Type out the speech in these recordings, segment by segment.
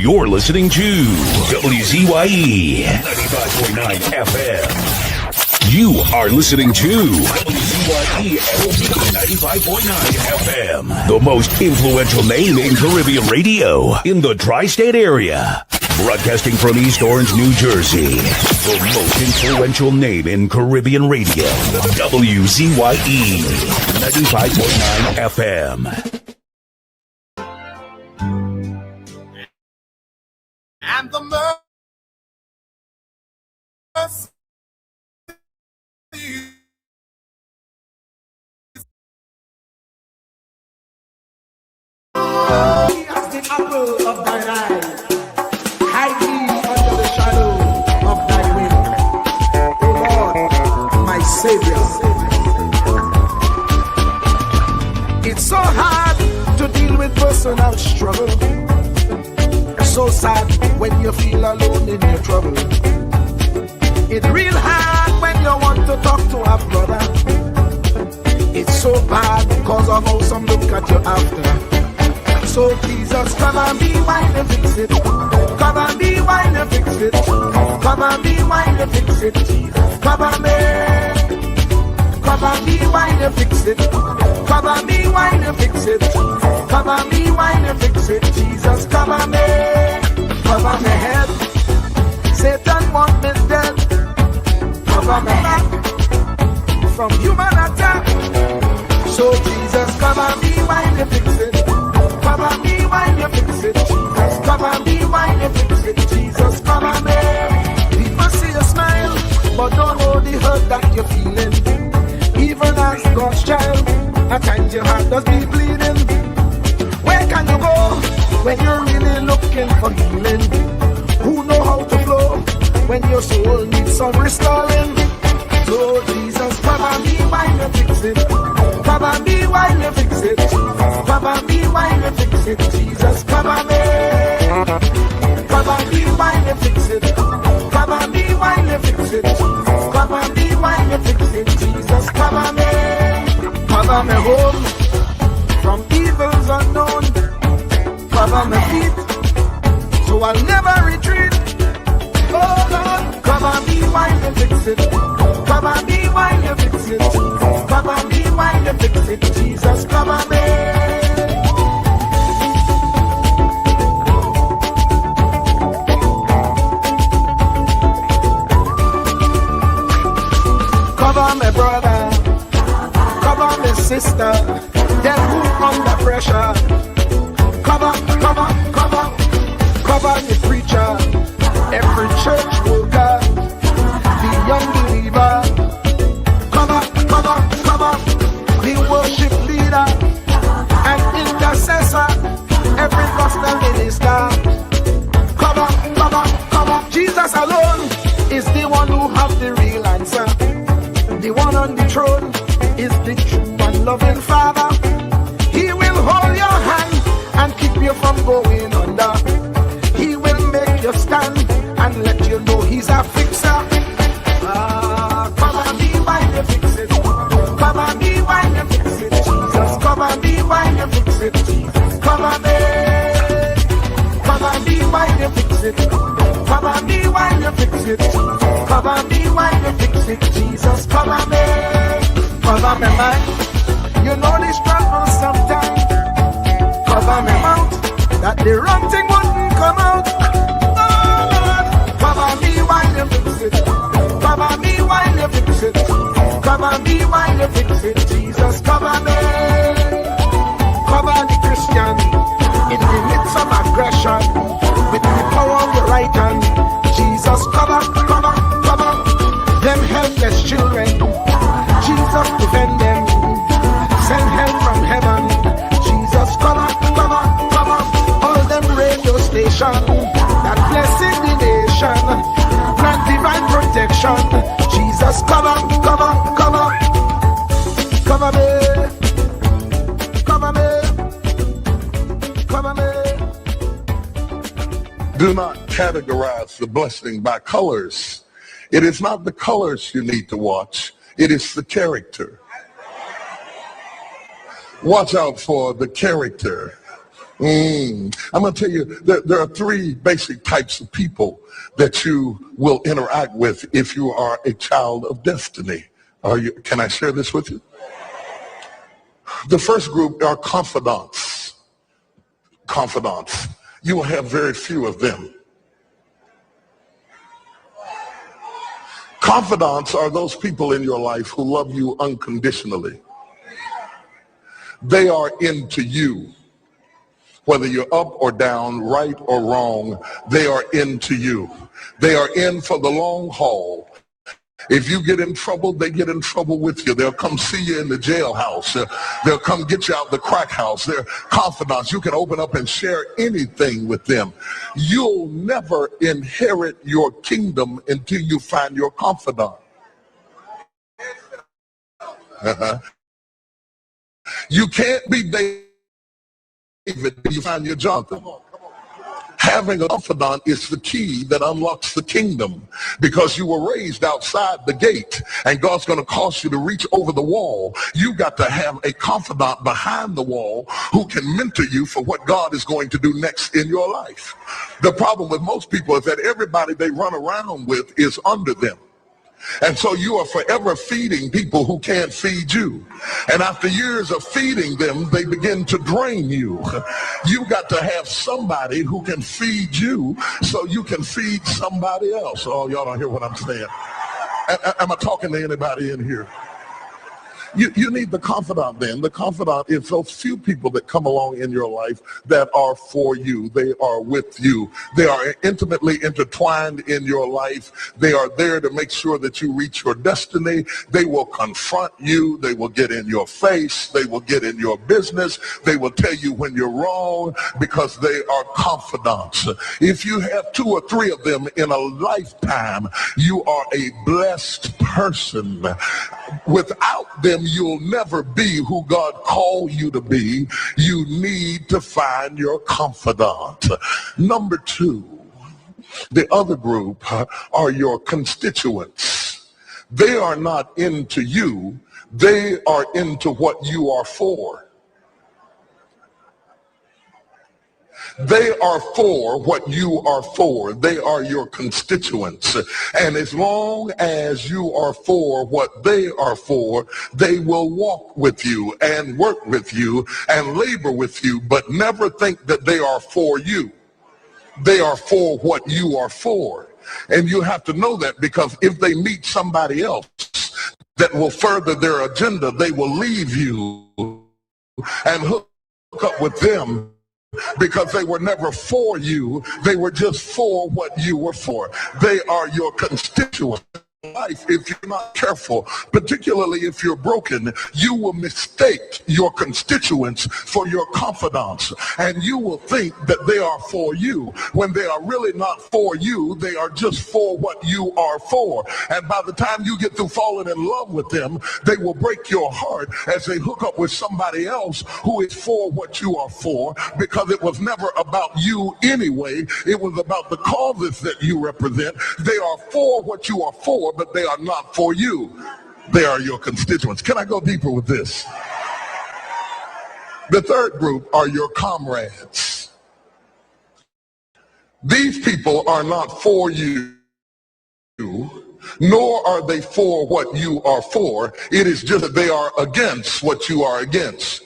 You're listening to WZYE 95.9 FM. You are listening to WZYE 95.9 FM, the most influential name in Caribbean radio in the tri-state area. Broadcasting from East Orange, New Jersey, the most influential name in Caribbean radio, WZYE 95.9 FM. And the mercy as the apple of thine eye, hide me under the shadow of thy wing, O Lord, my Savior. It's so hard to deal with personal struggle. So sad when you feel alone in your trouble. It's real hard when you want to talk to a brother. It's so bad because of how some look at you after. So Jesus, come and be while you fix it. Come and be while you fix it. Come and be while you fix it. Jesus, come and be. Come and be while you fix it. Come and be while you fix it. Come and be while you fix it. Jesus, come and be. Cover my head. Satan want me dead. Cover my back from human attack. So Jesus, come and be while you fix it. Come and be while you fix it. Jesus, come and be while you fix it. Jesus, come and be. People see you smile, but don't know the hurt that you're feeling. Even as God's child, at times your heart does be bleeding. Where can you go when you're really looking for healing? Who know how to flow when your soul needs some restoring? So Jesus, come and be while you fix it. Come and be while you fix it. Come and be while you fix it. Jesus, come and be. Come and be while you fix it. Come and be while you fix it. Come and be while you fix it. Jesus, come and be. Cover me home from evils unknown. Cover my feet so I'll never retreat. Oh Lord, come and be while you fix it. Come and be while you fix it. Come and be while you fix it. Jesus, come and be. Cover my brother, cover my sister, them who under pressure. Cover the preacher, every church worker, the young believer. Cover the worship leader and intercessor, every gospel minister. Cover. Jesus alone is the one who has the real answer. The one on the throne is the true and loving Father. He will hold your hand and keep you from going under. He will make you stand and let you know he's a fixer. Come and be while you fix it. Come and be while you fix it. Jesus, come and be while you fix it. Jesus, come and be. Come and be while you fix it. Come and be while you fix it. Come and be while you fix it. Jesus, come and be. Cover my mind. You know this struggle sometimes. Cover my mouth, that the wrong thing wouldn't come out. Oh Lord, cover me while you fix it. Cover me while you fix it. Cover me while you fix it. Jesus, cover me. Cover the Christian in the midst of aggression with the power of your right hand. Jesus, cover them helpless children. Jesus, defend them. Send help from heaven. Jesus, cover all them radio stations that blessing the nation. Grant divine protection. Jesus, cover me. Do not categorize the blessing by colors. It is not the colors you need to watch. It is the character. Watch out for the character I'm going to tell you, there are three basic types of people that you will interact with if you are a child of destiny. Can I share this with you? The first group are confidants. Confidants. You will have very few of them. Confidants are those people in your life who love you unconditionally. They are into you. Whether you're up or down, right or wrong, they are into you. They are in for the long haul. If you get in trouble, they get in trouble with you. They'll come see you in the jailhouse. They'll come get you out the crack house. They're confidants. You can open up and share anything with them. You'll never inherit your kingdom until you find your confidant. You can't be David until you find your Jonathan. Having a confidant is the key that unlocks the kingdom, because you were raised outside the gate and God's going to cause you to reach over the wall. You got to have a confidant behind the wall who can mentor you for what God is going to do next in your life. The problem with most people is that everybody they run around with is under them. And so you are forever feeding people who can't feed you. And after years of feeding them, they begin to drain you. You got to have somebody who can feed you so you can feed somebody else. Oh, y'all don't hear what I'm saying. Am I talking to anybody in here? You need the confidant then. The confidant is those few people that come along in your life that are for you. They are with you. They are intimately intertwined in your life. They are there to make sure that you reach your destiny. They will confront you. They will get in your face. They will get in your business. They will tell you when you're wrong because they are confidants. If you have 2 or 3 of them in a lifetime, you are a blessed person. Without them, you'll never be who God called you to be. You need to find your confidant. Number 2, the other group are your constituents. They are not into you. They are into what you are for. They are for what you are for. They are your constituents. And as long as you are for what they are for, they will walk with you and work with you and labor with you, but never think that they are for you. They are for what you are for. And you have to know that, because if they meet somebody else that will further their agenda, they will leave you and hook up with them, because they were never for you. They were just for what you were for. They are your constituents. Life, if you're not careful, particularly if you're broken, you will mistake your constituents for your confidants, and you will think that they are for you when they are really not for you. They are just for what you are for. And by the time you get through falling in love with them, they will break your heart as they hook up with somebody else who is for what you are for, because it was never about you anyway. It was about the causes that you represent. They are for what you are for, but they are not for you. They are your constituents. Can I go deeper with this? The third group are your comrades. These people are not for you, nor are they for what you are for. It is just that they are against what you are against.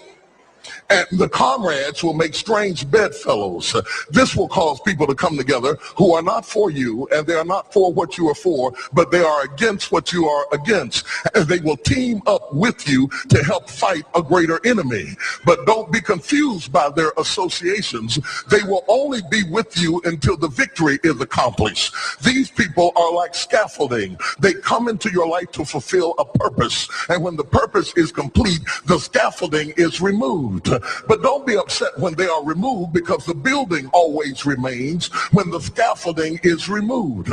And the comrades will make strange bedfellows. This will cause people to come together who are not for you, and they are not for what you are for, but they are against what you are against. And they will team up with you to help fight a greater enemy. But don't be confused by their associations. They will only be with you until the victory is accomplished. These people are like scaffolding. They come into your life to fulfill a purpose. And when the purpose is complete, the scaffolding is removed. But don't be upset when they are removed, because the building always remains when the scaffolding is removed.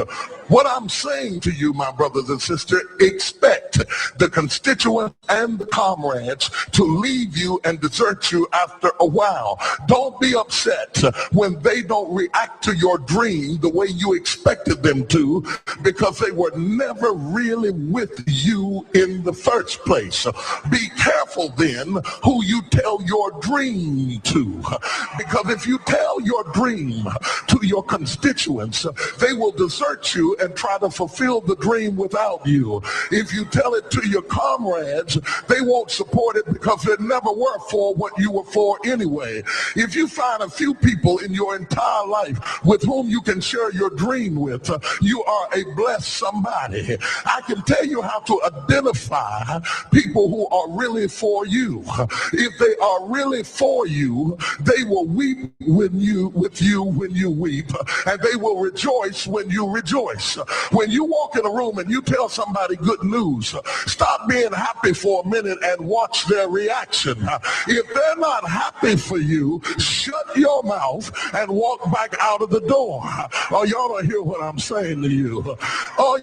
What I'm saying to you, my brothers and sisters, expect the constituents and the comrades to leave you and desert you after a while. Don't be upset when they don't react to your dream the way you expected them to, because they were never really with you in the first place. Be careful then who you tell your your dream to. Because if you tell your dream to your constituents, they will desert you and try to fulfill the dream without you. If you tell it to your comrades, they won't support it because they never were for what you were for anyway. If you find a few people in your entire life with whom you can share your dream with, you are a blessed somebody. I can tell you how to identify people who are really for you. If they are really for you, they will weep with you when you weep, and they will rejoice when you rejoice. When you walk in a room and you tell somebody good news, stop being happy for a minute and watch their reaction. If they're not happy for you, shut your mouth and walk back out of the door. Oh, y'all don't hear what I'm saying to you. Oh,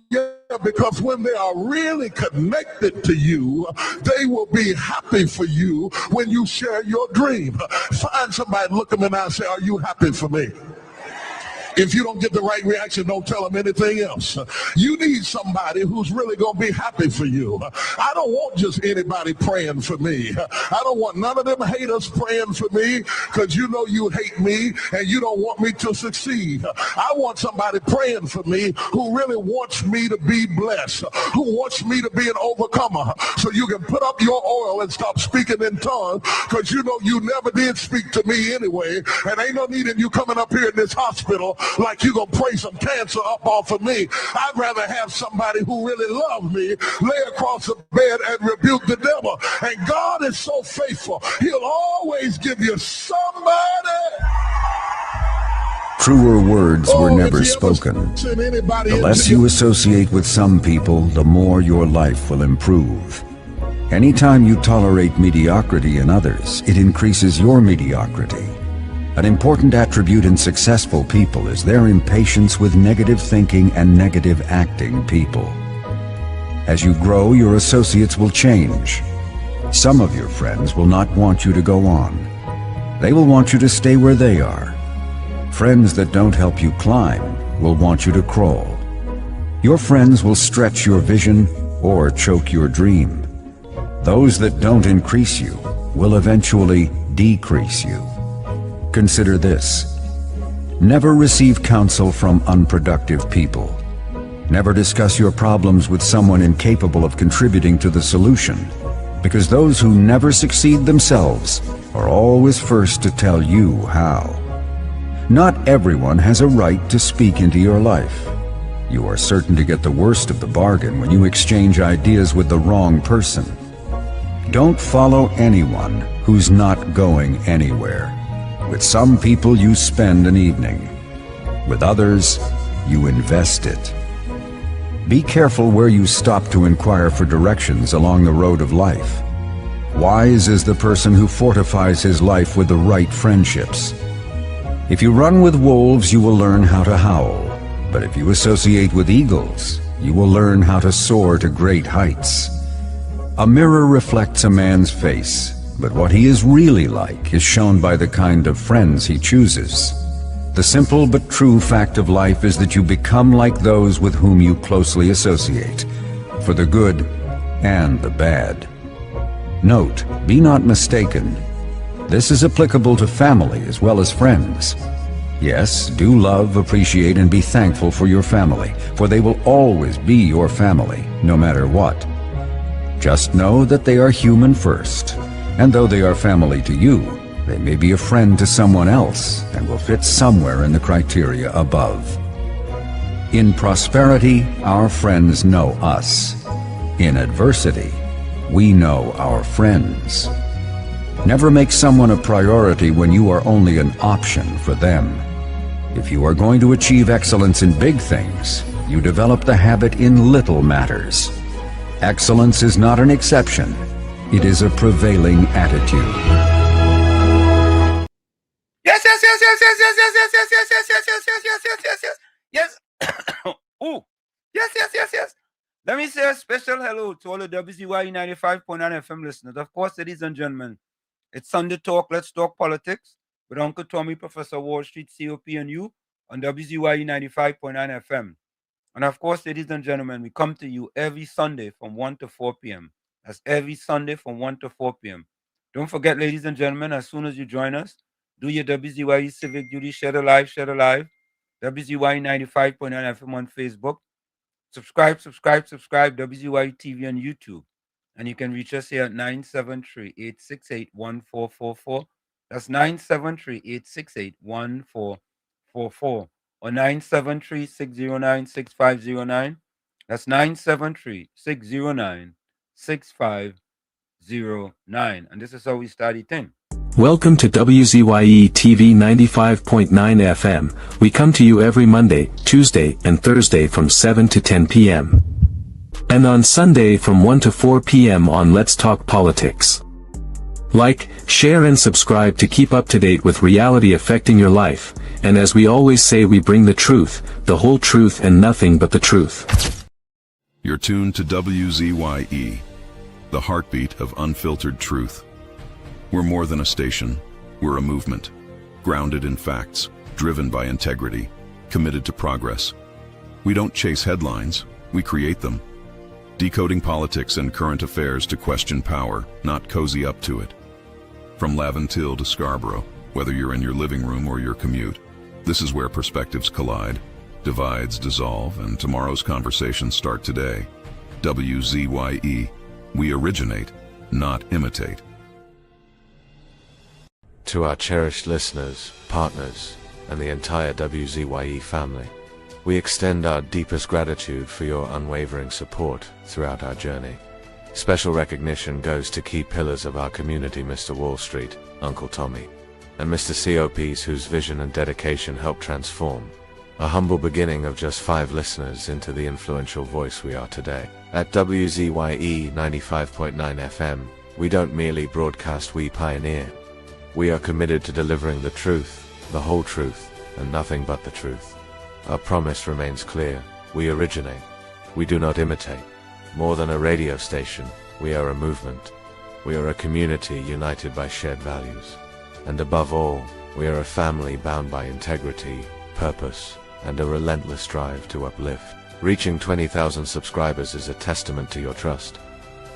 yeah, because when they are really connected to you, they will be happy for you when you share your dream. Find somebody, look them in the eye and say, are you happy for me? If you don't get the right reaction, don't tell them anything else. You need somebody who's really going to be happy for you. I don't want just anybody praying for me. I don't want none of them haters praying for me because you know you hate me and you don't want me to succeed. I want somebody praying for me who really wants me to be blessed, who wants me to be an overcomer, so you can put up your oil and stop speaking in tongues because you know you never did speak to me anyway, and ain't no need in you coming up here in this hospital like you gonna pray some cancer up off of me. I'd rather have somebody who really loves me lay across the bed and rebuke the devil. And God is so faithful. He'll always give you somebody. Truer words were never spoken. The less you associate with some people, the more your life will improve. Anytime you tolerate mediocrity in others, it increases your mediocrity. An important attribute in successful people is their impatience with negative thinking and negative acting people. As you grow, your associates will change. Some of your friends will not want you to go on. They will want you to stay where they are. Friends that don't help you climb will want you to crawl. Your friends will stretch your vision or choke your dream. Those that don't increase you will eventually decrease you. Consider this. Never receive counsel from unproductive people. Never discuss your problems with someone incapable of contributing to the solution, because those who never succeed themselves are always first to tell you how. Not everyone has a right to speak into your life. You are certain to get the worst of the bargain when you exchange ideas with the wrong person. Don't follow anyone who's not going anywhere. With some people you spend an evening. With others, you invest it. Be careful where you stop to inquire for directions along the road of life. Wise is the person who fortifies his life with the right friendships. If you run with wolves, you will learn how to howl. But if you associate with eagles, you will learn how to soar to great heights. A mirror reflects a man's face, but what he is really like is shown by the kind of friends he chooses. The simple but true fact of life is that you become like those with whom you closely associate, for the good and the bad. Note, be not mistaken. This is applicable to family as well as friends. Yes, do love, appreciate, and be thankful for your family, for they will always be your family, no matter what. Just know that they are human first. And though they are family to you, they may be a friend to someone else and will fit somewhere in the criteria above. In prosperity, our friends know us. In adversity, we know our friends. Never make someone a priority when you are only an option for them. If you are going to achieve excellence in big things, you develop the habit in little matters. Excellence is not an exception. It is a prevailing attitude. Yes. Ooh. Yes. Let me say a special hello to all the WZYE 95.9 FM listeners. Of course, ladies and gentlemen, it's Sunday Talk. Let's talk politics with Uncle Tommy, Professor Wall Street, COP, and you on WZYE 95.9 FM. And of course, ladies and gentlemen, we come to you every Sunday from 1 to 4 p.m. That's every Sunday from 1 to 4 p.m. Don't forget, ladies and gentlemen, as soon as you join us, do your WZYE civic duty, share the live, WZYE 95.9 FM on Facebook. Subscribe, WZYE TV on YouTube. And you can reach us here at 973-868-1444. That's 973-868-1444 or 973-609-6509. That's 973-609-6509. And this is how we start the thing. Welcome to WZYE TV 95.9 FM. We come to you every Monday, Tuesday, and Thursday from 7 to 10 p.m. and on Sunday from 1 to 4 p.m. on Let's Talk Politics. Like, share and subscribe to keep up to date with reality affecting your life, and as we always say, we bring the truth, the whole truth and nothing but the truth. You're tuned to WZYE, the heartbeat of unfiltered truth. We're more than a station, we're a movement, grounded in facts, driven by integrity, committed to progress. We don't chase headlines, we create them. Decoding politics and current affairs to question power, not cozy up to it. From Laventille to Scarborough, whether you're in your living room or your commute, this is where perspectives collide, divides dissolve, and tomorrow's conversations start today. WZYE, we originate, not imitate. To our cherished listeners, partners, and the entire WZYE family, we extend our deepest gratitude for your unwavering support throughout our journey. Special recognition goes to key pillars of our community, Mr. Wall Street, Uncle Tommy, and Mr. COPs whose vision and dedication helped transform a humble beginning of just 5 listeners into the influential voice we are today. At WZYE 95.9 FM, we don't merely broadcast, we pioneer. We are committed to delivering the truth, the whole truth, and nothing but the truth. Our promise remains clear. We originate. We do not imitate. More than a radio station, we are a movement. We are a community united by shared values. And above all, we are a family bound by integrity, purpose, and a relentless drive to uplift. Reaching 20,000 subscribers is a testament to your trust.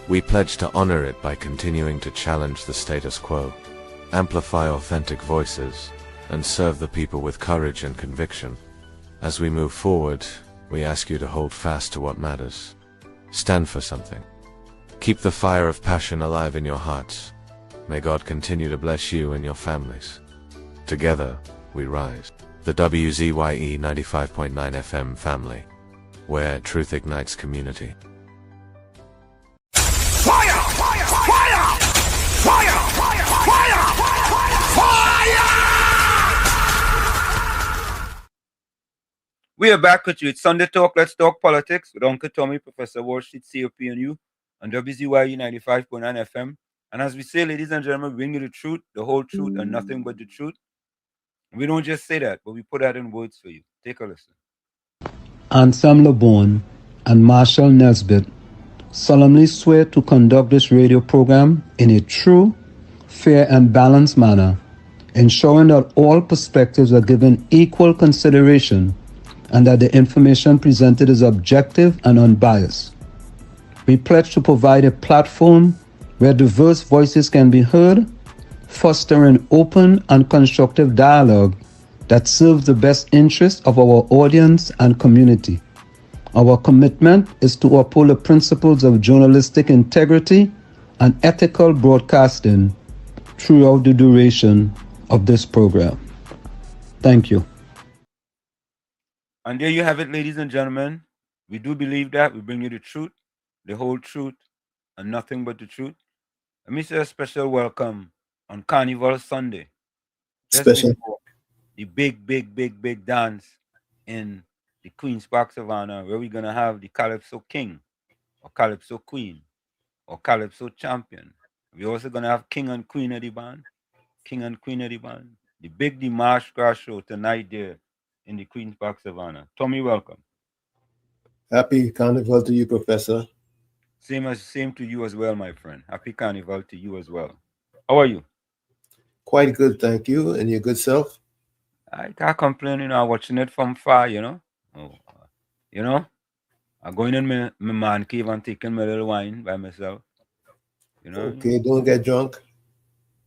We pledge to honor it by continuing to challenge the status quo, amplify authentic voices, and serve the people with courage and conviction. As we move forward, we ask you to hold fast to what matters. Stand for something. Keep the fire of passion alive in your hearts. May God continue to bless you and your families. Together, we rise. The WZYE 95.9 FM family, where truth ignites community. Fire! Fire! Fire! Fire! Fire! We are back with you. It's Sunday Talk. Let's talk politics with Uncle Tommy, Professor Wall Street, COP, and you on WZYE 95.9 FM. And as we say, ladies and gentlemen, we bring you the truth, the whole truth, and nothing but the truth. We don't just say that, but we put that in words for you. Take a listen. Anselm LeBon and Marshall Nesbitt solemnly swear to conduct this radio program in a true, fair, and balanced manner, ensuring that all perspectives are given equal consideration and that the information presented is objective and unbiased. We pledge to provide a platform where diverse voices can be heard, fostering open and constructive dialogue that serves the best interests of our audience and community. Our commitment is to uphold the principles of journalistic integrity and ethical broadcasting throughout the duration of this program. Thank you. And there you have it, ladies and gentlemen. We do believe that. We bring you the truth, the whole truth, and nothing but the truth. Let me say a special welcome on Carnival Sunday. Special. The big dance in the Queen's Park Savannah, where we're going to have the Calypso King, or Calypso Queen, or Calypso Champion. We're also going to have King and Queen of the band, King and Queen of the band. The big Dimash Crash show tonight there in the Queen's Park Savannah. Tommy, welcome. Happy Carnival to you, Professor. Same to you as well, my friend. Happy Carnival to you as well. How are you? Quite good, thank you. And your good self? I can't complain, I'm watching it from far, I'm going in my man cave and taking my little wine by myself. Okay, don't get drunk.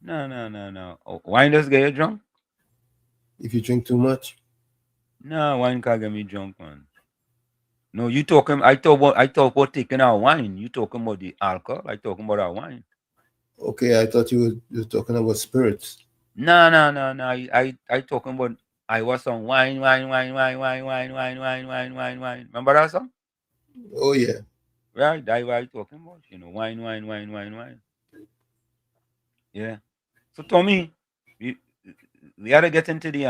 No. Oh, wine does get you drunk? If you drink too much. No, wine can't get me drunk, man. No, you talking. I talk about taking our wine. You talking about the alcohol? I talking about our wine. Okay, I thought you were talking about spirits. No. I talking about. I was on wine. Remember that song? Oh yeah. Right, that's what I talking about. Wine. Yeah. So Tommy, we we had to get into the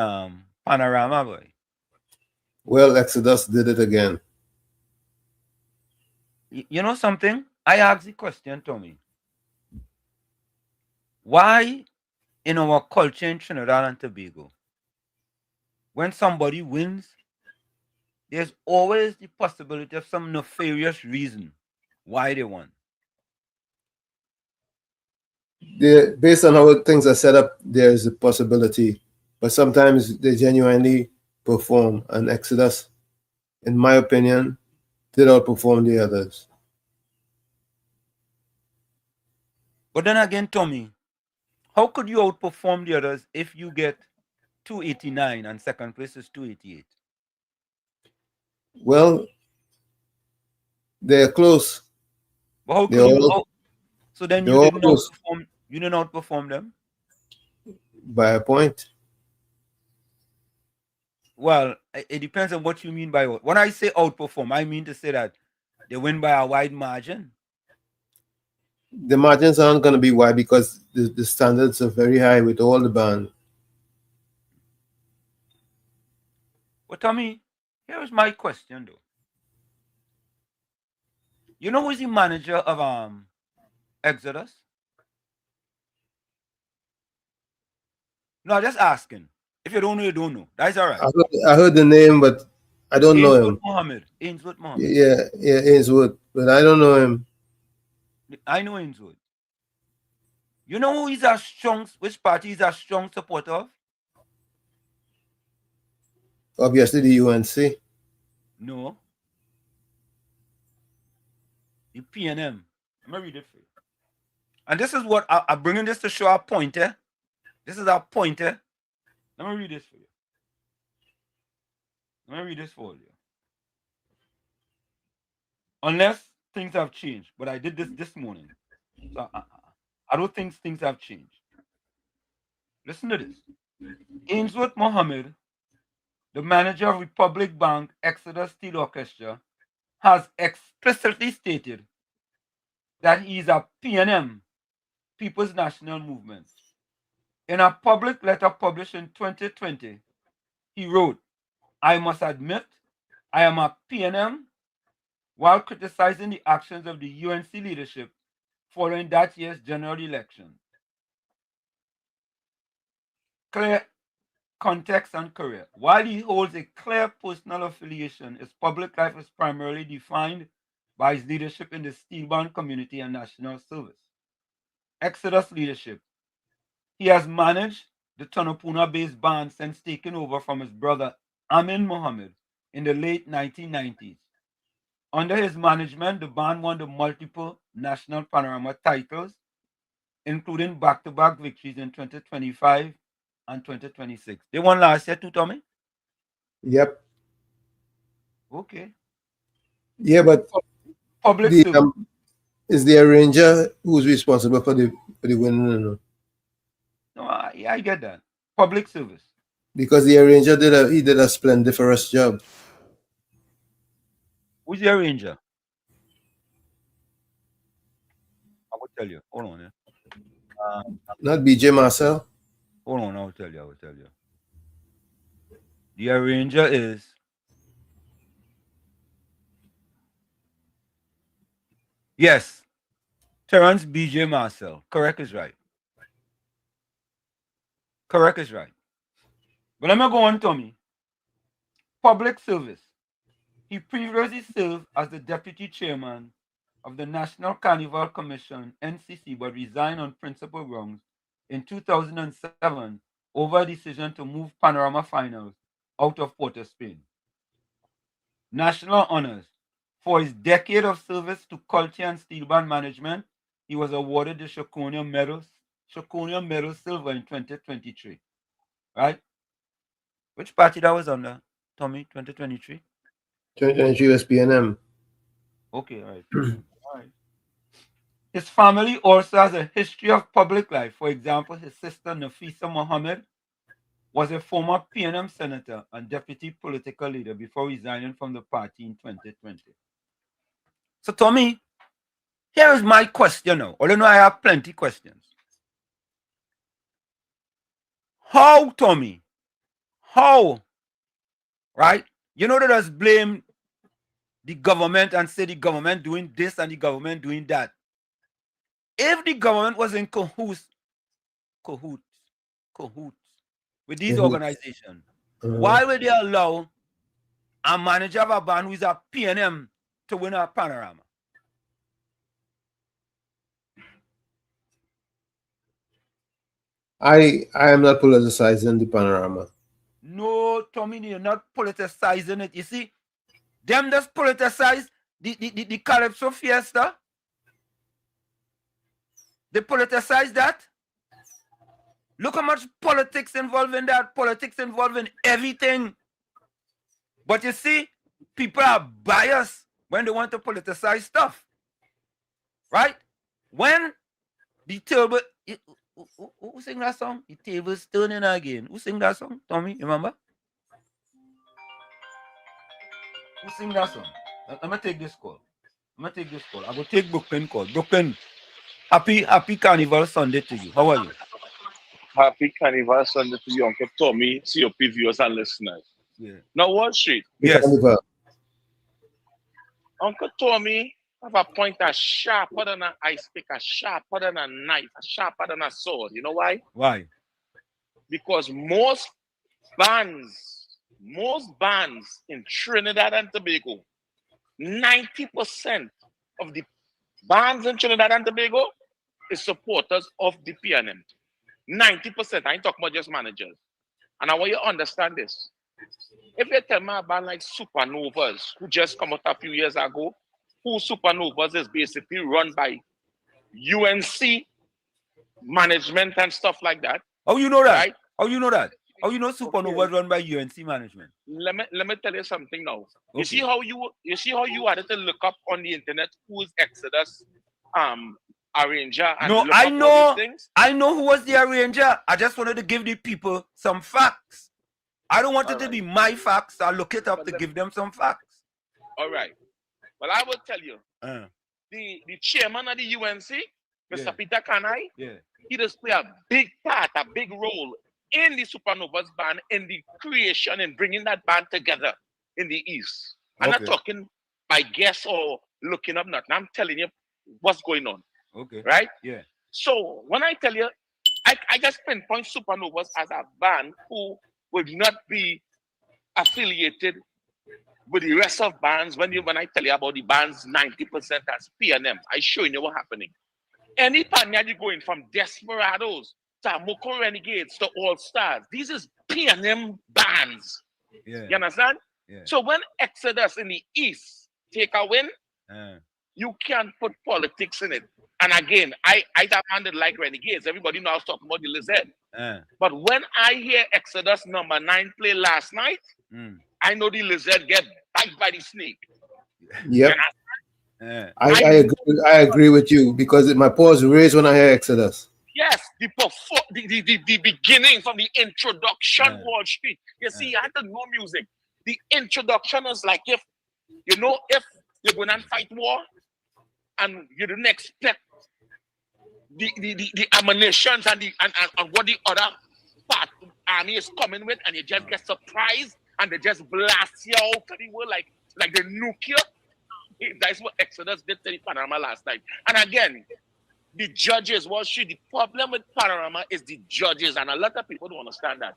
panorama, boy. Well, Exodus did it again. You know something? I asked the question, Tommy. Why in our culture in Trinidad and Tobago, when somebody wins, there's always the possibility of some nefarious reason why they won. Based on how things are set up, there's a possibility, but sometimes they genuinely perform. And Exodus, in my opinion, did outperform the others. But then again, Tommy, how could you outperform the others if you get 289 and second place is 288? Well, they're close. But how They're could you? all So then they're you all didn't close outperform. You didn't outperform them. by a point. Well, it depends on what you mean by when I say outperform. I mean to say that they win by a wide margin. The margins aren't going to be wide because the standards are very high with all the band. But Tommy, here's my question though. You know who's the manager of Exodus? No, just asking. If you don't know, you don't know. That's all right. I heard the name, but I don't know Ainsworth him. Mohammed. Ainsworth Mohammed. Yeah, Ainsworth, but I don't know him. I know Ainsworth. You know who is a strong, which party is a strong supporter of? Obviously, the UNC. No. The PNM. Let me read it for you. And this is what I'm bringing this to show a pointer. This is a pointer. Let me read this for you. Let me read this for you. Unless things have changed, but I did this morning. So I don't think things have changed. Listen to this. Ainsworth Mohammed, the manager of Republic Bank Exodus Steel Orchestra, has explicitly stated that he is a PNM, People's National Movement. In a public letter published in 2020, he wrote, I must admit, I am a PNM, while criticizing the actions of the UNC leadership following that year's general election. Clear context and career. While he holds a clear personal affiliation, his public life is primarily defined by his leadership in the steel band community and national service. Exodus leadership. He has managed the Tonopuna-based band since taking over from his brother Amin Mohammed in the late 1990s. Under his management, the band won the multiple national Panorama titles, including back-to-back victories in 2025 and 2026. They won last year too, Tommy? Yep. Okay. Yeah, but Public the service. is the arranger who's responsible for the winning? No, I get that. Public service. Because the arranger did a splendiferous job. Who's the arranger? I will tell you. Hold on. Not BJ Marcel. Hold on, I will tell you. The arranger is yes, Terrence BJ Marcel. Correct is right. Correct is right. But let me go on, Tommy. Public service. He previously served as the deputy chairman of the National Carnival Commission, NCC, but resigned on principal grounds in 2007 over a decision to move Panorama finals out of Port of Spain. National honors. For his decade of service to culture and steel band management, he was awarded the Shakonia Medal, Shakunia Medal Silver in 2023. Right? Which party that was under, Tommy, 2023? 2023 was PNM. Okay, all right. All right. His family also has a history of public life. For example, his sister Nafisa Mohammed was a former PNM senator and deputy political leader before resigning from the party in 2020. So, Tommy, here is my question now. Although I have plenty questions. How, Tommy? How? Right? You know, let us blame the government and say the government doing this and the government doing that. If the government was in cahoots with these organizations, why would they allow a manager of a band who is a PNM to win a Panorama? I am not politicizing the Panorama. No, Tommy, you're not politicizing it. You see, them just politicize the Calypso Fiesta. They politicize that. Look how much politics involved in that. Politics involved in everything. But you see, people are biased when they want to politicize stuff. Right? When the table... Who sing that song? The table's turning again. Who sing that song? Tommy, you remember? Who sing that song? I'm going to take this call. I will take Brooklyn call. Brooklyn, happy Carnival Sunday to you. How are you? Happy Carnival Sunday to you, Uncle Tommy, COP viewers and listeners. Yeah. Now, Wall Street. Yes. Uncle Tommy have a point that's sharper than an ice pick, sharper than a knife, sharper than a sword. You know why? Why? Because most bands in Trinidad and Tobago, 90% of the bands in Trinidad and Tobago is supporters of the PNM. 90%. I ain't talking about just managers. And I want you to understand this. If you tell me a band like Supernovas, who just come out a few years ago, who Supernovas is basically run by UNC management and stuff like that. How you know that? Right? How you know that? How you know Supernova run by UNC management? Let me tell you something now. Okay. You see how you had to look up on the internet who is Exodus arranger and no, look I up know all these things? I know who was the arranger. I just wanted to give the people some facts. I don't want it to be my facts. I'll look it up to give them some facts. All right. Well, I will tell you. The chairman of the UNC, Mr. Peter Kanai, he does play a big part, a big role in the Supernovas band, in the creation and bringing that band together in the East. I'm not talking by guess or looking up nothing. I'm telling you what's going on. Okay. Right? Yeah. So when I tell you, I just pinpoint Supernovas as a band who would not be affiliated with the rest of bands. When I tell you about the bands, 90% as PNM, I showing you what's happening. Any partner you going from Desperados to Moko Renegades to All Stars, these is PNM bands. Yeah. You understand? Yeah. So when Exodus in the East take a win, you can't put politics in it. And again, I have handled like Renegades. Everybody knows talking about the Lizard. But when I hear Exodus number 9 play last night, I know the Lizard get bite by the snake. Yep. I agree with you because my paws raised when I hear Exodus. Yes, the beginning from the introduction, Wall Street. You see, I had to know music. The introduction is like if you're going to fight war and you didn't expect the ammunitions and what the other part army is coming with, and you just get surprised and they just blast you out to the world like the nuclear. That's what Exodus did to the Panorama last night. And again, the judges, the problem with Panorama is the judges, and a lot of people don't understand that.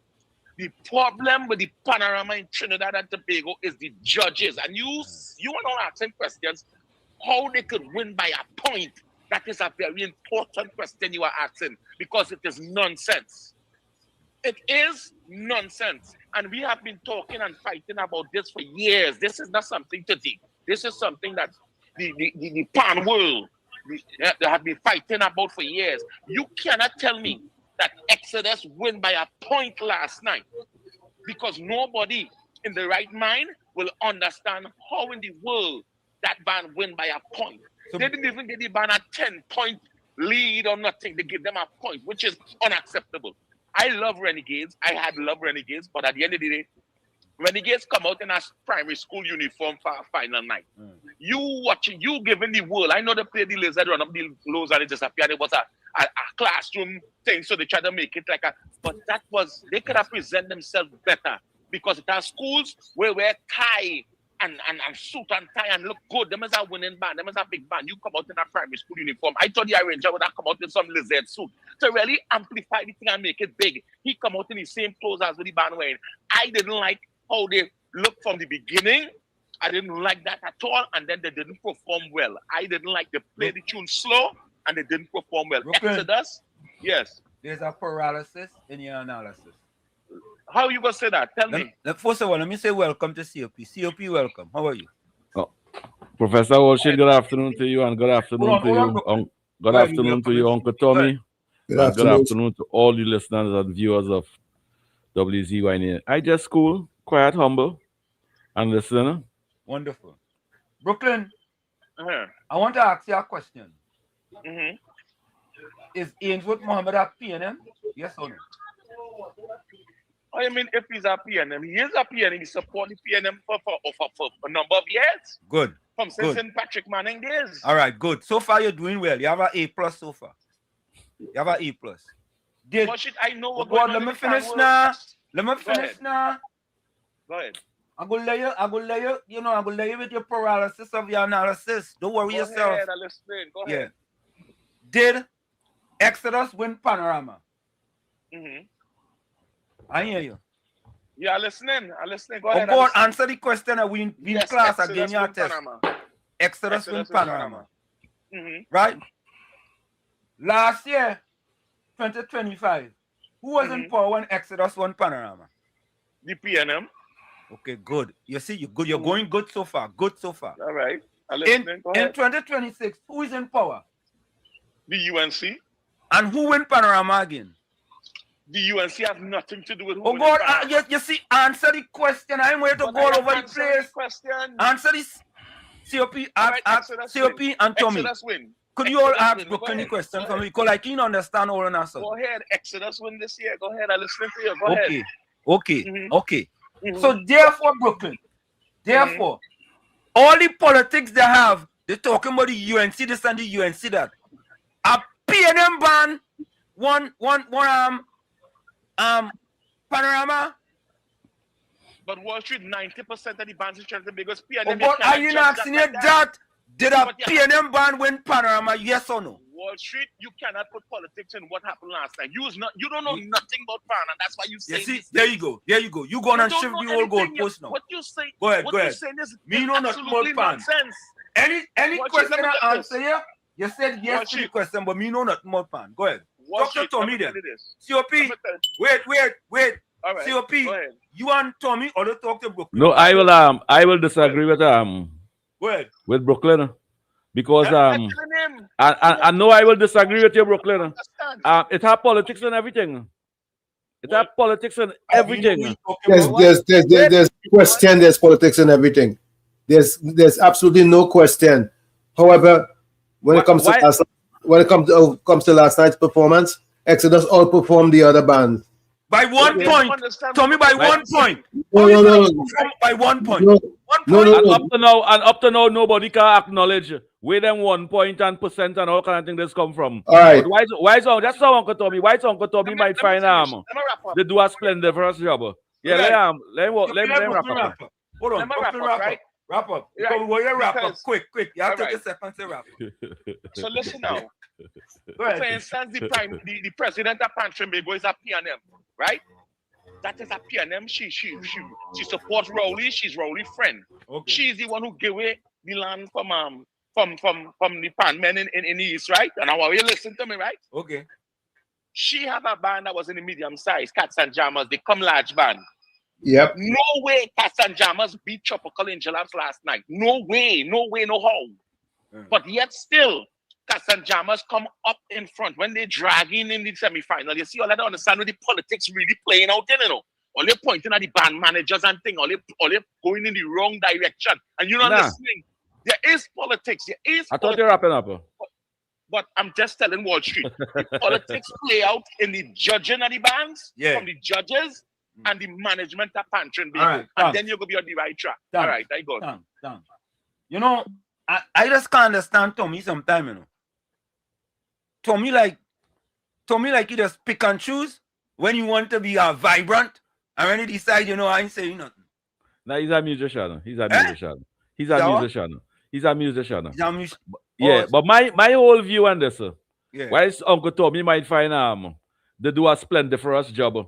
The problem with the Panorama in Trinidad and Tobago is the judges. And you are not asking questions how they could win by a point. That is a very important question you are asking because it is nonsense. It is nonsense. And we have been talking and fighting about this for years. This is not something to think. This is something that the pan world they have been fighting about for years. You cannot tell me that Exodus win by a point last night, because nobody in the right mind will understand how in the world that band win by a point. They didn't even get the band a 10-point lead or nothing. They give them a point, which is unacceptable. I love Renegades. I had loved Renegades, but at the end of the day, Renegades come out in a primary school uniform for a final night. You watching, you giving the world. I know they play the lizard, run up the lows and it disappeared. It was a classroom thing, so they try to make it like a. But that was, they could have presented themselves better, because it has schools where wear tie and suit and tie and look good. Them is a winning band. Them is a big band. You come out in a primary school uniform. I thought the arranger would have come out in some lizard suit to really amplify the thing and make it big. He come out in the same clothes as with the band wearing. I didn't like how they looked from the beginning. I didn't like that at all. And then they didn't perform well. I didn't like they played the tune slow and they didn't perform well. Exodus, yes. There's a paralysis in your analysis. How you gonna say that? Tell me. First of all, let me say welcome to COP. COP, welcome. How are you? Oh, Professor Walshid, good afternoon to you, and good afternoon to you. Good afternoon to you, Uncle Tommy. Good afternoon to all the listeners and viewers of WZYE. I just cool, quiet, humble, and listener. Wonderful. Brooklyn, I want to ask you a question. Is Ainsworth Mohammed a PNM? Yes or no? I mean, if he's a PNM, he is a PNM. He supported the PNM for a number of years. Good. From since Patrick Manning days. All right, good. So far, you're doing well. You have an A+ so far. You have an A+. I know what let me finish now. Let me finish now. Go ahead. I'm gonna lay you with your paralysis of your analysis. Don't worry yourself. Go ahead, I'll explain. Go ahead. Did Exodus win Panorama? I hear you. Yeah, listening. Go ahead. Go on, answer the question. We in class again. Your test. Exodus win Panorama. Right? Last year, 2025, who was in power when Exodus won Panorama? The PNM. Okay, good. You see, you're good. You're going good so far. Good so far. All right. In 2026, who is in power? The UNC. And who win Panorama again? The UNC has nothing to do with who. Oh God, you see, answer the question. I'm ready to go all over the place. Answer this. COP, COP and Tommy. Exodus win. Could you all ask Brooklyn the question for me? Because I can't understand all on us. Go ahead, Exodus win this year. Go ahead, I listen to you. Go ahead. Okay. So therefore, Brooklyn, all the politics they have, they're talking about the UNC this and the UNC that. A PNM ban, one Panorama. But Wall Street, 90% of the bands are the biggest PNM. But are you not asking that? Did a PNM ban win Panorama? Yes or no? Wall Street, you cannot put politics in what happened last time. You don't know nothing about Pan, and that's why you say. See, there you go. You go on and shift the whole goalpost now. What you say? Go ahead. You're saying is me know not more Pan. Any question I answer here? You said yes to the question, but me know not more Pan. Go ahead. Talk to Tommy then. COP. Wait. All right. COP. You and Tommy or to talk to Brooklyn? No, I will disagree with with Brooklyn. Because I know I will disagree with you, Brooklyn. It has politics and everything. It has politics and everything. There's question. There's politics and everything. There's absolutely no question. However, when it comes to last night's performance, Exodus outperformed the other bands. By 1 point. Tommy, by 1 point. No. By 1 point. No. And up to now, nobody can acknowledge where them 1 point and percent and all kind of things this come from. All right. Why is that's how Uncle Tommy? Why is Uncle Tommy might find they do a splendiferous job? Yeah, let me wrap up. Hold on. Wrap up. Wrap up. Quick. You have to take a second to wrap up. So listen now. For instance, the president of Panorama is a PNM, right? That is a PNM. She supports Rowley. She's Rowley's friend. Okay. She's the one who gave away the land from the Pan men in the East, right? And I want you to listen to me, right? Okay. She have a band that was in the medium size, Cats and Jammers. They come large band. Yep. No way Cats and Jammers beat Tropical Angels last night. No way, no how. But yet still, Jammers come up in front when they dragging in the semi-final. You see, all I don't understand with the politics really playing out in, you know. All they pointing at the band managers and thing, all they going in the wrong direction. And you're not listening. There is politics. I thought you're wrapping up. But I'm just telling Wall Street. The politics play out in the judging of the bands, from the judges and the management of Pantrin. Right, and then you're going to be on the right track. All right, I got it. You know, I just can't understand Tommy sometimes, you know. Tommy like you just pick and choose when you want to be vibrant, and when you decide, you know, I ain't saying nothing. No, he's a musician. He's a musician. But my whole view on this, why is Uncle Tommy might find they do a splendiferous job.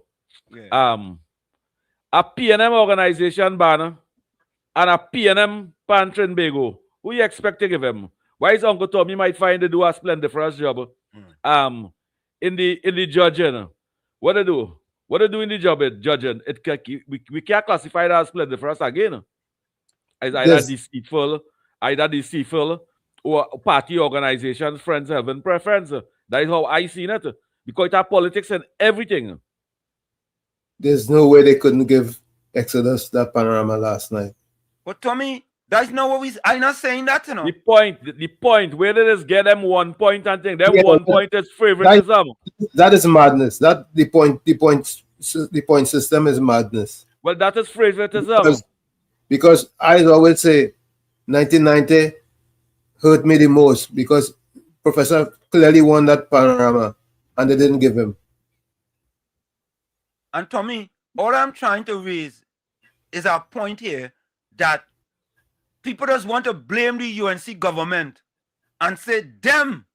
A P&M organization banner and a P&M Pantrin Bego. Who you expect to give him? Why is Uncle Tommy might find they do a splendiferous job? In the judging. What they do? What they do in the job at judging? We can't classify that as splendiferous again. It's either deceitful or party organizations, friends having preference. That is how I see it. Because it has politics and everything. There's no way they couldn't give Exodus that panorama last night. But Tommy, that's not what I'm not saying that, you know. The point, where they just get them 1 point and think them 1 point is favoritism. That is madness. That the point system is madness. Well, that is favoritism. Because I always say 1990 hurt me the most because Professor clearly won that panorama and they didn't give him. And Tommy, all I'm trying to raise is a point here that people just want to blame the UNC government and say them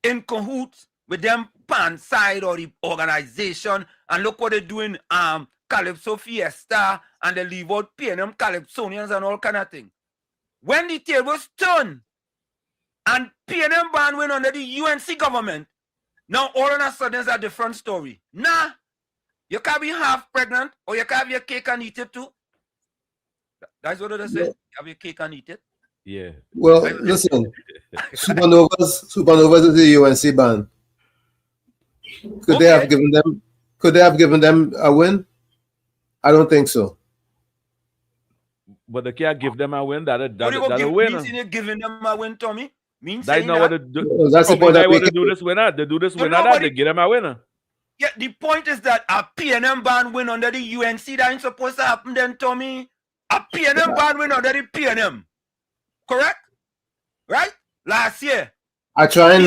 in cahoots with them pan side or the organization, and look what they're doing Calypso Fiesta, and they leave out P&M Calypsonians and all kind of thing. When the tables turn and P&M band went under the UNC government, now all of a sudden it's a different story. Nah, you can't be half pregnant or you can't have your cake and eat it too. That's what they say. You have your cake and eat it. Yeah. Well, listen, Supernovas is the UNC band. Could they have given them a win? I don't think so. But they can't give them a win. That's a win. Means giving them a win, Tommy. Means that's not what they do. Well, that's the point. They want to do this winner. They do this winner. They give them a winner. Yeah, the point is that a P&M band win under the UNC. That ain't supposed to happen then, Tommy. A P&M band win under the P&M. Correct? Right? Last year. I try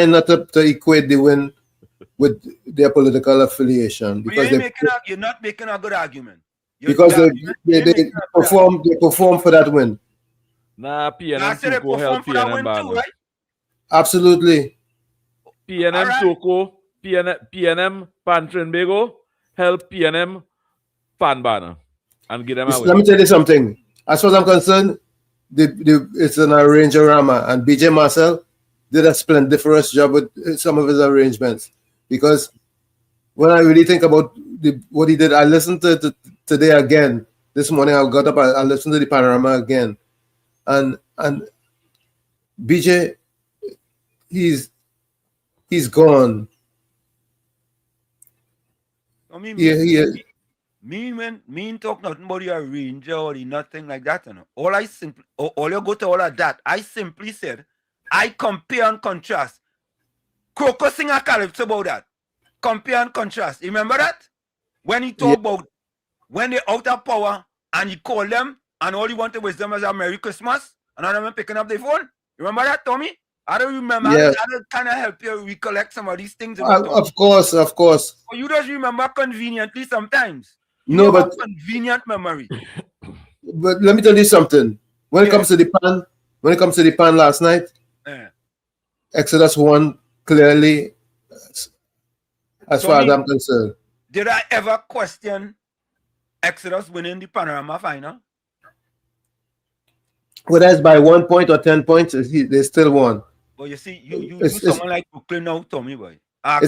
not to equate the win with their political affiliation because you're not making a good argument. Because they perform for that win. Nah, P&M Toko help P&M band. Right? Absolutely. P&M Toko, P&M Pantrin Bego help P&M fan banner and give them a win. Let me tell you something. As far as I'm concerned, it's an arrangerama, and BJ Marcel did a splendiferous job with some of his arrangements. Because when I really think about what he did, I listened to today again. This morning I got up, I listened to the panorama again. And BJ, he's gone. I mean, me talk nothing about the arranger or the nothing like that. You know. All you go to all of that. I simply said, I compare and contrast. Crocus sing a calypso about that. Compare and contrast. You remember that? When he talked about when they're out of power and he called them and all he wanted was them as a Merry Christmas and all of them picking up their phone. You remember that, Tommy? I don't remember. Yeah. I don't kind of help you recollect some of these things. Of course. But you just remember conveniently sometimes. But convenient memory. But let me tell you something. When it comes to the pan last night, Exodus won clearly, as far as I'm concerned. Did I ever question Exodus winning the Panorama final? Whether it's by 1 point or 10 points, they still won. But you see, you someone like Brooklyn now, Tommy boy. The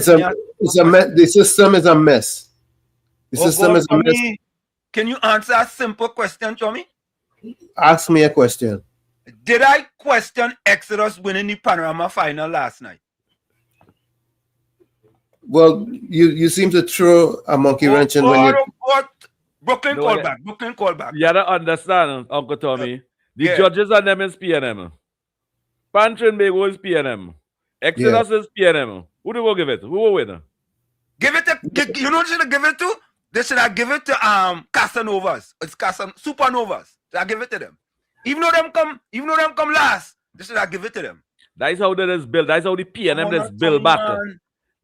system is a mess. The system is a mess. Can you answer a simple question, Tommy? Ask me a question. Did I question Exodus winning the Panorama final last night? Well, you seem to throw a monkey wrench in when you. Brooklyn callback. Brooklyn callback. You gotta understand, Uncle Tommy. The judges and them is PNM. Pantrinbago is PNM. Exodus is PNM. Who do we give it? Who will win? Give it to you know what you should give it to? They should have give it to Casanovas. It's Supernovas. I give it to them. Even though them come last, they should have give it to them. That's how that is built. That's how the PNM is built back.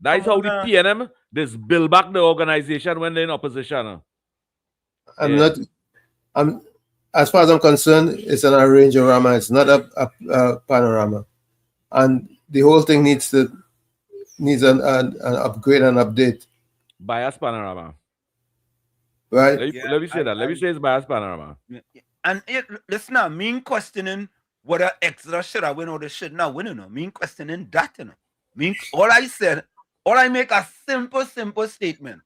That's how the PNM this build back the organization when they're in opposition. I'm as far as I'm concerned, it's an arrange-orama. It's not a panorama, and the whole thing needs an upgrade and update. Bias panorama, right? Let me say that. Let me say it's bias panorama. And listen now, me questioning whether Exodus should have win or they should not win. You know, me questioning that. You know, all I make a simple statement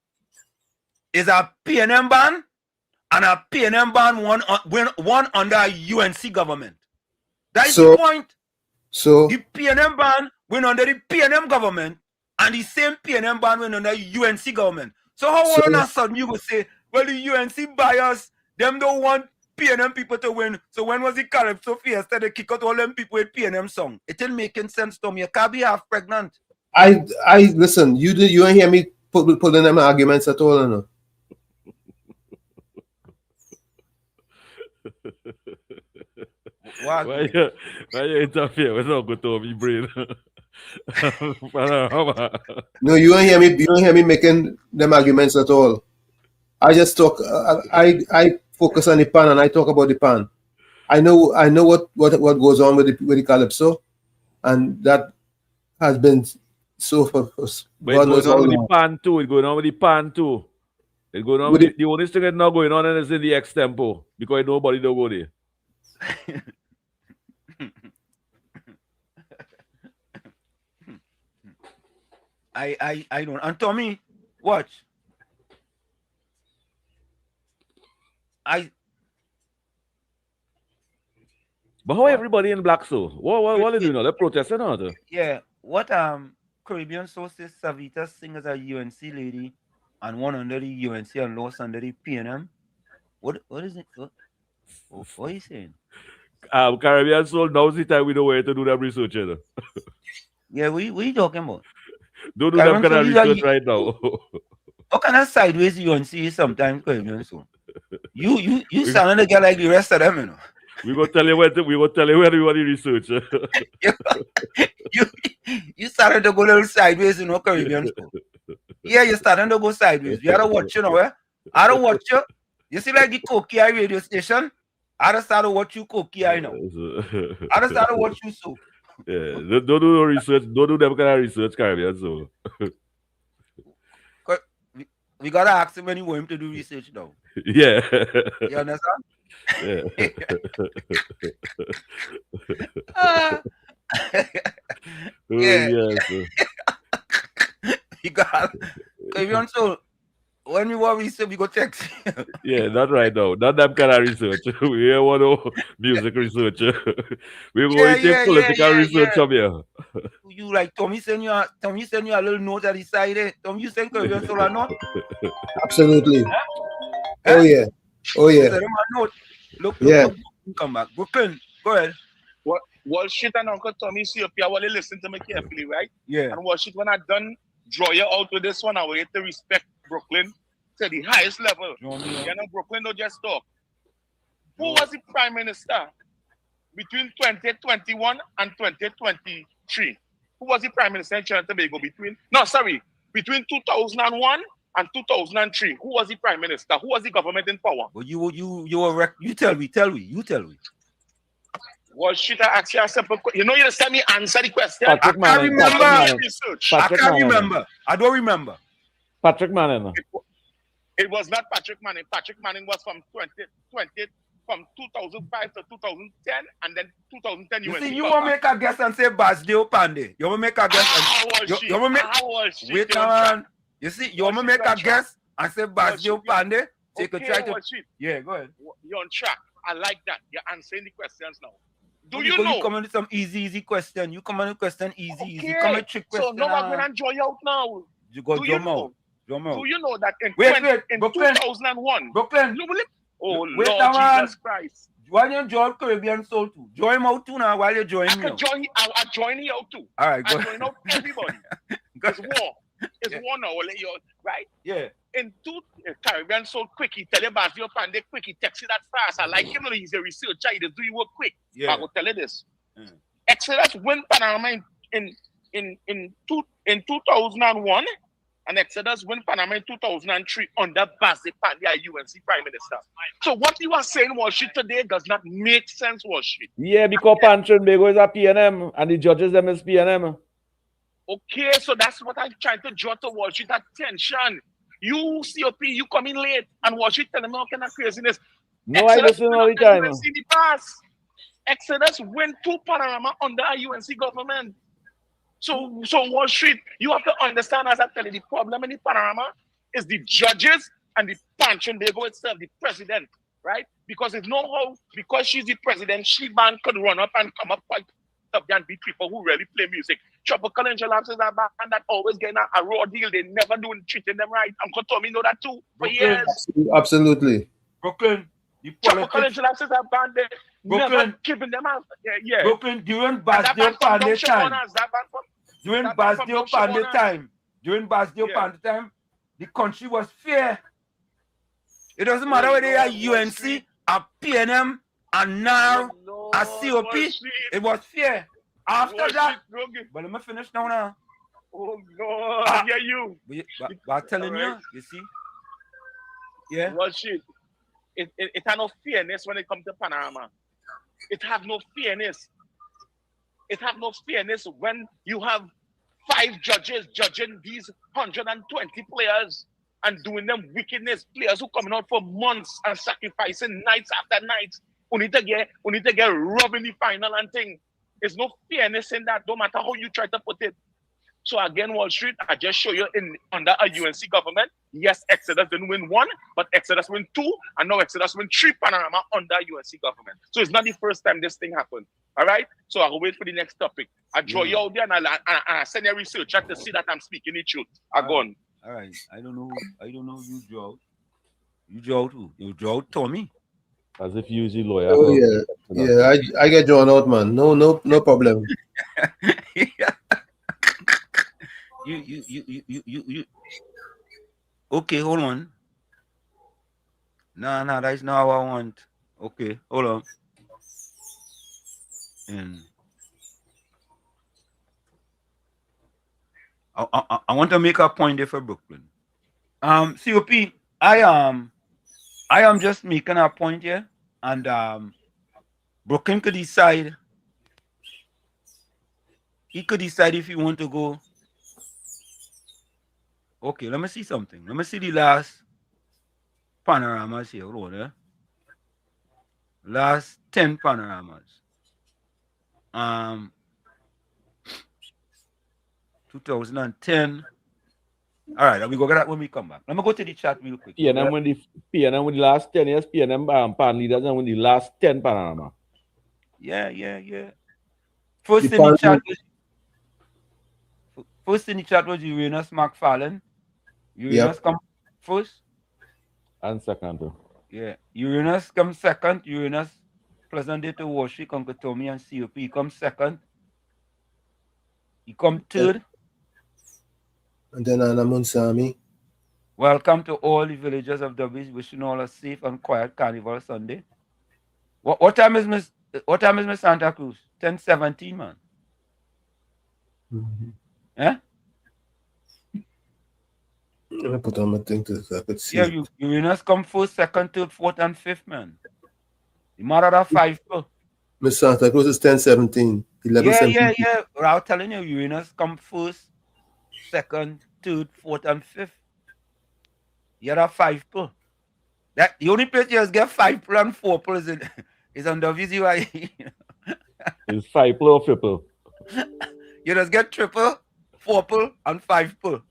is a PNM ban. And a PNM ban one under UNC government. That is the point. So the PNM ban went under the PNM government, and the same PNM ban went under UNC government. So how all of a sudden you would say, well, the UNC buyers, them don't want PNM people to win. So when was the Calypso Fiesta? They kick out all them people with PNM song. It ain't making sense to me. You can't be half pregnant. I listen. You ain't hear me pulling them arguments at all, no. Why you interfere with Uncle Tommy brain? No, you don't hear me making them arguments at all. I just talk. I focus on the pan and I talk about the pan. I know what goes on with the Calypso, and that has been so for. But it's going on with the pan too. It's going on with the pan too. It's going on with the only thing that's not going on is in the X tempo because nobody don't go there. I don't. And Tommy, watch. But how everybody in black so? What they doing now? They're protesting or not? Yeah. What Caribbean Sources Savita sing as a UNC lady and one under the UNC and lost under the PNM. What is it? What are you saying? Caribbean Soul, now's the time we know where to do that research. Yeah, we talking about? Don't do that kind of research right now. What kind of sideways UNC is sometimes Caribbean Soul? You sound like like the rest of them, you know. We gonna tell you where we want to research. You started to go a little sideways, you know, Caribbean Soul. Yeah, you're starting to go sideways. You gotta watch, you know, eh? I don't watch you. You see, like the Koki radio station. I just started watch you Koki, I know. I just started watch you so. Yeah, don't do no research. Don't do them kind of research, Caribbean. So we gotta ask him when you want him to do research now. Yeah. You understand? Yeah. Yeah. You got Caribbean Soul. When we want research, we go check. Yeah, not right now. Not that kind of research. We don't want no music research. We're going to take political research from here. You like Tommy send you a little note at the side. Eh? Tommy, you send Caribbean Soul or not? Absolutely. Huh? Oh yeah. Oh yeah. Send him a note. Look, come back. Brooklyn, go ahead. Wall Street and Uncle Tommy see up here while they listen to me carefully, right? Yeah. And Wall Street, when I done draw you out with this one, I want to respect Brooklyn to the highest level. You know, Brooklyn don't just talk. Who was the prime minister between 2021 and 2023? Who was the prime minister in Trinidad and Tobago between 2001 and 2003? Who was the prime minister? Who was the government in power? Well, you tell me. Well, should I ask you a simple question? You know, you just let me answer the question. I can't remember. I don't remember. Patrick Manning. It was not Patrick Manning. Patrick Manning was from 2005 to 2010, and then 2010 you see, you want to make a guess and say Basdeo Pandey. You want to make a guess and wait on. You see, you want to make a guess and say Basdeo Pandey. So you could try to. Yeah, go ahead. You're on track. I like that. You're answering the questions now. Do you know? You come in with some easy question. You come in with question easy. Okay. You come with trick question. So now I'm going to enjoy out now. You go Do you know? Drum out. Do you know that in, wait, in Brooklyn. 2001? Brooklyn. Oh, wait, Lord Jesus Christ. Why don't you join Caribbean Soul too? Join him out too now while you're joining me. I join you out too. All right, go. I join out everybody. It's war. It's war now. Right? Yeah. In Caribbean Soul quick, he tell you about your pan, they quick, he text you that fast. I like him, he's a researcher, he does do your work quick. Yeah. I will tell you this. Exodus win Panorama in 2001, and Exodus win Panama in 2003 under Basse Pandia, UNC Prime Minister. So what you are saying, Wall Street, today does not make sense, Wall Street. Yeah, because Pantrin Bego is a PNM, and the judges them is PNM. Okay, so that's what I'm trying to draw to Wall Street attention. You, COP, you come in late, and Wall Street telling me all kind of craziness. No, I listen all the time. Exodus win 2 Panorama under a UNC government. So Wall Street, you have to understand, as I tell you, the problem in the Panorama is the judges and the Pantrin Bego itself, the president, right? Because it's no how, because she's the president, she band could run up and come up quite up and beat people who really play music. Tropical Angel Labs is a band that always getting a raw deal. They never do treating them right. Uncle Tommy know that too for years. Absolutely. Brooklyn. Tropical Angel Labs is a band that never giving them out. Yeah. Brooklyn, during Basdio Pandey time. During Basdio Pandey time, the country was fair. It doesn't matter whether they are UNC, a PNM, and now a COP. It was fair. After that, but let me finish now. Oh God, I hear you. But I'm telling you, you see, yeah. Well, shit, it has no fairness when it comes to Panorama. It has no fairness. It has no fairness when you have 5 judges judging these 120 players and doing them wickedness. Players who coming out for months and sacrificing nights after nights. We need to get robbed in the final and thing. There's no fairness in that, no matter how you try to put it. So again, Wall Street, I just show you under a UNC government, yes, Exodus didn't win 1, but Exodus win 2, and now Exodus win 3 Panorama under UNC government. So it's not the first time this thing happened. All right? So I'll wait for the next topic. I draw you out there and I send a researcher to see that I'm speaking the truth. I go on. All right. I don't know who you draw. You draw who? You draw Tommy. As if you usually lawyer. Oh yeah. I get drawn out, man. No problem. You okay, hold on. No, that's not what I want. Okay, hold on. And I want to make a point there for Brooklyn. COP, I am just making a point here, and Brooklyn could decide. He could decide if he want to go. Okay, let me see something. Let me see the last panoramas here. Hold on, last 10 panoramas. 2010. All right, we go get that when we come back. Let me go to the chat real quick. PNM when the last 10 years, PNM pan leaders and when the last 10 Panorama. Yeah. First in the chat was Uranus McFarlane. Uranus come first. And second too. Yeah. Uranus come second. Uranus Pleasant Day to Worship, Uncle Tommy and COP. He come second. He come third. And then Anna Munsami. Welcome to all the villagers of WZ. Wishing all a safe and quiet Carnival Sunday. What time is Miss Santa Cruz? 10:17, man. Mm-hmm. Yeah? Let me put on my thing so I could see. Yeah, Uranus come first, second, third, fourth, and fifth, man. The matter of 5. Miss Santa Cruz is 10:17. 11:17. Yeah. But I was telling you, Uranus come first, second, third, fourth, and fifth. You have 5. That the only place you just get 5 and 4 is on WZYE. It's 5 or 5. You just get 3, 4, and 5. 5.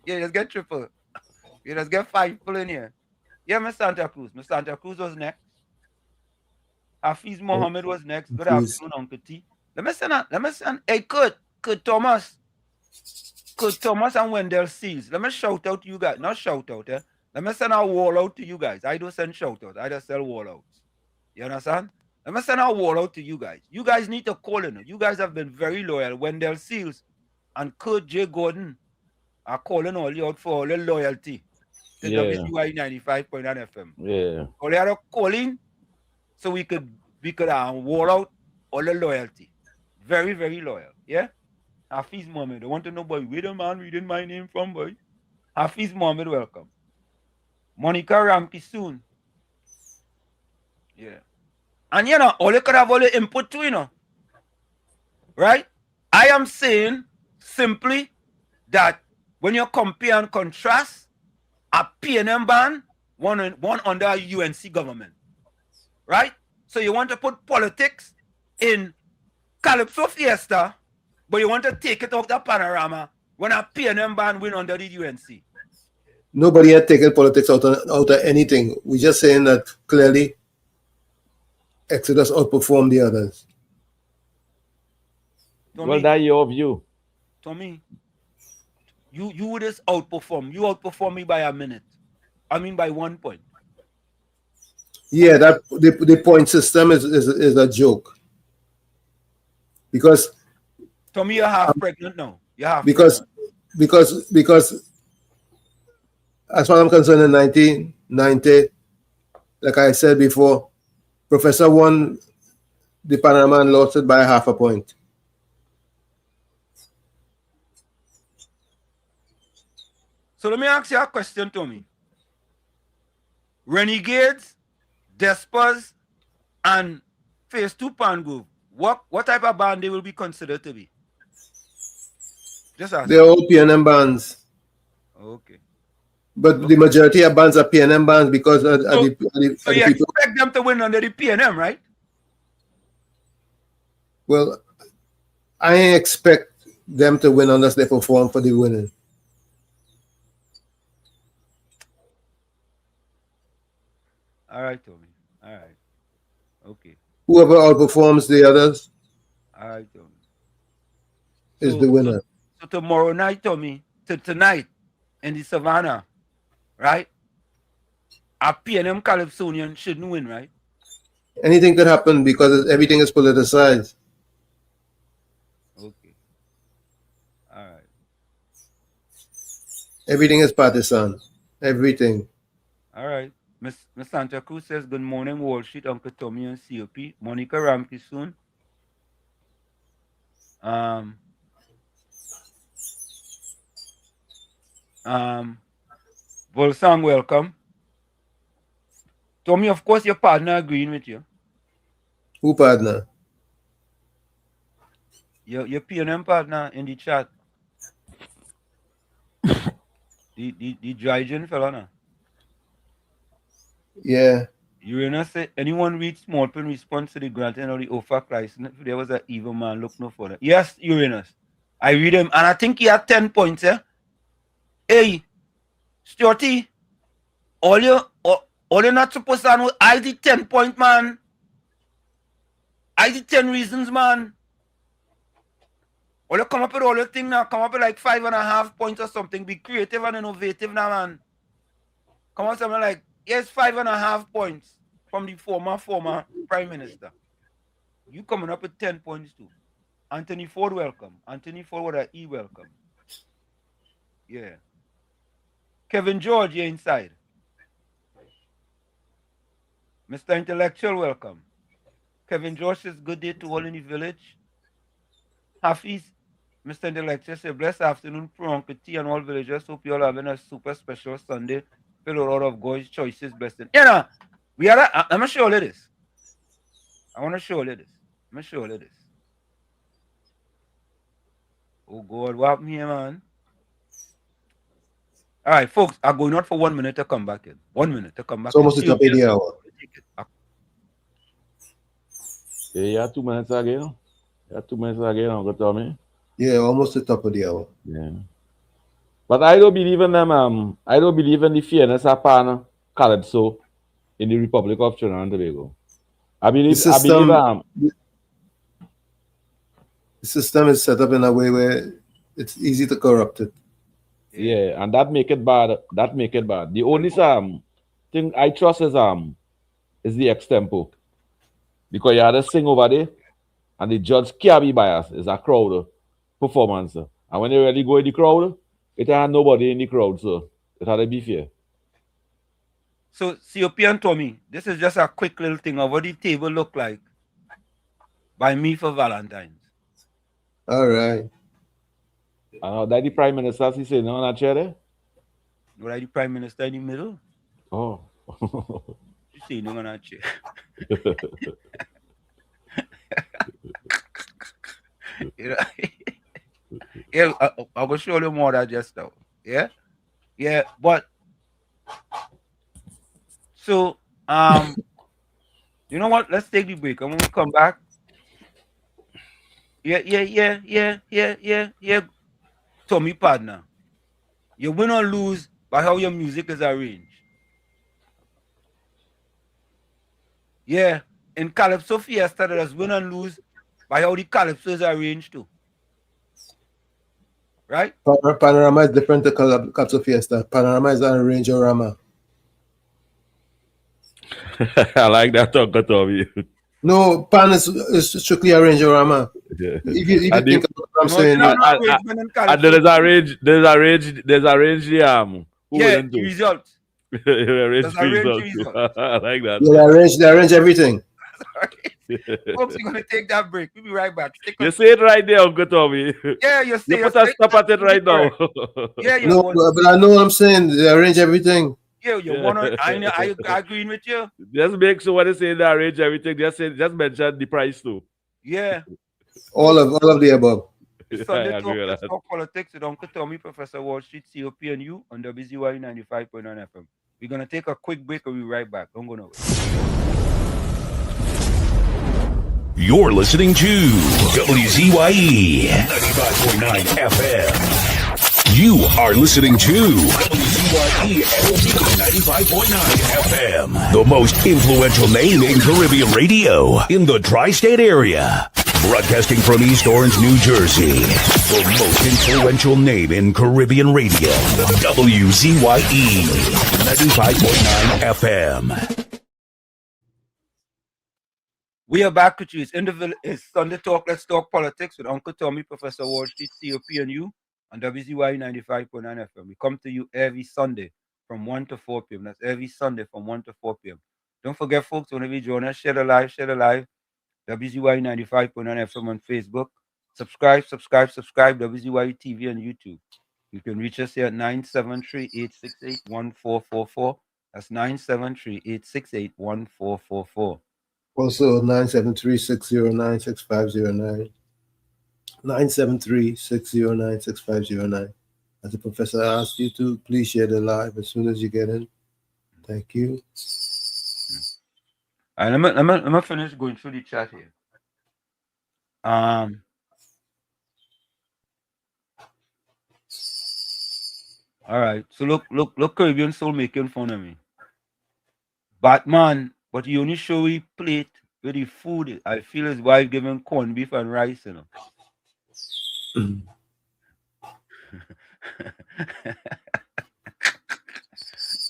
Yeah, you just get 3. You just get 5 in here. Yeah, Miss Santa Cruz. Miss Santa Cruz was next. Hafiz Mohammed was next. Good Hafiz. afternoon, Uncle T. Let me send. Hey, Kurt Thomas and Wendell Seals. Let me shout out to you guys. Not shout out, eh? Let me send a wall out to you guys. I don't send shout out. I just sell wall outs. You understand? Let me send a wall out to you guys. You guys need to call in. You guys have been very loyal. Wendell Seals and Kurt J. Gordon are calling all you out for all the loyalty to WZYE 95.9 FM. Yeah. All they are calling so we could wall out all the loyalty. Very, very loyal. Yeah? Hafiz Mohammed. I want to know, boy, where the man reading my name from, boy? Hafiz Mohammed, welcome. Monica Ramki soon. Yeah. And you know, all you could have all the input to, you know. Right? I am saying simply that when you compare and contrast a PNM ban, one under a UNC government. Right? So you want to put politics in Calypso Fiesta, but you want to take it off the Panorama when a PNM ban win under the UNC. Nobody had taken politics out of anything. We're just saying that clearly Exodus outperformed the others. Tommy, Well, that's your view. Tommy, you would just outperform. You outperform me by a minute. I mean by 1 point. Yeah, that the point system is a joke. Because Tommy, you're half pregnant now. You're half because as far as I'm concerned, in 1990, like I said before, Professor won the Panorama and lost it by 0.5 point. So let me ask you a question, Tommy. Renegades, Despas, and Phase 2 Pangrove, what type of band they will be considered to be? Just ask. They're all PNM bands. Okay. But the majority of bands are PNM bands because so you expect them to win under the PNM, right? Well, I expect them to win unless they perform for the winning. All right, Tommy. All right. Okay. Whoever outperforms the others all right, Tommy. is the winner. So tomorrow night, Tommy, tonight in the Savannah, right? A PNM Calypsonian shouldn't win, right? Anything could happen because everything is politicized. Okay. All right. Everything is partisan. Everything. All right. Miss Santa Cruz says, good morning, Wall Street, Uncle Tommy and COP. Monica Ramke soon. Volsang, welcome. Tommy, of course, your partner agreeing with you. Who partner? Your PNM partner in the chat. the Drygen fella now. Yeah. Uranus said, anyone read small print response to the granting of the OFAC license? If there was an evil man, look no further. Yes, Uranus. I read him, and I think he had 10 points, eh? Hey, Stuarty, all you're not supposed to know, I did 10-point, man. I did 10 reasons, man. All you come up with all your thing now, come up with like 5.5 points or something. Be creative and innovative now, man. Come on, something like, yes, 5.5 points from the former Prime Minister. You coming up with 10 points too. Anthony Ford, welcome. Anthony Ford with an E, welcome. Yeah. Kevin George, you're inside. Mr. Intellectual, welcome. Kevin George says, good day to all in the village. Hafiz, Mr. Intellectual says, blessed afternoon, Uncle T and all villagers. Hope you all having a super special Sunday. Filled with a lot of God's choices, blessing. You know, I'm going to show you this. I want to show you this. I'm going to show you this. Oh, God, what happened here, man? All right, folks, I'm going out for 1 minute to come back in. 1 minute to come back it's almost the top of the hour. Yeah, you have 2 minutes again. You have 2 minutes again, Uncle Tommy. Yeah, almost the top of the hour. Yeah. But I don't believe in them. I don't believe in the fairness of Calypso in the Republic of Trinidad and Tobago. I believe, the system is set up in a way where it's easy to corrupt it. Yeah, and that make it bad. That make it bad. The only thing I trust is the extempo. Because you had a sing over there, and the judge can't be biased. It's a crowd performance. And when they really go in the crowd, it had nobody in the crowd, so it had to be fair. So, COP and Tommy, this is just a quick little thing of what the table look like by me for Valentine's. All right. That the Prime Minister, he said, no, not chair there? No, like the Prime Minister in the middle. Oh. You see, no, not chair. You know? Yeah, I will show you more than just now. Yeah? Yeah, but so you know what? Let's take the break. I'm gonna come back. Yeah. Tommy partner. You win or lose by how your music is arranged. Yeah. In Calypso Fiesta, there's win and lose by how the Calypso is arranged too. Right? Panorama is different to Calypso Fiesta. Panorama is an arrange-orama. I like that talk, Tommy. No, Pan is strictly arrange-orama. Yeah. If you think about what I'm saying, and there's arrange the yeah, the results. Arrange results. I like that. Yeah, they arrange everything. Folks, you're gonna take that break. We'll be right back. You say it right there, Uncle Tommy. Yeah, you say you put a stop at it right now. Yeah, no, but I know what I'm saying. They arrange everything. Yeah, you wanna I agreeing with you. Just make sure what they say they arrange everything. Just mention the price too. Yeah. All of the above. Sunday talk politics with Uncle Tommy, Professor Wall Street, COP and you on WZYE 95.9 FM. We're gonna take a quick break and we'll be right back. Don't go nowhere. You're listening to WZYE 95.9 FM. You are listening to WZYE 95.9 FM, the most influential name in Caribbean radio in the tri-state area. Broadcasting from East Orange, New Jersey, the most influential name in Caribbean radio, WZYE 95.9 FM. We are back with you. It's Sunday Talk. Let's talk politics with Uncle Tommy, Professor Wall Street, COP and you on WZYE 95.9 FM. We come to you every Sunday from 1 to 4 p.m. That's every Sunday from 1 to 4 p.m. Don't forget, folks, whenever you join us, share the live. WZYE 95.9 FM on Facebook. Subscribe, WZYE TV on YouTube. You can reach us here at 973-868-1444. That's 973-868-1444. Also 973-609-6509. 973-609-6509. As the professor asked you to, please share the live as soon as you get in. Thank you. All right, I'm gonna finish going through the chat here. All right, so look, Caribbean Soul making fun of me. Batman, but he only show he plate with the food. I feel his wife giving corned beef and rice, you know.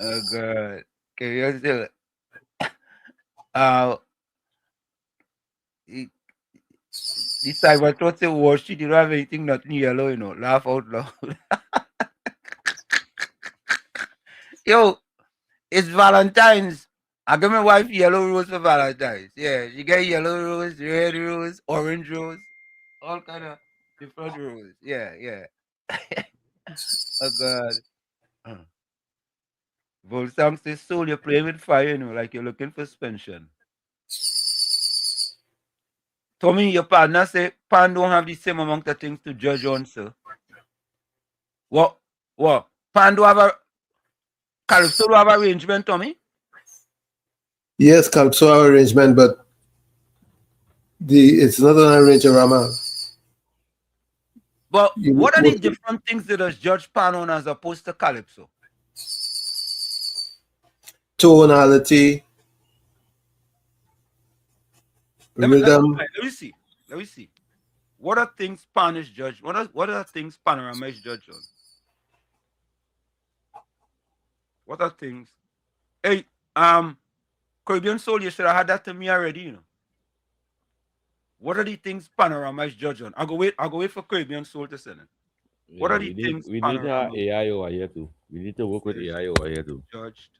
Oh God. Okay, you still this time I thought say wash it, you don't have anything nothing yellow, you know. Laugh out loud. Yo, it's Valentine's. I got my wife yellow rose for Valentine's. Yeah, she get yellow rose, red rose, orange rose, all kind of different rose. Yeah. Oh God. Volsam says, Soul, you're playing with fire, you know, like you're looking for suspension. Tommy, your partner say, Pan don't have the same amount of things to judge on, sir. What? Pan don't have a Calypso don't have arrangement, Tommy? Yes, Calypso arrangement, but it's not an arrange-orama. But what are the different things that us judge Pan on as opposed to Calypso? Tonality, Let me see. Let me see. What are things Pan is judged? What are things Panorama is judged on? What are things? Hey, Caribbean Soul, you should have had that to me already, you know. What are the things Panorama is judged on? I'll go wait for Caribbean Soul to send it. Yeah, What are the things we need Panorama AI over here too. We need to work with AI over here too. judged?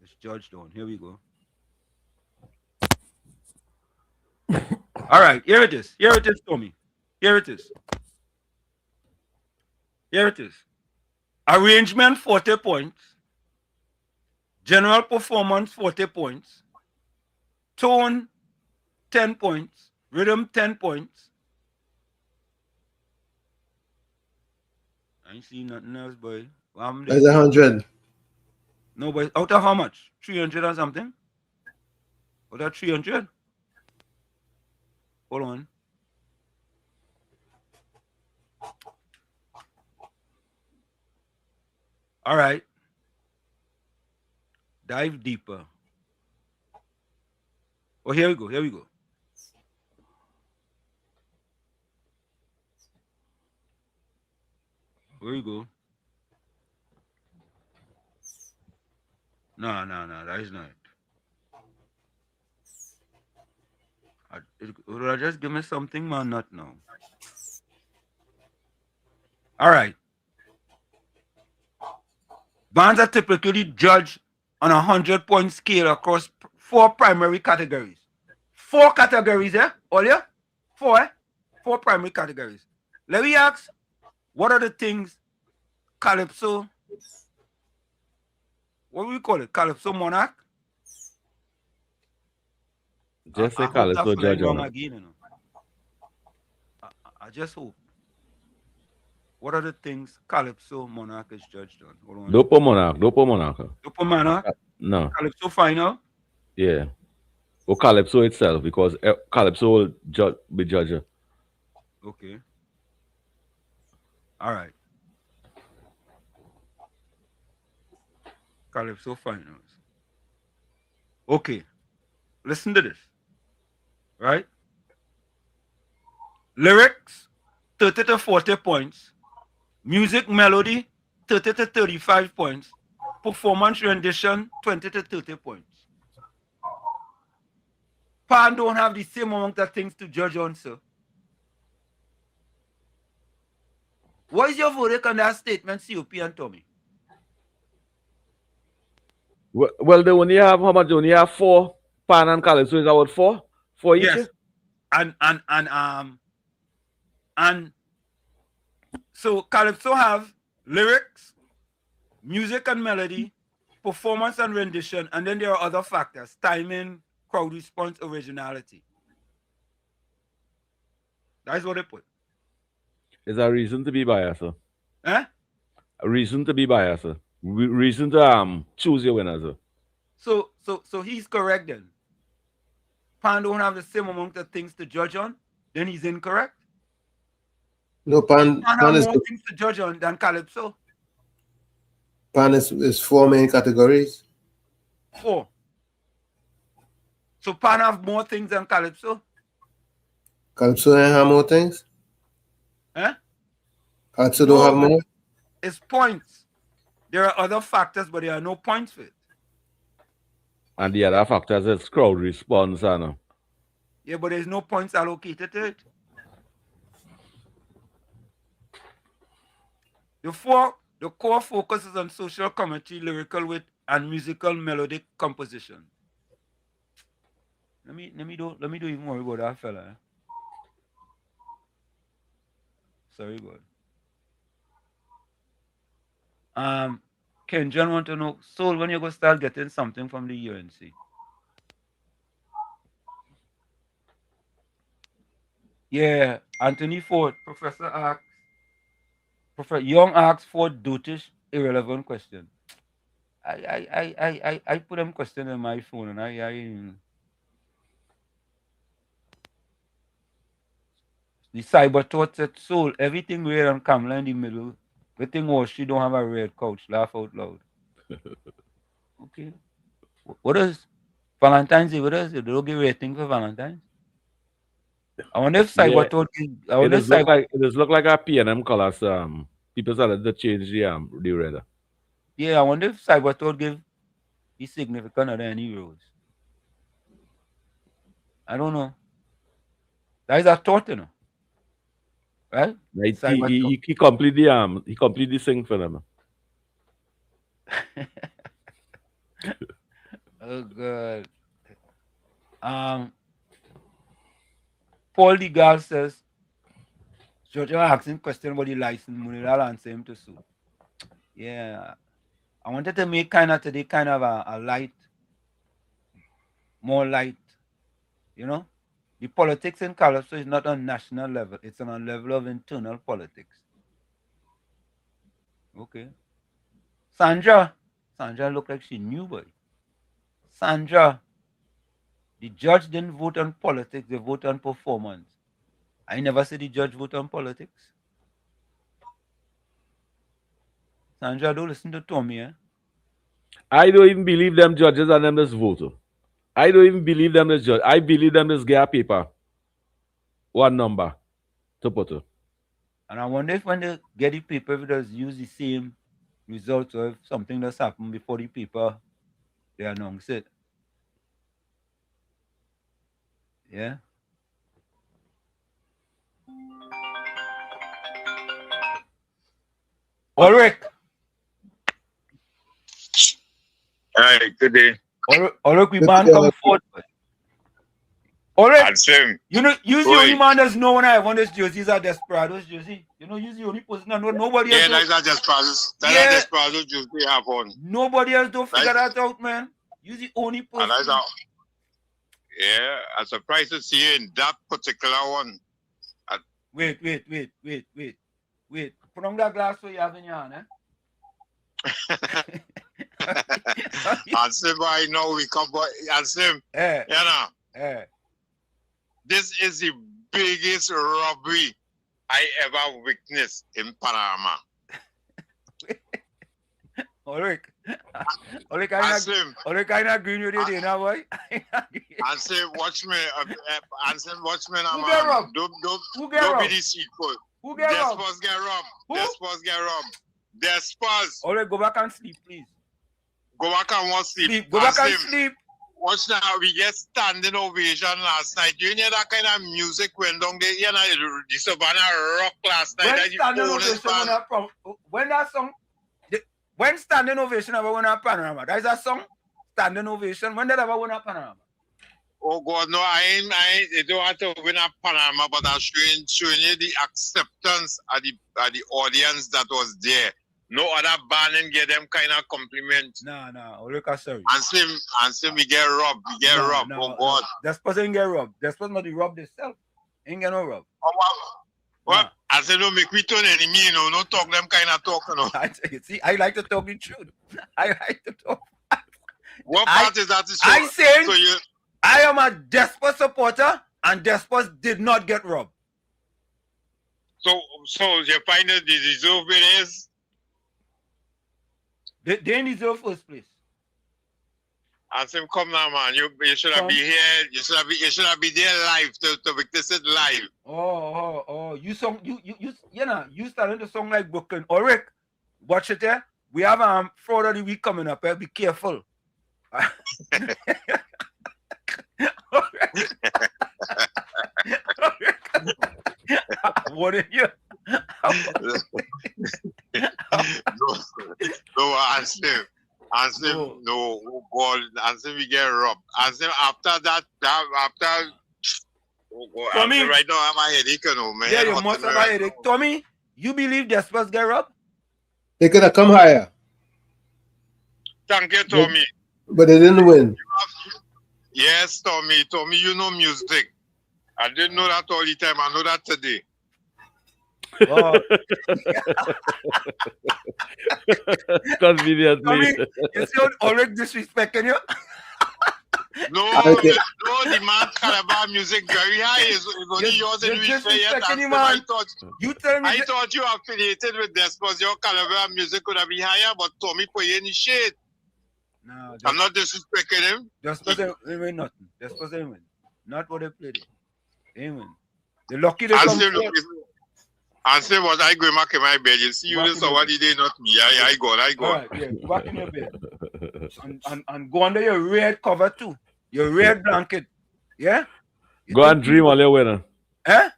It's judged on. Here we go. All right, here it is. Here it is, Tommy. Here it is. Here it is. Arrangement 40 points. General performance 40 points. Tone 10 points. Rhythm 10 points. I ain't seen nothing else, boy. That's 100. No, but out of how much? 300 or something? Out of 300? Hold on. All right. Dive deeper. Oh, here we go. Here we go. Here we go. No, that is not it. Will I just give me something, man? Not now. All right. Bands are typically judged on a 100-point scale across 4 primary categories. 4 categories, eh? All yeah? 4, eh? 4 primary categories. Let me ask, what are the things Calypso, what do we call it? Calypso Monarch? Just say Calypso judge on it. Again, you know. I just hope. What are the things Calypso Monarch is judged on? Hold on. Dopo Monarch. Dopo Monarch? No. Calypso Final? Yeah. Or Calypso itself, because Calypso will be judge. Okay. All right. Calypso Finals. Okay. Listen to this. Right? Lyrics, 30 to 40 points. Music melody, 30 to 35 points. Performance rendition, 20 to 30 points. Pan don't have the same amount of things to judge on, sir. What is your verdict on that statement, COP and Tommy? Well, they only have how much? They only have 4. Pan and Calypso is about 4? 4 each? Yes. And so Calypso have lyrics, music and melody, performance and rendition, and then there are other factors: timing, crowd response, originality. That's what they put. Is a reason to be biased, sir? Eh? A reason to be biased, sir. Reason to choose your winner, sir. So he's correct then. Pan don't have the same amount of things to judge on, then he's incorrect. No, Pan have is more things to judge on than Calypso. Pan is 4 main categories. 4. So Pan have more things than Calypso. Calypso don't have more things. Eh? Calypso don't have more. It's points. There are other factors, but there are no points for it. And the other factors is crowd response, Yeah, but there's no points allocated to it. The core focuses on social commentary, lyrical wit, and musical melodic composition. Let me do even more about that fella. Eh? Sorry, God. Ken John want to know, Soul, when you go start getting something from the UNC? Yeah, Anthony Ford, Professor Young asks Ford dotish irrelevant question. I put them question in my phone and the cyber thought said, Soul, everything red and Kamala in the middle. The thing was she don't have a red couch. Laugh out loud. Okay. What is Valentine's Day with us. They don't give rating for Valentine's. I wonder if Cyber Toad can. I It wonder if does look Cyber. like a P&M colors. People started to change the red. Yeah, I wonder if Cyber Toad give his significant other any rose. I don't know. That is a thought, you know. Right? Like Cyber Toad. he completely sing for them. Oh God. Paul Degal says, George asking question about the license money. I'll answer him to suit. Yeah. I wanted to make today kind of a light, more light, you know. The politics in Calypso is not on national level, it's on a level of internal politics. Okay. Sandra looked like she knew, boy. Sandra, the judge didn't vote on politics, they vote on performance. I never said the judge vote on politics. Sandra, don't listen to Tommy, eh? I don't even believe them judges and them this voter. I don't even believe them this judge. I believe them this get a paper. One number to put it. And I wonder if when they get the paper, if it does use the same results or if something does happen before the paper, they announce it. Yeah. Ulrich. Hi, good day. Ulrich, we man come forward. Ulrich, you know, use the only man that's know when I have on this jerseys are Desperados jersey. You know, use the only person I know. Nobody else. Yeah, that's not Desperados. That's Desperados jersey they have on. Nobody else don't figure that out, man. Use the only person. Yeah, I'm surprised to see you in that particular one. Wait. Put on that glass so you have in your hand, eh? Ansim, I know we come, but Ansim, you know, this is the biggest robbery I ever witnessed in Panorama. Ulrich, I not agree with you there now, boy. Ansim, watch me, Ansim, watch me now, Who get man. robbed? Don't be deceitful. Who get robbed? Despos get robbed. Despos get robbed. Despos. Ulrich, go back and sleep, please. Go back and watch sleep. Go back and sleep. Watch now, we get standing ovation last night. You hear that kind of music when down there, you know, the Savannah rock last night. When standing ovation ever win a Panorama? That is a song? Standing ovation. When did ever win a Panorama? Oh God, no, I don't have to win a Panorama, but I'm showing you the acceptance of the audience that was there. No other band and get them kind of compliment. Nah, Ulrika, sorry. Ansim, we get robbed. Oh God. That's person get robbed. That's person not the robbed themselves. Ain't get no rob. What? I said, don't make me turn enemy, you know. Don't talk them kind of talk, you know. See, I like to talk the truth. I like to talk. What part is that? I said, I am a Despot supporter, and Despot did not get robbed. So you find that the deserve it is? They didn't deserve first place. Ansim, come now, man. You should have been here. You should have been there live to witness it live. Oh! You starting to song like Brooklyn. Ulrich, watch it there. We have fraud of the week coming up. Be careful. What are you? No, Ansim, no, God, Ansim, we get robbed. Ansim, after that, oh God, Tommy, right now I have a headache, you know, man. Yeah, you must have a headache. Tommy, you believe the Spurs get robbed? They could have come higher. Thank you, Tommy. But they didn't win. Yes, Tommy, you know music. I didn't know that all the time. I know that today. Oh. Conveniently. Tommy, you see Ulrich disrespecting you? No, the man Calabar music very high. It's only yours and we say yes. I thought you affiliated with Despos. Your Calabar music could have been higher, but Tommy put you in the shade. No, I'm not disrespecting him. Just because they win nothing. Just because they win. Not what they played. They win. They're lucky they come fourth. And say what I go back in my bed. You see, you somebody they not me. I go. All right, yeah, go back in your bed. And go under your red cover too. Your red blanket. Yeah? Go and dream all your winner. Eh?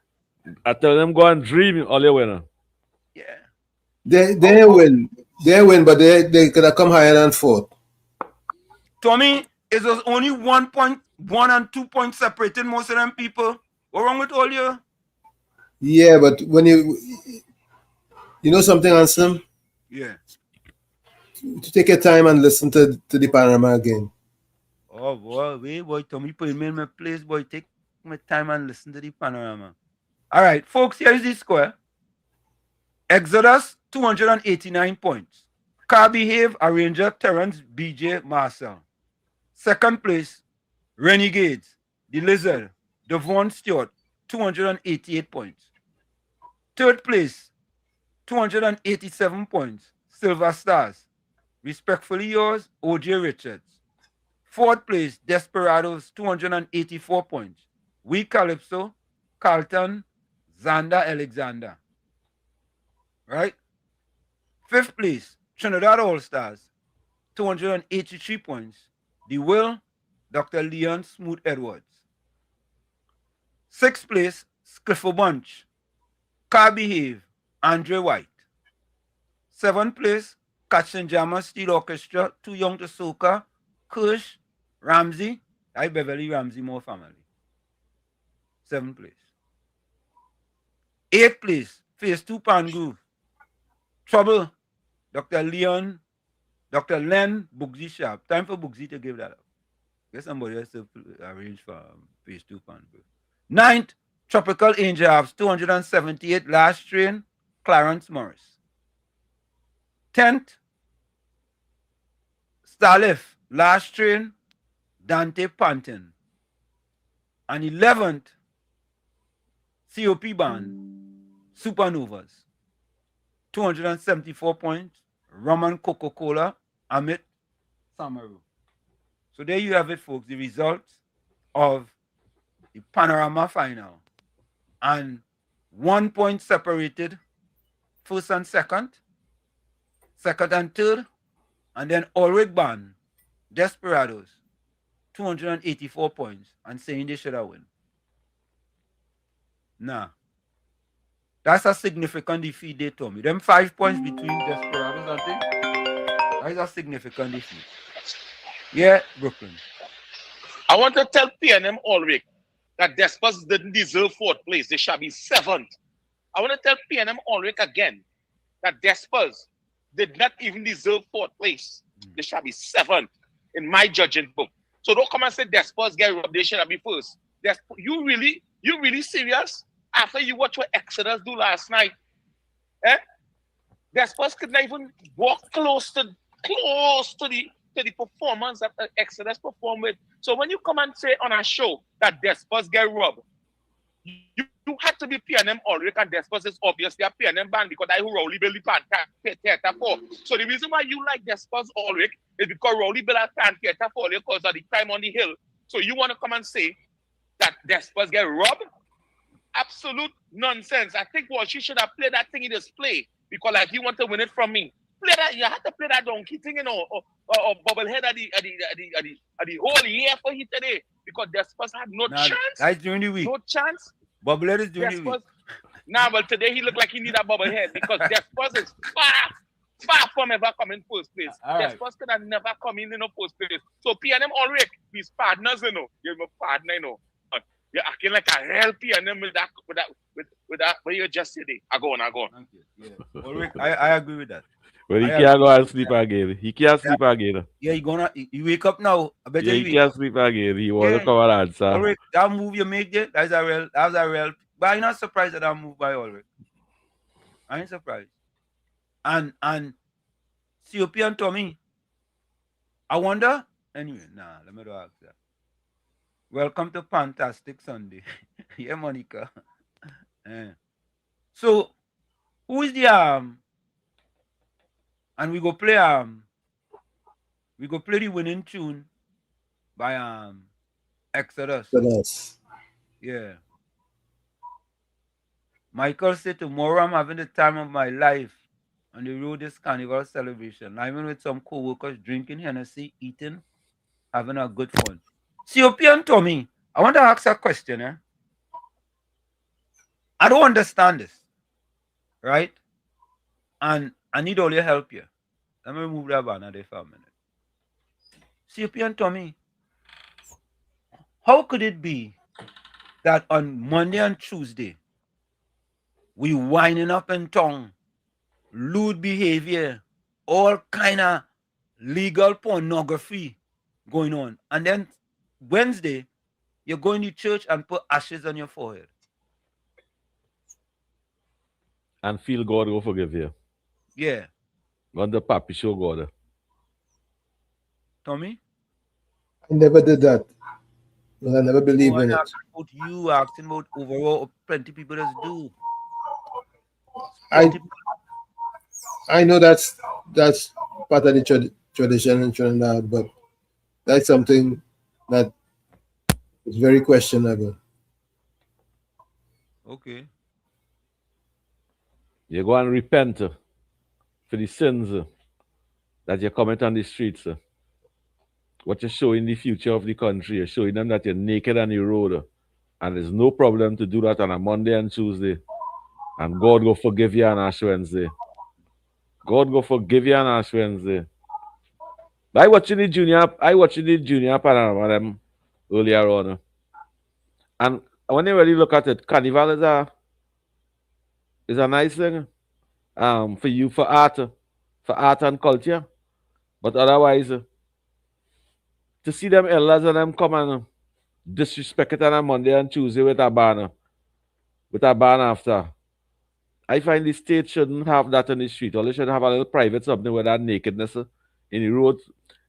I tell them go and dream all your winner. Yeah. They win. They win, but they could have come higher than fourth. Tommy, it was only 1 and 2 points separating most of them people. What wrong with all you? Yeah, but when you know something, Anselm? Yeah. To take your time and listen to the Panorama again. Oh boy, Tommy put me in my place, boy. Take my time and listen to the Panorama. All right, folks, here is the score. Exodus, 289 points. Car Behave, Arranger, Terrence, BJ, Marcel. Second place, Renegades, The Lizard, Devon Stewart, 288 points. Third place, 287 points, Silver Stars. Respectfully yours, OJ Richards. Fourth place, Desperados, 284 points. We Calypso, Carlton, Xander Alexander. Right? Fifth place, Trinidad All Stars, 283 points. The Will, Dr. Leon Smooth Edwards. Sixth place, Scriffle Bunch, Car Behave, Andre White. Seventh place, Catch and Jammer Steel Orchestra, Too Young to Soca, Kirsch, Ramsey, Beverly Ramsey Moore family. Seventh place. Eighth place, Phase 2 Pangroove, Trouble, Dr. Len Bugsy Sharp. Time for Bugsy to give that up. Guess somebody else to arrange for Phase 2 Pangroove. Ninth, Tropical Angel Harps, 278, Last Train, Clarence Morris. 10th, Starlift, Last Train, Dante Panton. And 11th, COP Band, Supernovas. 274 points, Roman Coca-Cola, Amit Samaru. So there you have it, folks, the results of the Panorama final. And 1 point separated first and second and third, and then Ulrich Band, Desperados, 284 points, and saying they should have won. Nah. That's a significant defeat, they told me. Them 5 points between Desperados and things, that is a significant defeat. Yeah, Brooklyn. I want to tell PNM Ulrich that Despers didn't deserve fourth place. They shall be seventh. I want to tell PNM Ulrich again that Despers did not even deserve fourth place. They shall be seventh in my judging book. So don't come and say Despers get robbed. They should be first. You really serious? After you watch what Exodus do last night, Despers could not even walk close to the performance that Exodus performed with. So when you come and say on a show that Despers get robbed, you had to be PNM Ulrich, and Despers is obviously a PNM band because I who Rowley built the band theater for. So the reason why you like Despers Ulrich is because Rowley built a band theater for you because of the time on the hill. So you want to come and say that Despers get robbed? Absolute nonsense. I think she should have played that thing in display because like you want to win it from me. Play that. You had to play that donkey thing, or bobblehead at the whole year for you today because Despers had no chance. That's during the week. No chance. Bobblehead is during the week. But today he looked like he need a bobblehead because Despers is far from ever coming first place. Despers could have never come in first place. So PNM Ulrich, these partners, you're my partner, You're acting like a real PNM with that what you just said. I go on. Thank you. Yeah. Ulrich, I agree with that. Well, he can't go and sleep again. He can't sleep again. Yeah, you wake up now. I bet he can't sleep again. He want to come and answer. Ulrich, that move you make there, that was a real. But I'm not surprised at that move by Ulrich. I ain't surprised. And COP and Tommy, I wonder. Anyway, let me not ask that. Welcome to Fantastic Sunday. Yeah, Monica. So, who is the and we go play We go play the winning tune by Exodus. Yeah. Michael said, tomorrow I'm having the time of my life on the road this Carnival celebration. I'm with some co-workers drinking Hennessy, eating, having a good fun. COP and Tommy, I want to ask a question. I don't understand this, right? And I need all your help here. Let me remove that banner there for a minute. COP and Tommy, how could it be that on Monday and Tuesday, we winding up in tongue, lewd behavior, all kind of legal pornography going on. And then Wednesday, you're going to church and put ashes on your forehead. And feel God will forgive you. Yeah. When the papi show God. Tommy? I never did that. But I never believed in it. Asking about you, asking about overall, plenty people that do. I know that's part of the tradition in Trinidad, but that's something that is very questionable. Okay. You go and repent for the sins that you commit on the streets. What you're showing the future of the country, you're showing them that you're naked on the road. And there's no problem to do that on a Monday and Tuesday. And God will forgive you on Ash Wednesday. God will forgive you on Ash Wednesday. I watching the junior Panorama them earlier on. And when you really look at it, Carnival is a nice thing for you, for art and culture. But otherwise, to see them elders and them come and disrespect it on a Monday and Tuesday with a banner after. I find the state shouldn't have that on the street. Or they should have a little private something with that nakedness in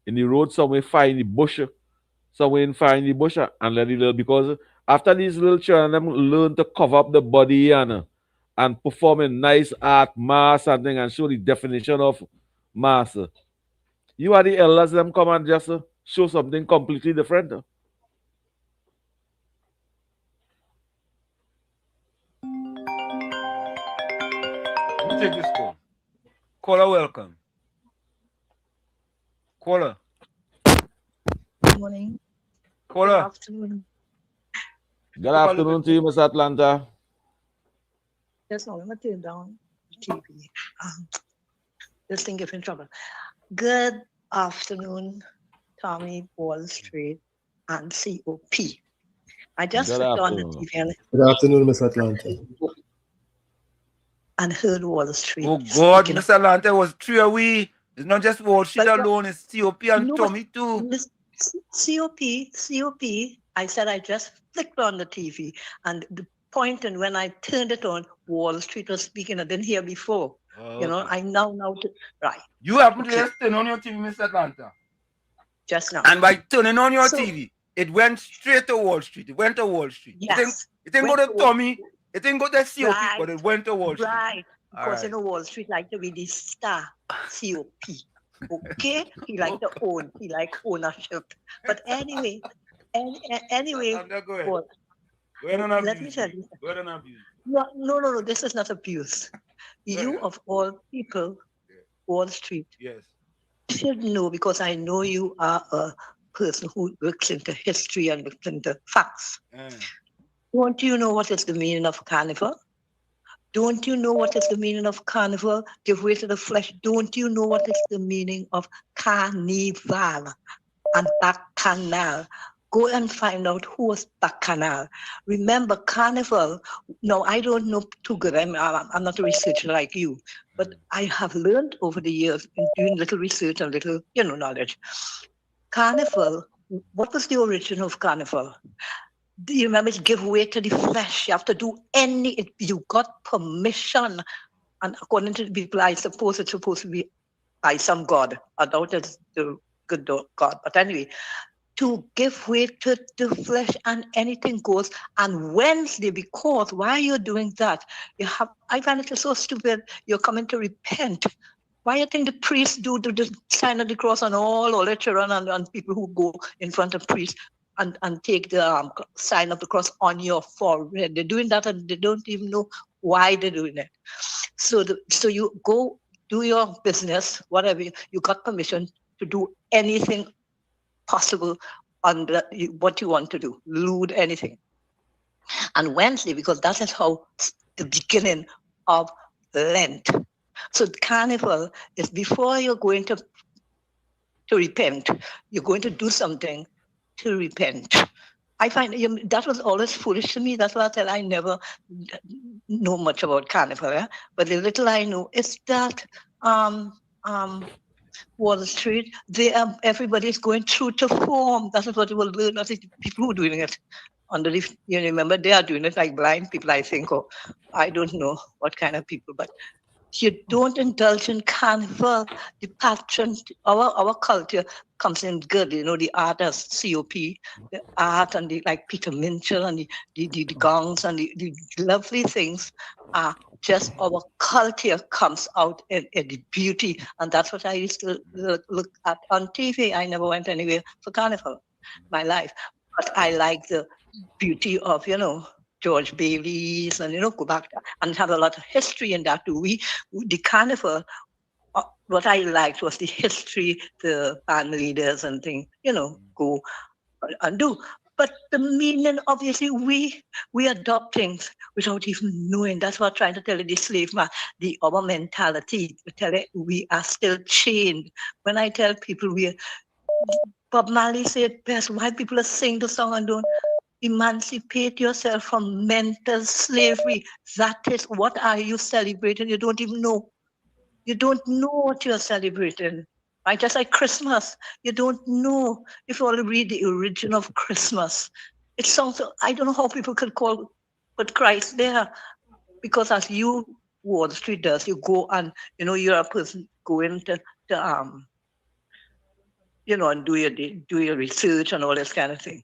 the road somewhere, find the bush, and let it little, because after these little children them learn to cover up the body and perform a nice art mass and thing and show the definition of mass. You are the elders them come and just show something completely different. Let me take this call. Caller, welcome. Caller. Good morning. Caller. Good afternoon. Good afternoon to you, Miss Atlanta. Yes, no, I'm going to turn down the TV. This thing gets in trouble. Good afternoon, Tommy, Wall Street, and COP. I just looked on the TV and good afternoon, Miss Atlanta. And heard Wall Street. Oh God, Miss Atlanta was three away. It's not just Wall Street alone, it's COP and Tommy too. COP, I said I just flicked on the TV and the point, and when I turned it on, Wall Street was speaking. I didn't hear before. You know, I now right. You happen to just turn on your TV, Miss Atlanta. Just now. And by turning on your TV, it went straight to Wall Street. It went to Wall Street. Yes. It didn't go to Tommy. It didn't go to COP, but it went to Wall Street. Right. Because you know Wall Street like to be the star COP. Okay? He like to own. He like ownership. But anyway, Go ahead. Let me tell you. Go ahead and abuse. No. This is not abuse. You of all people, Wall Street, should know, because I know you are a person who looks into history and looks into facts. Don't you know what is the meaning of Carnival? Don't you know what is the meaning of Carnival? Give way to the flesh. Don't you know what is the meaning of Carnival and Bacchanal? Go and find out who was Bacchanal. Remember, Carnival, no, I don't know too good. I'm not a researcher like you, but I have learned over the years in doing little research and little, knowledge. Carnival, what was the origin of Carnival? Do you remember? Give way to the flesh. You have to do you got permission. And according to the people, I suppose it's supposed to be by some God. I doubt it's the good God. But anyway, to give way to the flesh and anything goes. And Wednesday, because why you're doing that, I find it so stupid. You're coming to repent Why you think the priests do the sign of the cross on all the children and people who go in front of priests and take the sign of the cross on your forehead? They're doing that and they don't even know why they're doing it. So you go do your business, whatever. You got permission to do anything possible on what you want to do, lewd anything. And Wednesday, because that is how the beginning of Lent. So the Carnival is before you're going to repent. You're going to do something to repent. I find that was always foolish to me. That's why I said I never know much about Carnival. Yeah? But the little I know is that Wall Street, everybody's going through to form. That is what you will learn. That is people who are doing it. You remember, they are doing it like blind people, I think, or I don't know what kind of people, but you don't indulge in Carnival. The patron, our culture comes in good, the art as COP, the art and like Peter Minchell and the gongs and the lovely things are just our culture comes out in the beauty. And that's what I used to look at on TV. I never went anywhere for Carnival, my life. But I like the beauty of, George Bailey's and, go back and have a lot of history in that too. The Carnival, what I liked was the history, the band leaders and things, go and do. But the meaning, obviously, we adopt things without even knowing. That's what I'm trying to tell you, the slave man, our mentality, tell it we are still chained. When I tell people Bob Marley said best, why people are singing the song and don't emancipate yourself from mental slavery. That is, what are you celebrating? You don't even know. You don't know what you're celebrating. Right? Just like Christmas. You don't know. If you want to read the origin of Christmas, it sounds, I don't know how people could put Christ there. Because as Wall Street does, you go and, you're a person going to and do your research and all this kind of thing.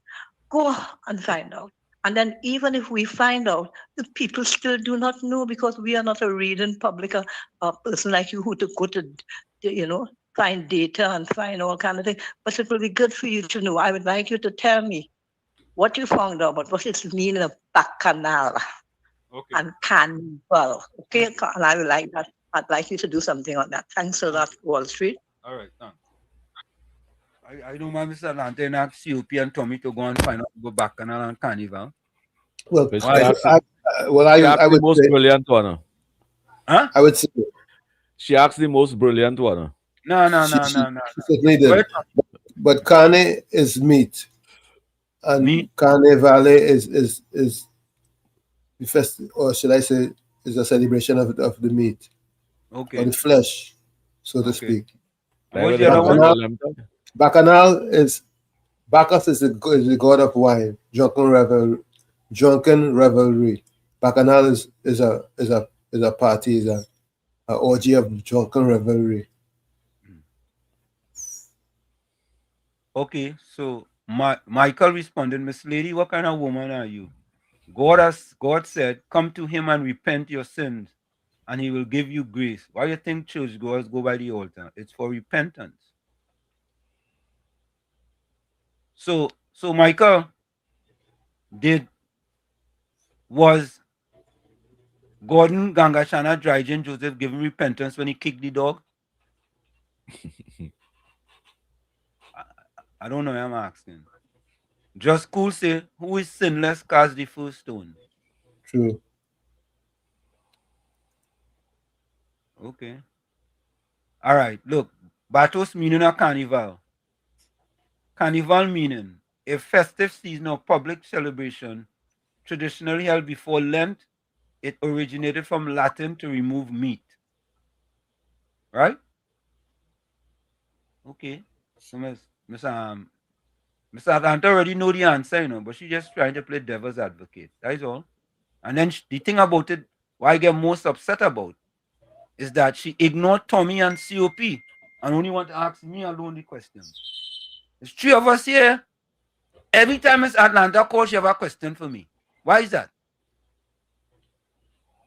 Go and find out. And then even if we find out, the people still do not know because we are not a reading public, a person like you who to go to, find data and find all kind of things. But it will be good for you to know. I would like you to tell me what you found out, but what is the meaning of bacchanal and carnival. Okay, and I would like that. I'd like you to do something on that. Thanks a lot, Wall Street. All right, thanks. I don't mind Mr. Atlanta and ask COP and Tommy to go and find out about Bacchanal and Carnival. Well, I would most say, brilliant one. Huh? I would say she asked the most brilliant one. No. Certainly did. But carne is meat, and carnevale is the fest, or should I say, is a celebration of the meat, or the flesh, so to speak. Bacchanal is Bacchus is the god of wine, drunken revelry. Bacchanal is a party, is a orgy of drunken revelry. Okay, so Michael responded, Miss Lady, what kind of woman are you? God said, come to him and repent your sins, and he will give you grace. Why do you think churchgoers go by the altar? It's for repentance. So Michael, was Gordon Gangashana Dryden Joseph giving repentance when he kicked the dog? I don't know, I'm asking. Just cool say, who is sinless cast the first stone? True. Okay. All right, look. Batos meaning a carnival. Carnival meaning a festive season of public celebration traditionally held before Lent. It originated from Latin to remove meat. Right? Okay. So Mr. Atlanta already know the answer, but she's just trying to play devil's advocate. That is all. And then the thing about it, what I get most upset about, is that she ignored Tommy and COP and only want to ask me alone the questions. There's three of us here. Every time Miss Atlanta calls, she have a question for me. Why is that?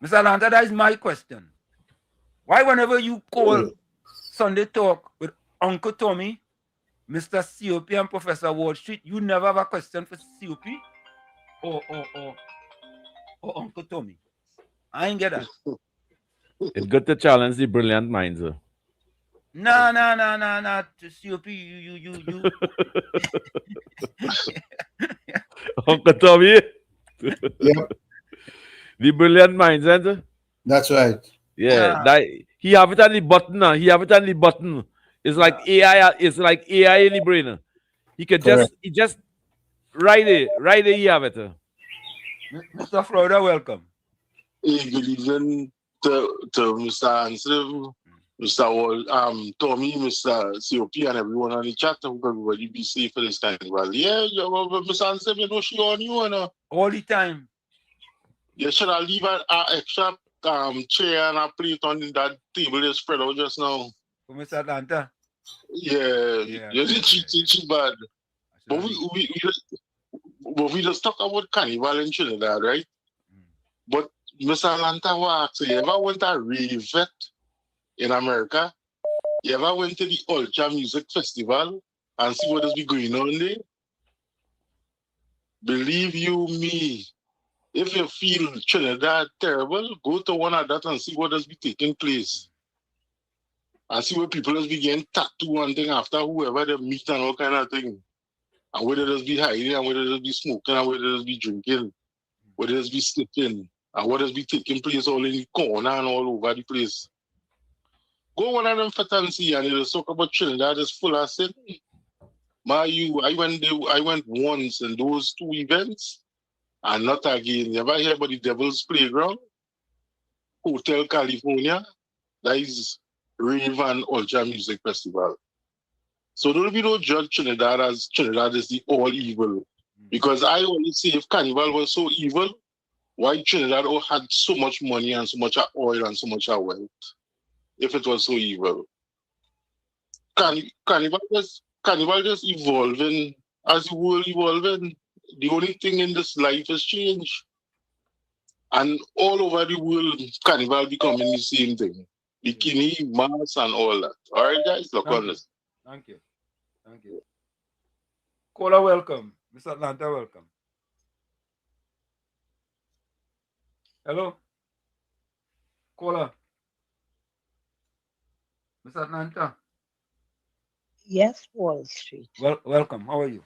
Miss Atlanta, that is my question. Why whenever you call Sunday Talk with Uncle Tommy, Mr. COP, and Professor Wall Street. You never have a question for COP or Uncle Tommy. I ain't get that. It's good to challenge the brilliant minds. Nah. To COP, you. Uncle Tommy. Yep. The brilliant minds, eh? That's right. Yeah, Nah. that he have it on the button now. He have it on the button. It's like AI. It's like AI in the brain. He can Correct. just right there. He have it. Mr. Florida, welcome. Hey, good evening to Mr. Anselm, Mr. Wall, Tommy, Mr. COP, and everyone on the chat. I hope everybody be safe for this time. Well, yeah, Mr. Anselm, you know she on you, and all the time. You should have leave an extra chair and a plate on that table you spread out just now. For Mr. Atlanta. Yeah. You did cheat bad. But we just talk about Carnival in Trinidad, right? But Mr. Atlanta was asking, you ever went to rave in America? You ever went to the Ultra Music Festival and see what is be going on there? Believe you me, if you feel Trinidad terrible, go to one of that and see what has been taking place. And see where people has been getting tattoo and thing after whoever they meet and all kind of thing. And whether there's be hiding and whether there's be smoking and whether there's be drinking, whether there's be sleeping, and what has been taking place all in the corner and all over the place. Go one of them for and see, and it'll talk about Trinidad is full of sin. I went once in those two events, and not again. You ever hear about the Devil's Playground? Hotel California? That is Rave and Ultra Music Festival. So don't be no judge Trinidad as Trinidad is the all evil. Because I always say if Carnival was so evil, why Trinidad had so much money and so much oil and so much wealth? If it was so evil. Carnival just evolving as the world evolving. The only thing in this life is change. And all over the world, Carnival becoming the same thing. Bikini, mask, and all that. All right, guys? Look on this. Thank you. Caller, welcome. Mr. Atlanta, welcome. Hello? Caller. Mr. Atlanta. Yes, Wall Street. Welcome. How are you?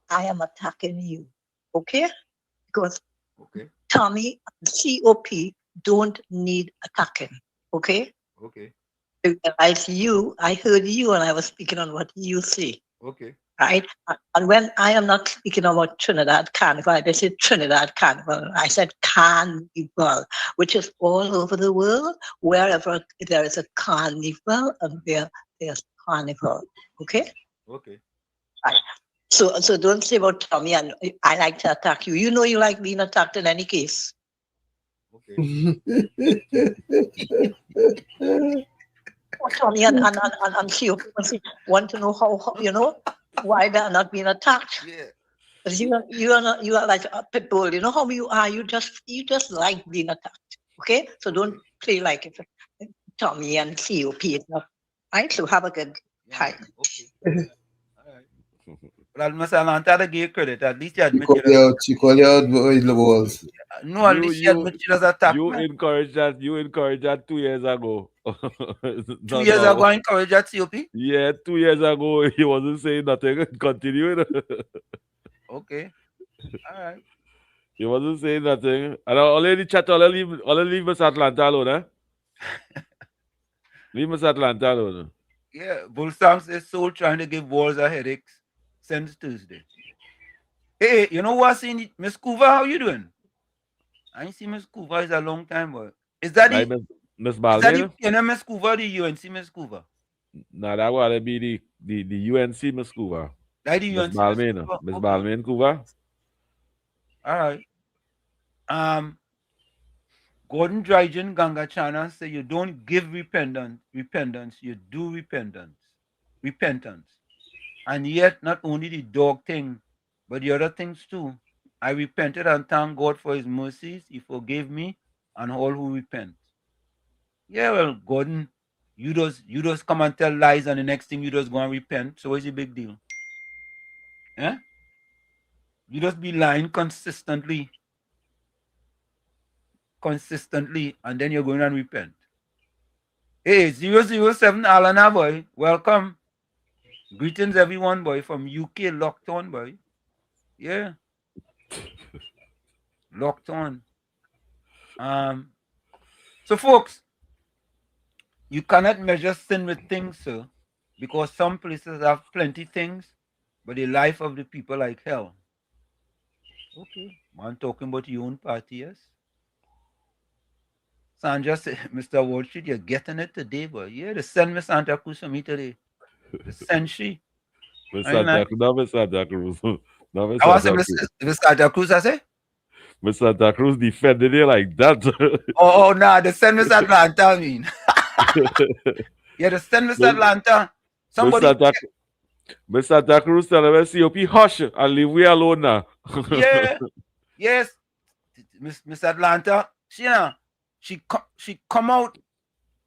I am attacking you. Okay? Because Tommy and COP don't need attacking. Okay? Okay. I heard you and I was speaking on what you say. Okay. Right? And when I am not speaking about Trinidad Carnival, I said Trinidad Carnival. I said Carnival, which is all over the world. Wherever there is a carnival, and there's Carnival. Okay? Okay. Right. So don't say about Tommy and I like to attack you. You know you like being attacked in any case. Okay. Tommy and COP want to know how why they're not being attacked. Yeah. You are like a pit bull. You know how you are. You just like being attacked. Okay, so don't play like it. Tommy and COP is not right. So have a good time. Okay. All right. Well, Mr. Atlanta gave credit. At least you admit She call you out with the walls. No, at least you admit she was attacked. You encouraged that 2 years ago. 2 years ago, I encouraged that COP? Yeah, 2 years ago, he wasn't saying nothing. Continuing. Okay. All right. He wasn't saying nothing. And only the chat, only leave Miss Atlanta alone, eh? Leave Miss Atlanta alone. Yeah, Bullsam says Soul trying to give Walls a headaches since Tuesday. Hey, you know what I seen? Miss Coover, how you doing? I ain't seen Miss Coover in a long time, but is that the Miss Balmain? You know Miss Coover, the UNC Miss Coover? No, that would be the UNC Miss Coover. That the UNC Miss Balmain. Miss Balmain Coover. All right. Gordon Dryden Gangachana say you don't give repentance, you do repentance. And yet not only the dog thing, but the other things too. I repented and thank God for his mercies. He forgave me and all who repent. Yeah, well, Gordon, You just come and tell lies, and the next thing you just go and repent. So what's the big deal? Yeah? You just be lying consistently, and then you're going and repent. Hey, 007 Alana, boy. Welcome. Greetings, everyone, boy, from UK, locked on, boy. Yeah. Locked on. So, folks, you cannot measure sin with things, sir, because some places have plenty things, but the life of the people like hell. Okay. Man talking about your own party, yes? Sandra said, Mr. Wall Street, you're getting it today, boy. Yeah, they send me Santa Cruz for me today. They send she. Miss Santa Cruz. No, Miss Santa Cruz. No, Miss I want Santa to Cruz. say Miss Santa Cruz, I say? Miss Santa Cruz defended it like that. Oh, nah, they send Miss Atlanta, I mean. Yeah, they send Miss Atlanta. Somebody. Miss Santa Cruz tell her, COP, hush and leave we alone now. Yeah. Yes. Miss Atlanta, she come out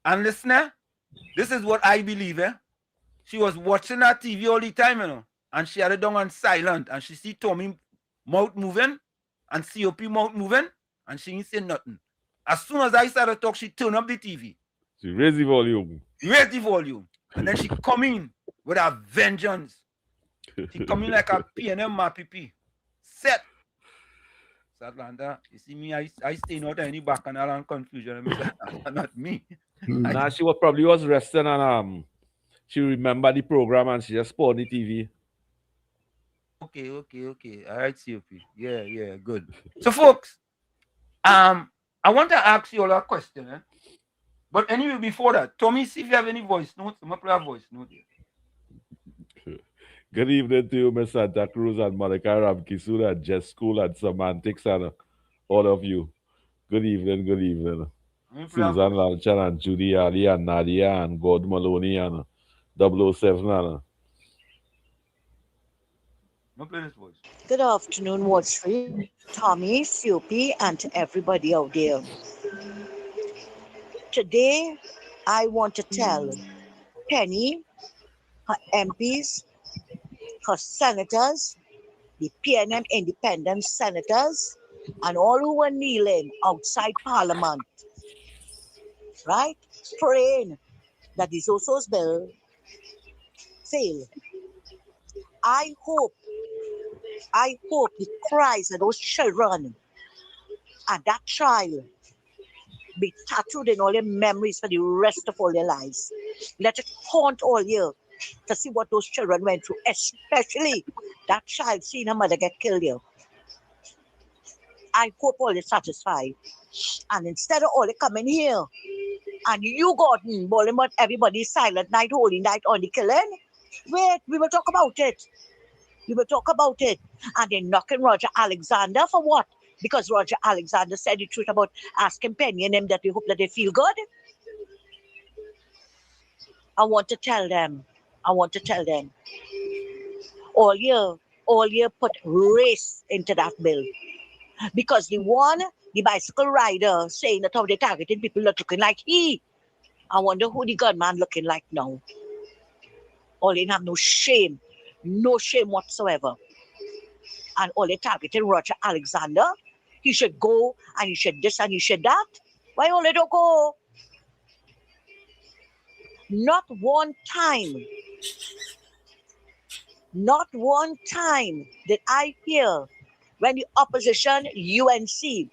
and listen. This is what I believe. She was watching her TV all the time, and she had it down on silent, and she see Tommy mouth moving and COP mouth moving, and she ain't say nothing. As soon as I started to talk, she turned up the TV. She raised the volume. And then she come in with a vengeance. She come in like a PNM MAPP. Set. Atlanta, you see me, I stay not any bacchanal and confusion. Not me. Nah, she probably was resting and she remembered the program and she just put on the TV. Okay. All right, COP. Yeah, good. So, folks, I want to ask you all a question. But anyway, before that, Tommy, see if you have any voice notes. I'm going to play a voice note here. Good evening to you, Miss Santa Cruz and Monica Ramkisura and Jess School and Semantics and all of you. Good evening. Susan Lanchan and Judy Ali and Nadia and God Maloney and 007 and Good afternoon, Wall Street, Tommy, Fupi, and to everybody out there. Today, I want to tell Penny, her MPs, her senators, the PNM independent senators, and all who were kneeling outside Parliament, right, praying that the Zoso's bill fail. I hope the cries of those children and that child be tattooed in all their memories for the rest of all their lives. Let it haunt all year to see what those children went through, especially that child seeing her mother get killed here. I hope all is satisfied. And instead of all they coming here, and you Gordon, bowling but everybody silent night, holy night on the killing, wait, we will talk about it. And they're knocking Roger Alexander for what? Because Roger Alexander said the truth about asking Penny and them that we hope that they feel good. I want to tell them, all year put race into that bill. Because the bicycle rider saying that how they targeted people not looking like he. I wonder who the gunman looking like now. All they have no shame whatsoever. And all they targeted Roger Alexander. He should go and he should this and he should that. Why all they don't go? Not one time did I hear when the opposition UNC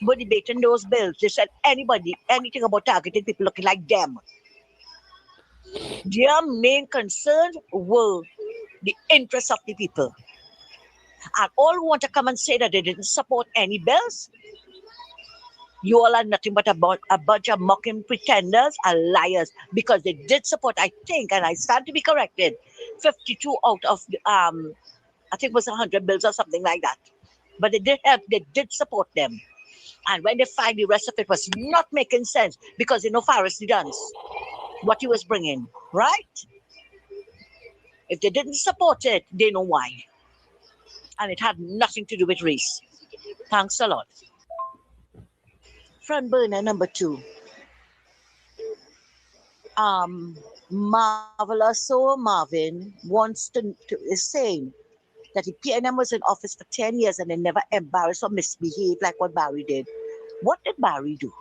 were debating those bills, they said anything about targeting people looking like them. Their main concerns were the interests of the people. And all who want to come and say that they didn't support any bills, you all are nothing but a bunch of mocking pretenders and liars, because they did support, I think, and I stand to be corrected, 52 out of, I think it was 100 bills or something like that. But they did support them. And when they find the rest of it was not making sense, because they know Pharisee dance, what he was bringing, right? If they didn't support it, they know why. And it had nothing to do with race. Thanks a lot. Front burner number 2. Marvelous so Marvin wants is saying that the PNM was in office for 10 years and they never embarrassed or misbehaved like what Barry did. What did Barry do?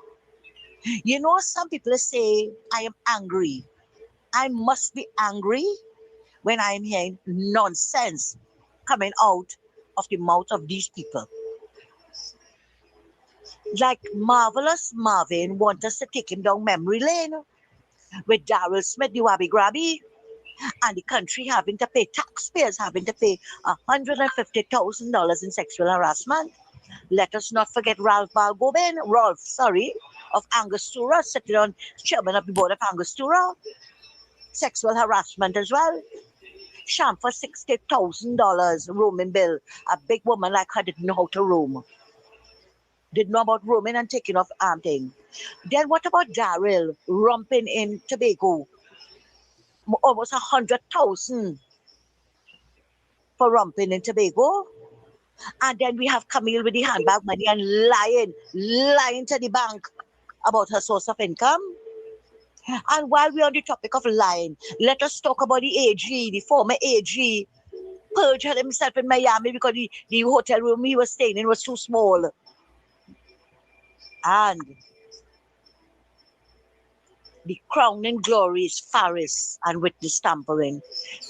You know, some people say, I am angry. I must be angry when I'm hearing nonsense coming out of the mouth of these people. Like Marvelous Marvin want us to take him down memory lane with Daryl Smith, the Wabby Grabby, and the country having to pay, taxpayers having to pay $150,000 in sexual harassment. Let us not forget Rolf, of Angostura, sitting on chairman of the board of Angostura. Sexual harassment as well. Sham for $60,000 roaming bill. A big woman like her didn't know how to roam. Didn't know about roaming and taking off thing. Then what about Daryl romping in Tobago? Almost 100,000 for romping in Tobago. And then we have Camille with the handbag money and lying to the bank about her source of income. And while we're on the topic of lying, let us talk about the AG, the former AG, perjured himself in Miami because the hotel room he was staying in was too small. And the crowning glory is Faris and witness tampering,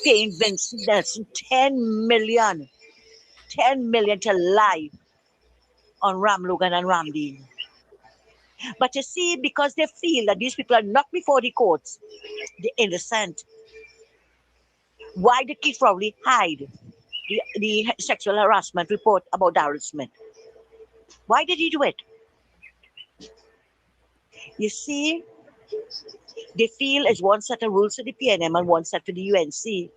paying Vincent Nelson $10 million to lie on Ram Logan and Ramdean. But you see, because they feel that these people are not before the courts, the innocent, why did Keith Rowley hide the sexual harassment report about Daryl Smith? Why did he do it? You see, they feel it's one set of rules for the PNM and one set for the UNC.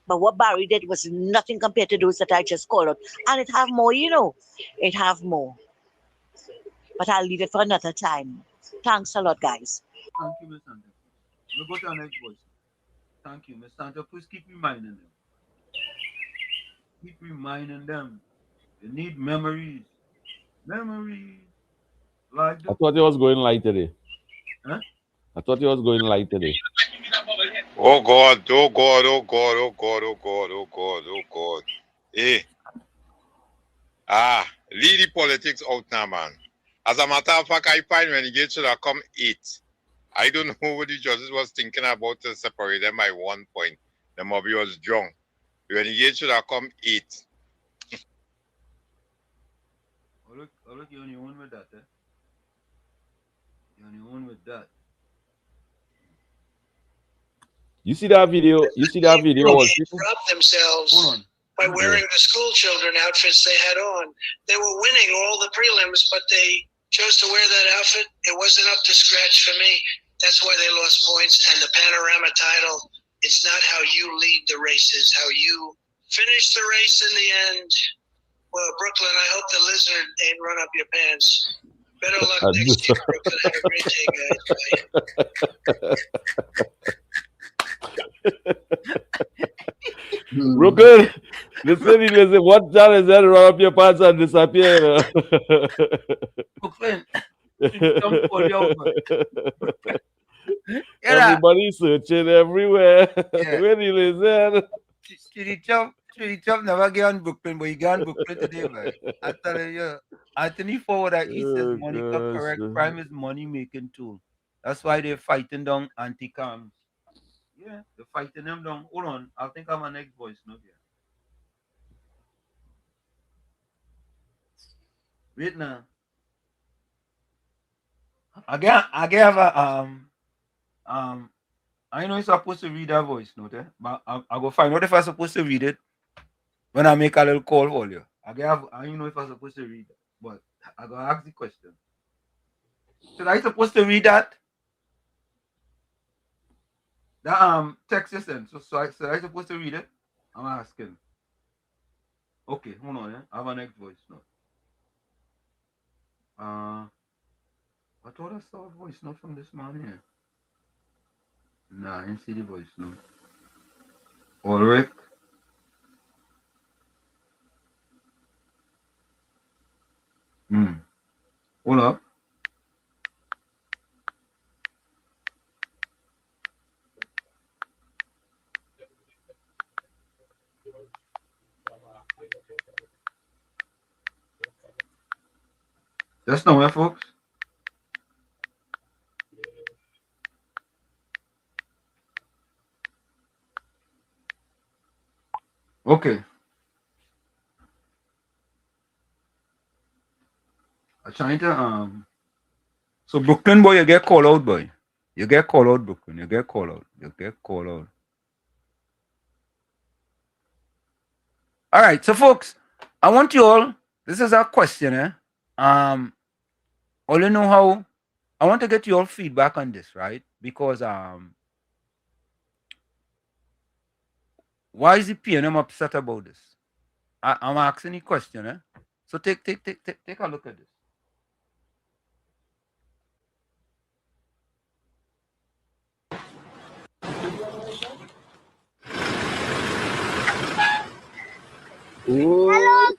But what Barry did was nothing compared to those that I just called out. And it have more, you know. It have more. But I'll leave it for another time. Thanks a lot, guys. Thank you, Miss Sandra. We'll go to our next voice. Thank you, Miss Sandra. Please keep reminding them. Keep reminding them. They need memories. Memories. Like I thought he was going light today. Huh? I thought he was going light today. Oh God, oh God, oh God, oh God, oh God, oh God, oh God. Hey. Leave the politics out now, man. As a matter of fact, I find when it should have come 8. I don't know what the judges was thinking about to separate them by 1 point. The Mobby was drunk. When it should have come 8. Oh, look, you're on your own with that, eh? You're on your own with that. You see that video? You see that video? Robbed themselves by wearing the school children outfits they had on. They were winning all the prelims, but they chose to wear that outfit. It wasn't up to scratch for me. That's why they lost points. And the Panorama title, it's not how you lead the races, how you finish the race in the end. Well, Brooklyn, I hope the lizard ain't run up your pants. Better luck next year, Brooklyn. Have a great day, guys. Bye. Brooklyn, listen, what challenge that run up your pants and disappear? Brooklyn, everybody's searching everywhere. Where the lizard? Chitty Chop never get on Brooklyn, but he got on Brooklyn today, man. I tell you, Anthony Forward, he says money can correct crime is money making tool. That's why they're fighting down anti-cams. Yeah, they're fighting them down. Hold on, I think I'm my next voice note here. Wait now. I have a I know you're supposed to read that voice note, but I'll go find out if I'm supposed to read it when I make a little call for you. I don't know if I'm supposed to read it, but I gotta ask the question. Should I supposed to read that? That text you sent. So I supposed to read it? I'm asking. Okay, hold on, I have a next voice note. I thought I saw a voice note from this man here. Nah, I didn't see the voice note. Ulrich. Hold up. Just know where, folks. Okay. I'm trying to so Brooklyn boy, you get called out, boy. You get called out, Brooklyn. You get called out. You get called out. All right, so folks, I want you all. This is our question, eh? All you know how. I want to get your feedback on this, right? Because why is the PNM upset about this? I'm asking the question, eh? So take a look at this. Hello, Uncle.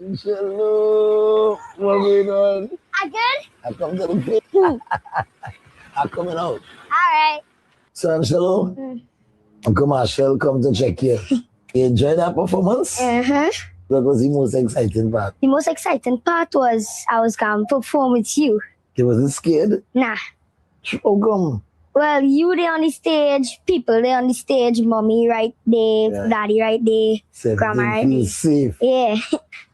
Angelo, what going on? I good? I come to the pit. I'm coming out. All right. So, Angelo, Uncle Marshall come to check you. You enjoyed that performance? What was the most exciting part? The most exciting part was I was going to perform with you. You wasn't scared? Nah. Oh, come. Well, you there on the stage, people there on the stage, mommy right there, daddy right there, So grandma right feel there. safe. Yeah.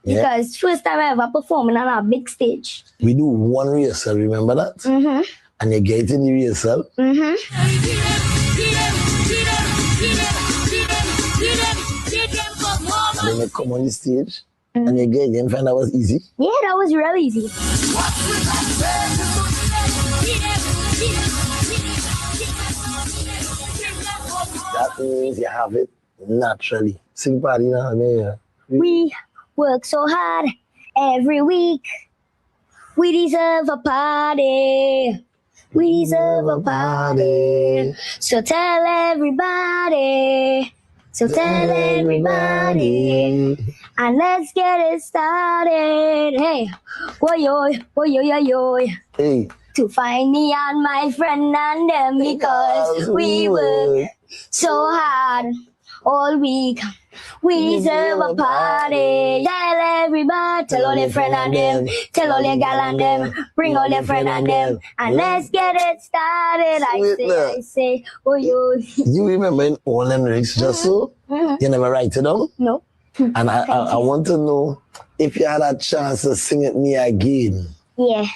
Because first time I ever performing on a big stage. We do one rehearsal, remember that? And you get in the rehearsal. And then you come on the stage and you get in, find that was easy. Yeah, that was real easy. That means you have it naturally. Sing party now, man. We work so hard every week. We deserve a party. We deserve a party. So tell everybody. So tell everybody. And let's get it started. Hey, woy yo. Hey. To find me and my friend and them because we work so hard all week. We deserve a party. Tell everybody, tell all your friend and them, tell all your gal and them, bring all your friend and them, and let's get it started. I say, oh yo. You remember in all them lyrics just so? You never write it down? No. And I want to know if you had a chance to sing it me again. Yeah.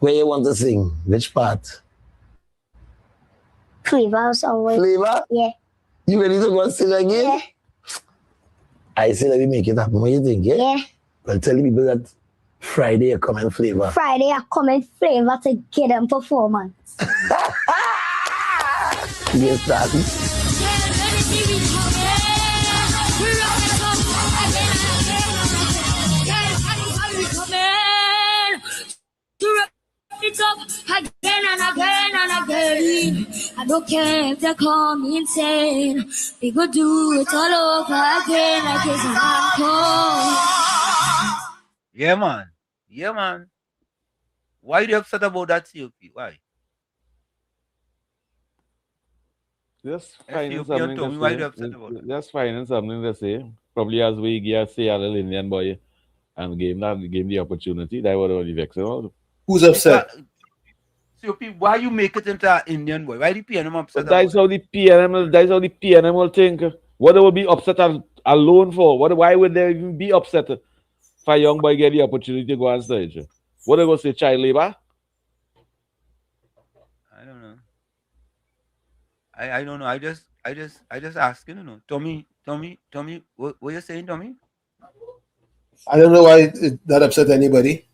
Where you want to sing? Which part? Flavor always. Flavor? Yeah. You ready to go and sing again? Yeah. I say let me make it happen. What do you think? Yeah. Well, tell the people that Friday you come in Flavor. Friday I come in Flavor to get them performance. Yes, Daddy. It up again and again and again. I don't care if they call me insane. We go do it all over again like it's an encore. Yeah, man. Yeah, man. Why are you upset about that COP? Why? Just finding why are you upset something about it? just finding something to say. Probably as we get say a little Indian boy and give the opportunity. That was only vexing about. Who's upset? COP, why you make it into an Indian boy? Why the PNM upset? That's how the PNM will think. What they will be upset alone for? Why would they even be upset for a young boy get the opportunity to go on stage? What they gonna say, child labor? I don't know. I don't know. I just asking, you know. Tommy, what you saying, Tommy? I don't know why that upset anybody.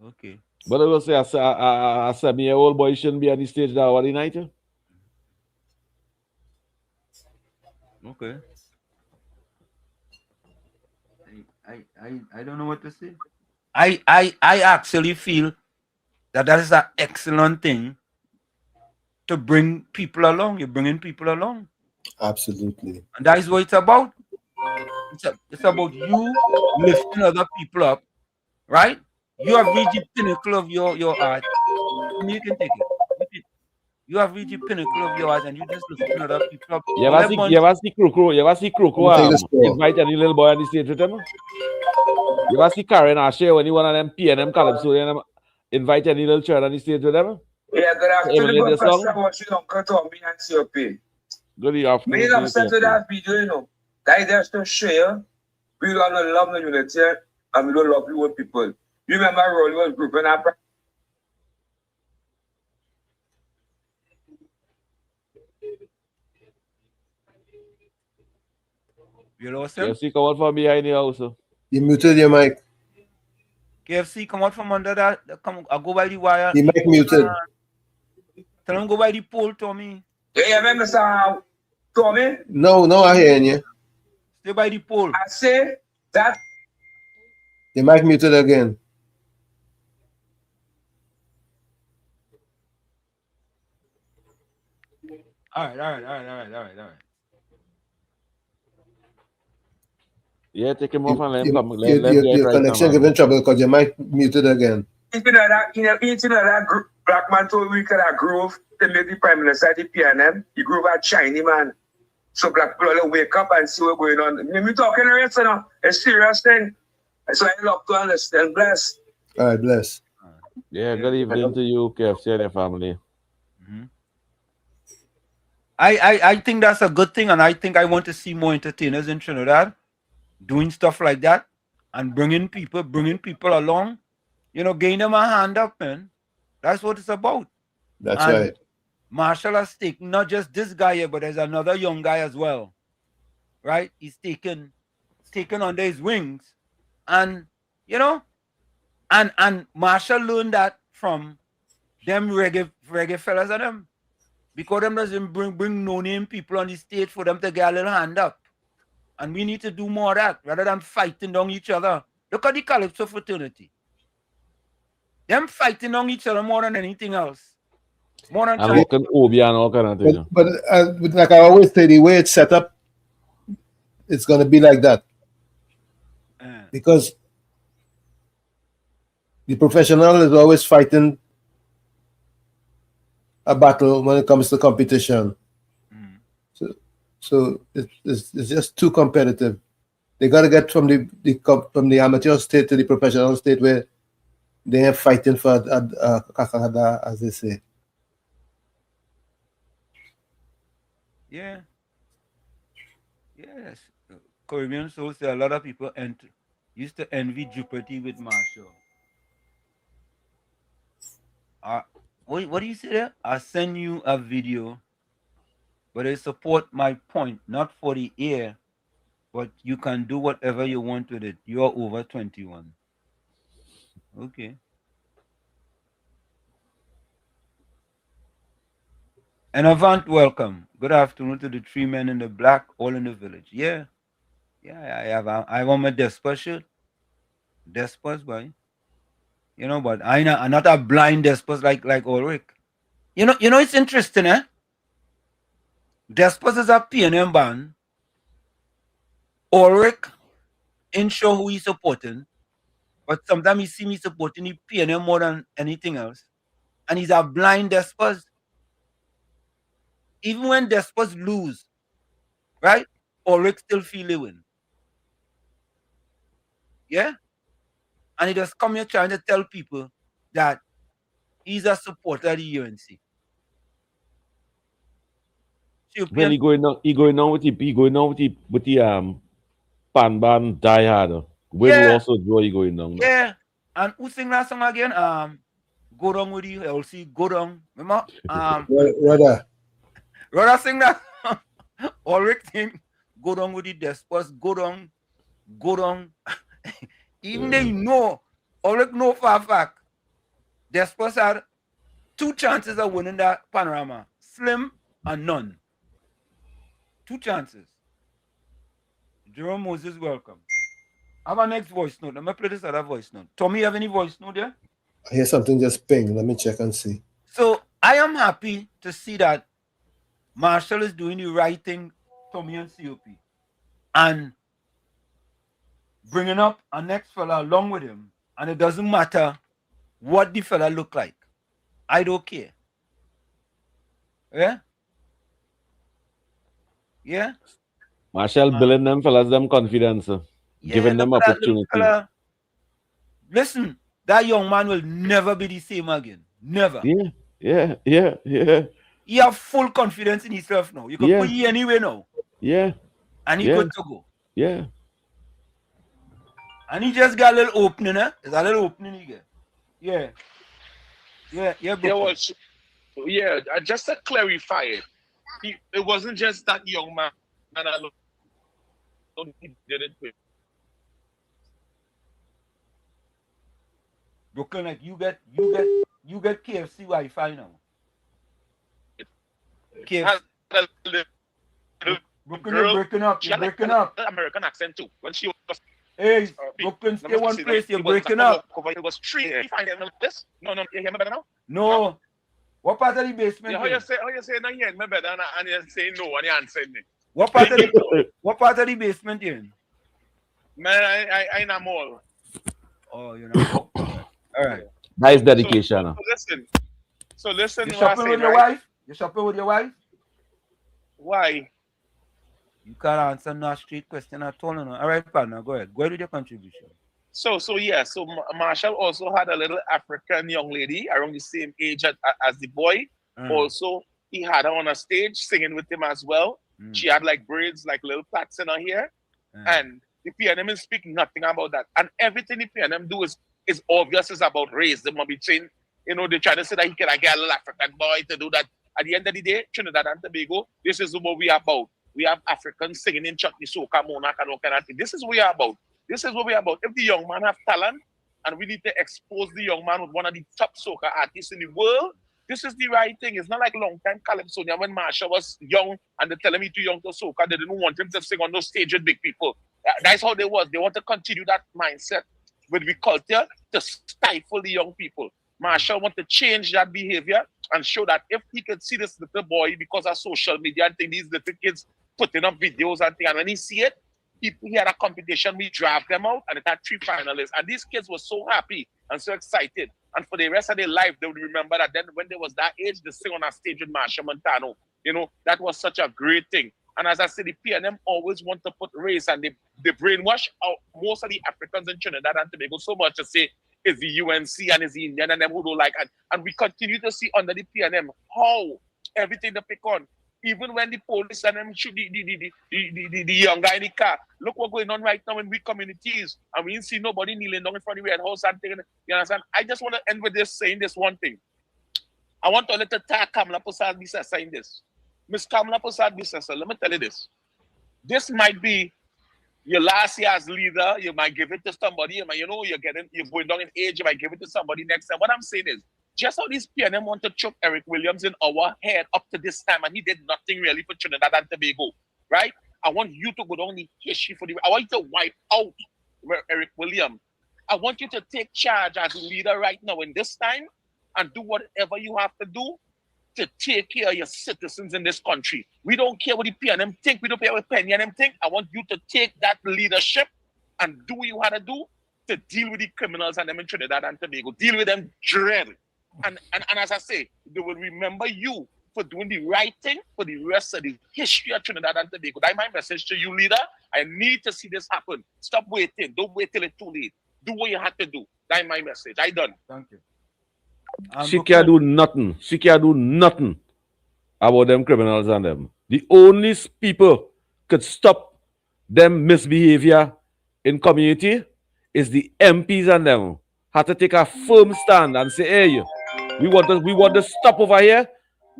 Okay. But I will say a 7-year-old boy shouldn't be on the stage that one night. Okay. I don't know what to say. I actually feel that is an excellent thing to bring people along. You're bringing people along. Absolutely. And that is what it's about. It's about you lifting other people up, right? You have reached the pinnacle of your art. You can take it. You have reached the pinnacle of your art and you just lifting other people up. You ever see Croco invite any little boy on the stage with him? You ever see Karen Asher when you one of them P&M calypso and them invite any little child on the stage with them? Yeah, good afternoon, Emulate the Professor. song? Watching Uncle Tommy and COP. Good afternoon. Me upset with that video, you know. That is to share. We don't love the unity and we don't love the old people. You remember Rolly was group and I. You lost him? KFC come out from behind the house. You muted your mic. KFC come out from under that. Come, I go by the wire. The mic muted. Tell him go by the pole, Tommy. Yeah, remember, Mr. Tommy? No, I hear you. Stay by the pole. I say that. The mic muted again. All right. Yeah, take him off and let him come. Your connection giving trouble because your mic muted again. You know that black man told me that grove to make the prime minister the PNM. He grew a Chinese man. So black people will wake up and see what's going on. Me talking the rest, you know, it's a serious thing. So I love to understand. Bless. All right, bless. Yeah, good evening to you, KFC and your family. Mm-hmm. I think that's a good thing, and I think I want to see more entertainers in Trinidad doing stuff like that and bringing people along. You know, getting them a hand up, man. That's what it's about. That's right. Marshall has taken not just this guy here, but there's another young guy as well. Right? He's taken under his wings. And you know, and Marshall learned that from them reggae fellas and them. Because them doesn't bring no-name people on the stage for them to get a little hand up. And we need to do more of that rather than fighting down each other. Look at the Calypso fraternity. Them fighting on each other more than anything else. More than and looking Obi and all kind of thing. But like I always say, the way it's set up, it's going to be like that. Because the professional is always fighting a battle when it comes to competition. So it's just too competitive. They got to get from the amateur state to the professional state where they are fighting for kakada, as they say. Yeah. Yes. Caribbean Soul say a lot of people used to envy Jupiter with Marshall. What do you say there? I'll send you a video, but I support my point, not for the air, but you can do whatever you want with it. You are over 21. Okay. And Avant, welcome. Good afternoon to the three men in the black, all in the village. Yeah. Yeah, I have on my Despa shirt. Despas, boy. You know, but I'm not a blind Despas like Ulrich. You know, it's interesting, eh? Despas is a PNM band. Ulrich ain't sure who he's supporting, but sometimes he see me supporting the PNM more than anything else. And he's a blind Despas. Even when Despas lose, right? Ulrich still feel they win. Yeah? And he just come here trying to tell people that he's a supporter of the UNC. Well, he going on with the pan band Die Hard. Will also joy going down. Yeah. And who sing that song again? Go down with you, LC, go down. Remember? Rhoda sing that. Ulrich sing, go down with the Despas, go down. Even they know, Ulrich know for a fact, Despas had 2 chances of winning that Panorama. Slim and none. 2 chances. Jerome Moses, welcome. I have a next voice note. Let me play this other voice note. Tommy, you have any voice note there? I hear something just ping. Let me check and see. So I am happy to see that Marshall is doing the right thing, Tommy and COP. And bringing up a next fella along with him. And it doesn't matter what the fella look like. I don't care. Yeah? Marshall building them fellas them confidence, giving them opportunity. Listen, that young man will never be the same again. Never. Yeah. He have full confidence in himself now. You can put you anywhere now. Yeah. And he good to go. Yeah. And he just got a little opening, eh? There's a little opening he get. Yeah. Just to clarify it wasn't just that young man alone. He did it with. Brooklyn, like you get KFC Wi-Fi now. KFC. Brooklyn, you're breaking up. You're breaking up. American accent too. When she was. Hey, Brooklyn, stay one place. You're breaking up. It was three. You find this? No. You hear me better now? No. What part of the basement? How you say no hear me better and you say no and you answer me. What part of the basement you in? Man, I in a mall. Oh, you know. All right. Nice dedication. So listen. You shopping with your wife? You shopping with your wife? Why? You can't answer no straight question at all. No. All right, partner, go ahead. Go ahead with your contribution. So Marshall also had a little African young lady around the same age as the boy. Also, he had her on a stage singing with him as well. She had like braids, like little plaits in her hair. And the PNM speak nothing about that. And everything the PNM do is obvious is about race. They might be saying, they try to say that he can get a little African boy to do that. At the end of the day, Trinidad and Tobago, this is what we are about. We have Africans singing in chutney, soca, monarch, and all kind of thing. This is what we are about. This is what we are about. If the young man have talent, and we need to expose the young man with one of the top soca artists in the world, this is the right thing. It's not like long time Calypsonia when Marshall was young and they tell him he's too young to soca. They didn't want him to sing on those stage with big people. That's how they was. They want to continue that mindset with the culture to stifle the young people. Marshall want to change that behavior and show that if he could see this little boy because of social media and these little kids putting up videos and things, and when he see it, he had a competition, we dragged them out, and it had 3 finalists. And these kids were so happy and so excited. And for the rest of their life, they would remember that then when they was that age, they sing on a stage with Marshall Montano. That was such a great thing. And as I said, the PNM always want to put race, and they brainwash out most of the Africans in Trinidad and Tobago so much to say it's the UNC and it's the Indian and them who don't like it. And we continue to see under the PNM how everything they pick on. Even when the police and them shoot the young guy in the car. Look what's going on right now in weak communities. And we didn't see nobody kneeling down in front of the Red House and thing. You understand? I just want to end with this saying this one thing. I want to let the Kamala Prasad Bisasa in this. Miss Kamala Prasad Bisasa, let me tell you this. This might be your last year as leader. You might give it to somebody. You're going down in age. You might give it to somebody next time. What I'm saying is, just how this PNM want to choke Eric Williams in our head up to this time, and he did nothing really for Trinidad and Tobago, right? I want you to go down the history I want you to wipe out Eric Williams. I want you to take charge as a leader right now in this time and do whatever you have to do to take care of your citizens in this country. We don't care what the PNM think. We don't care what Penny and them think. I want you to take that leadership and do what you have to do to deal with the criminals and them in Trinidad and Tobago. Deal with them dread. And as I say, they will remember you for doing the right thing for the rest of the history of Trinidad and Tobago. That's my message to you, leader. I need to see this happen. Stop waiting. Don't wait till it's too late. Do what you have to do. That's my message. I done. Thank you. She can't do nothing. She can't do nothing about them criminals and them. The only people could stop them misbehavior in community is the MPs and them. Have to take a firm stand and say, hey, we want to stop over here,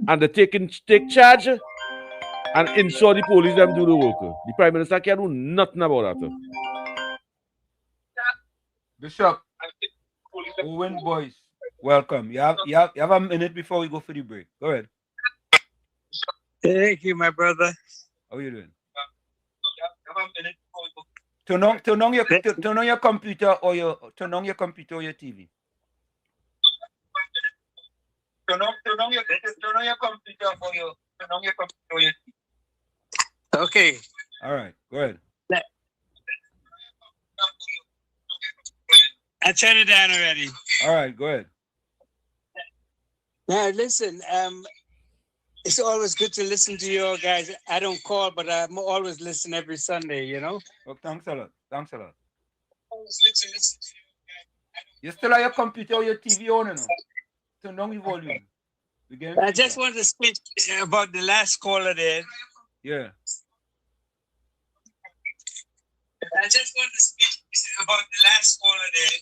and they take charge and ensure the police them do the work. The Prime Minister can't do nothing about that. Bishop, Owen Boyce, welcome. You have a minute before we go for the break. Go ahead. Thank you, my brother. How are you doing? Turn on your computer or your TV. Turn on your computer or your TV. Okay. All right. Go ahead. I turned it down already. All right. Go ahead. Now listen. It's always good to listen to you guys. I don't call, but I'm always listen every Sunday. Well, thanks a lot. Always good to listen to you guys. You still have your computer or your TV on, you know? Turn down the volume. I just want to speak about the last caller there. Yeah. I just want to speak about the last caller there.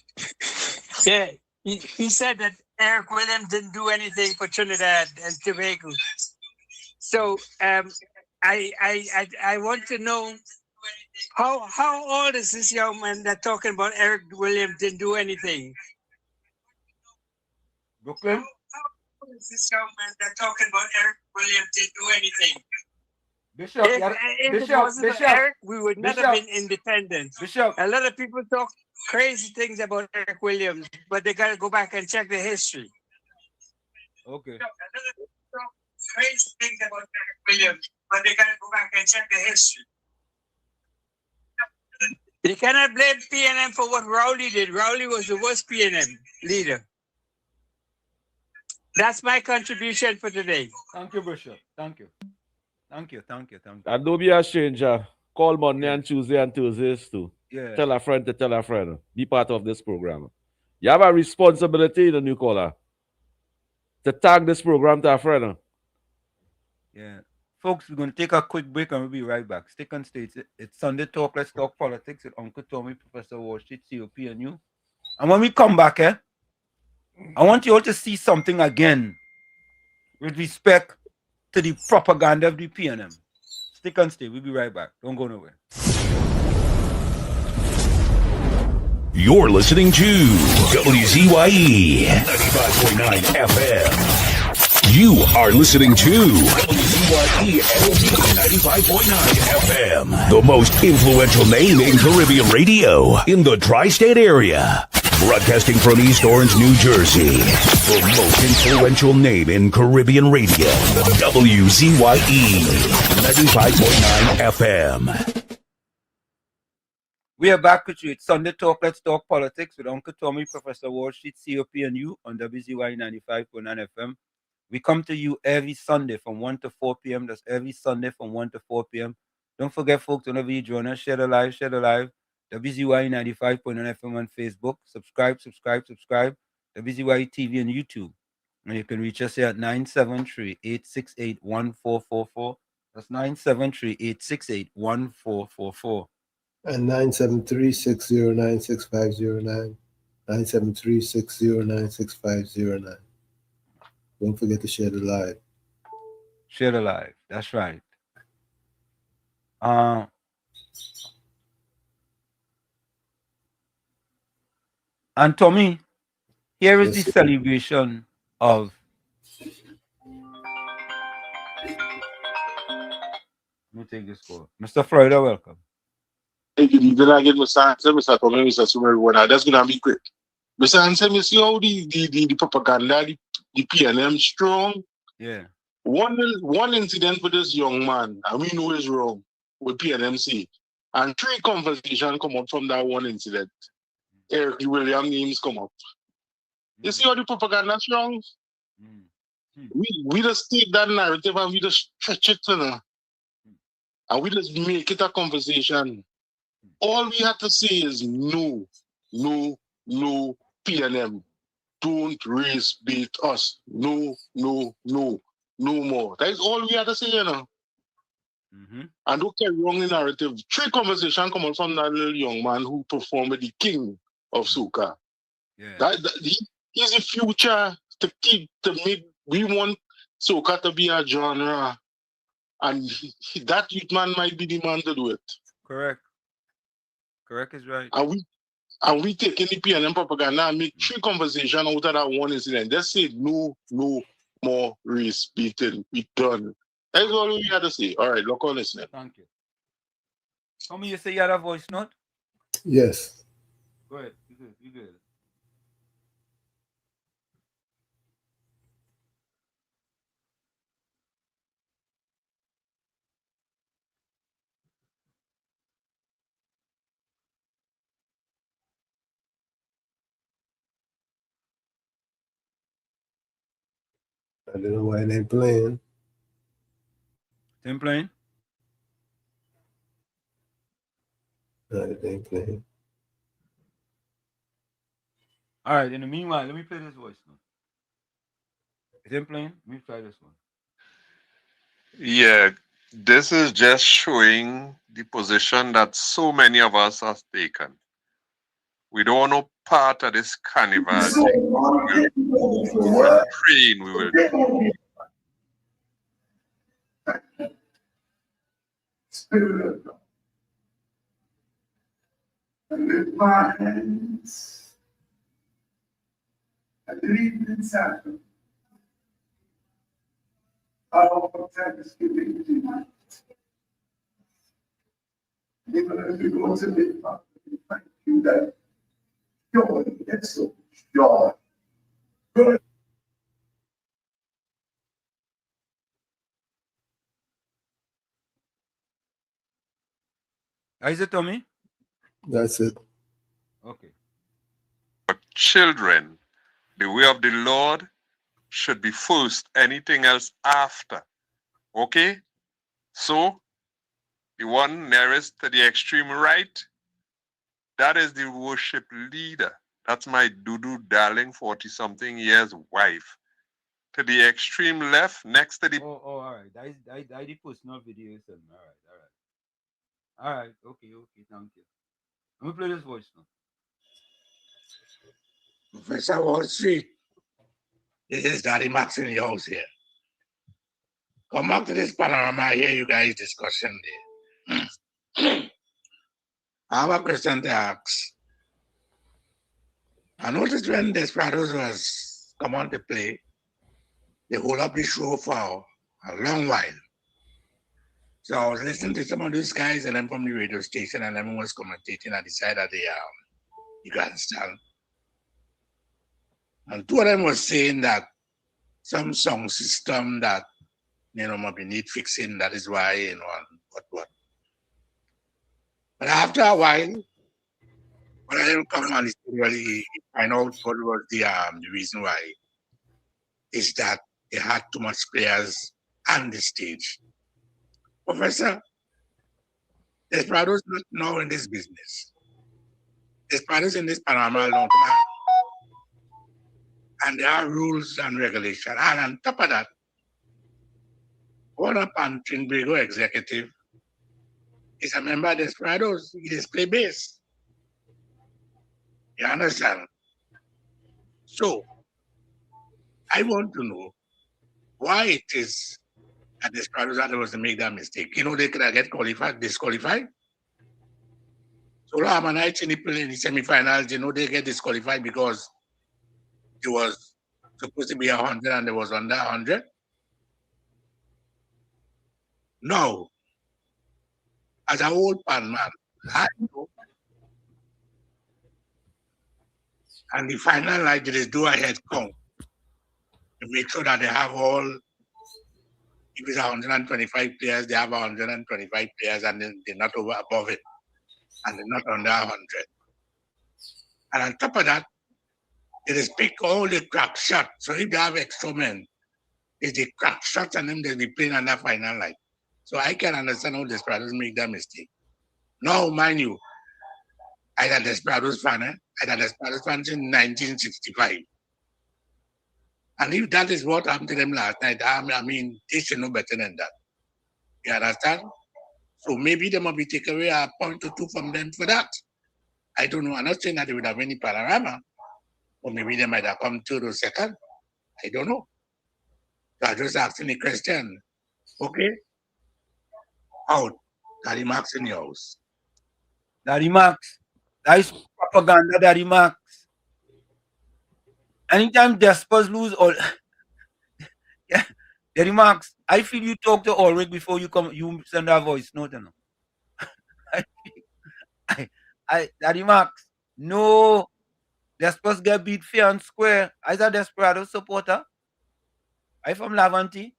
Yeah, he said that Eric Williams didn't do anything for Trinidad and Tobago. So I want to know how old is this young man that talking about Eric Williams didn't do anything? Brooklyn? How old is this young man that talking about Eric Williams didn't do anything? Bishop, if it wasn't for Eric, we would not have been independent. Bishop. A lot of people talk crazy things about Eric Williams, but they got to go back and check the history. Okay. A lot of people talk crazy things about Eric Williams, but they got to go back and check the history. You cannot blame PNM for what Rowley did. Rowley was the worst PNM leader. That's my contribution for today. Thank you, Bishop. Thank you. Thank you. And don't be a stranger. Call Monday and Tuesday and Thursdays too. Yeah. Tell a friend to tell a friend. Be part of this program. You have a responsibility, the new caller, to tag this program to a friend. Yeah. Folks, we're going to take a quick break and we'll be right back. Stick on stage. It's Sunday Talk. Let's talk politics with Uncle Tommy, Professor Wall Street, COP, and you. And when we come back, I want you all to see something again with respect to the propaganda of the PNM. Stick on stage. We'll be right back. Don't go nowhere. You're listening to WZYE 95.9 FM. You are listening to WZYE 95.9 FM, the most influential name in Caribbean radio in the tri-state area. Broadcasting from East Orange, New Jersey, the most influential name in Caribbean radio, WZYE 95.9 FM. We are back with you. It's Sunday Talk. Let's talk politics with Uncle Tommy, Professor Wall Street, COP, and you on WZYE 95.9 FM. We come to you every Sunday from 1 to 4 p.m. That's every Sunday from 1 to 4 p.m. Don't forget, folks, whenever you join us, share the live. WZYE 95.9 FM on Facebook. Subscribe. WZYE TV and YouTube. And you can reach us here at 973-868-1444. That's 973-868-1444. And 973-609-6509. 973-609-6509. Don't forget to share the live. Share the live. That's right. And Tommy, here is the celebration of. Let me take this call. Mr. Florida, welcome. Hey, good evening again, Mr. Hansen, Mr. Tommy, Mr. Sumer. That's going to be quick. Mr. Hansen, you see how the propaganda, the PNM strong? Yeah. One incident with this young man, and we know is wrong, with PNMC. And 3 conversations come up from that one incident. Eric Williams names come up. You see how the propaganda strong? We just take that narrative and we just stretch it, you know? And we just make it a conversation. All we have to say is no, PNM. Don't race bait us. No more. That is all we have to say, you know. And don't carry wrong the narrative. 3 conversations come out from that little young man who performed with the king of soca. Yeah. He's the future to make. We want soca to be a genre, and that youth man might be the man to do it. Correct is right. And we taking the PNM propaganda and make 3 conversations out of that one incident. Just say no more race beating. We done. That's all we had to say. All right, look on listening. Thank you. Tommy, you say you had a voice note? Yes. Go ahead. You good. I don't know why they playing. Them playing? No, they ain't playing. All right, in the meanwhile, let me play this voice now. Is it playing? Let me try this one. Yeah, this is just showing the position that so many of us have taken. We don't want no part of this carnival thing. We will train, we will do. Spirit of God. I lift my hands. I lead inside. I offer thanksgiving tonight. Even as we go to live, Father, we thank you that joy is so joy. Good. Is it, Tommy? That's it. Okay. But children, the way of the Lord should be first, anything else after. Okay? So, the one nearest to the extreme right, that is the worship leader. That's my Dudu darling, 40-something years wife. To the extreme left, next to the... Oh, all right. That is the personal video. All right. Okay, thank you. Let me play this voice now. Professor Wall Street, this is Daddy Max in the house here. Come back to this panorama, I hear you guys discussion there. I have a question to ask. I noticed when Desperados was come on to play, they hold up the show for a long while. So I was listening to some of those guys and then from the radio station and everyone was commentating at the side of the grandstand. And two of them was saying that some song system that, maybe need fixing, that is why, and what. But after a while, when I didn't come on, really find out what was the reason why, is that they had too much players on the stage. Professor, Desperados not now in this business. Desperados in this panorama long time. And there are rules and regulations. And on top of that, one up on Trinbago executive is a member of Desperados. He just play bass. You understand? So, I want to know why it is that Desperados was to make that mistake. They could have get disqualified. So Harmonites in the semi-finals, they get disqualified because it was supposed to be 100 and it was under 100. No. As a old pan man, I know. And the final night, they just do a head count to make sure that they have all, if it's 125 players, they have 125 players and then they're not above it. And they're not under 100. And on top of that, they just pick all the crack shots. So if they have extra men, it's the crack shots and then they'll be playing on that final night. So I can understand how Desperados make that mistake. Now, mind you, I got Desperados fan, I got Desperados fans in 1965. And if that is what happened to them last night, I mean, they should know better than that. You understand? So maybe they might be taking away a point or two from them for that. I don't know. I'm not saying that they would have any panorama. Or maybe they might have come to the second. I don't know. So I just asking the question. Okay? Out. Daddy Max in your house. Daddy Max. That is propaganda, Daddy Max. Anytime Despers lose all yeah, Daddy Max, I feel you talk to Ulrich before you send that voice note. Daddy Max, no, Despers get beat fair and square. I a Desperado supporter. I from Lavanti.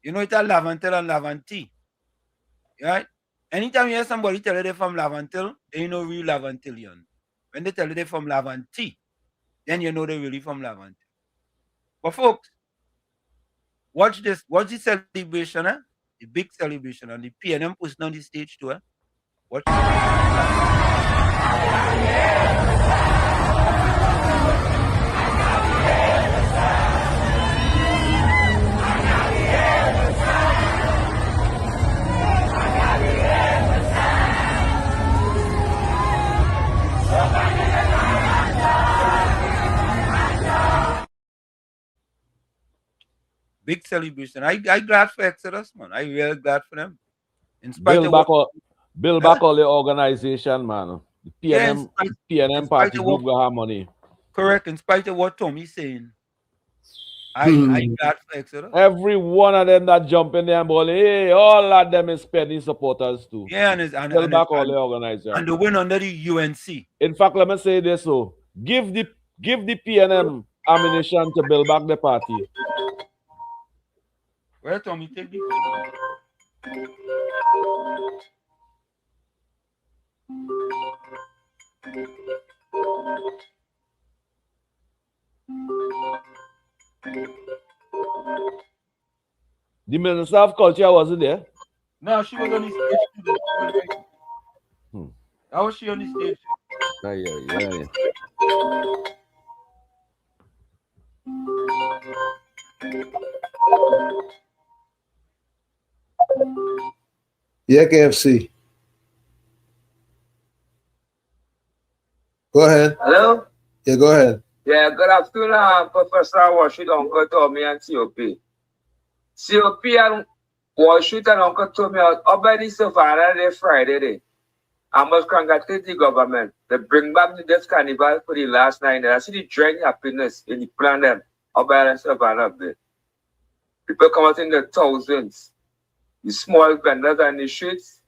You know it's a Lavantil and Lavanti. Right? Anytime you hear somebody tell you they're from Lavantil, they know real Lavantilian. When they tell you they're from Lavanti, then you know they're really from Lavantil. But folks, watch this. Watch the celebration, the big celebration, and the PNM pushing on the stage too. Watch. Big celebration. I glad for Exodus, man. I really glad for them. In spite Build of back what, all the organization, man. The yeah, in PNM spite party of group what, got her money. correct. In spite of what Tommy's saying, I glad for Exodus. Every one of them that jump in there and ball, hey, all of them is spending supporters too. Yeah, Build back all the organization. and the win under the UNC. In fact, let me say this so. Give the PNM ammunition to build back the party. Where Tommy take the The Minister of Culture wasn't there? No, she was on the stage. How was she on the stage? Yeah. Yeah, KFC. Go ahead. Hello? Yeah, go ahead. Yeah, good afternoon, Professor Washington, Uncle Tommy, and COP. COP and Washington, Uncle Tommy, already Savannah day Friday day. I must congratulate the government. They bring back this carnival for the last 9 days. I see the joint happiness in the plan them about Savannah day. People come out in the thousands. The small vendors on the streets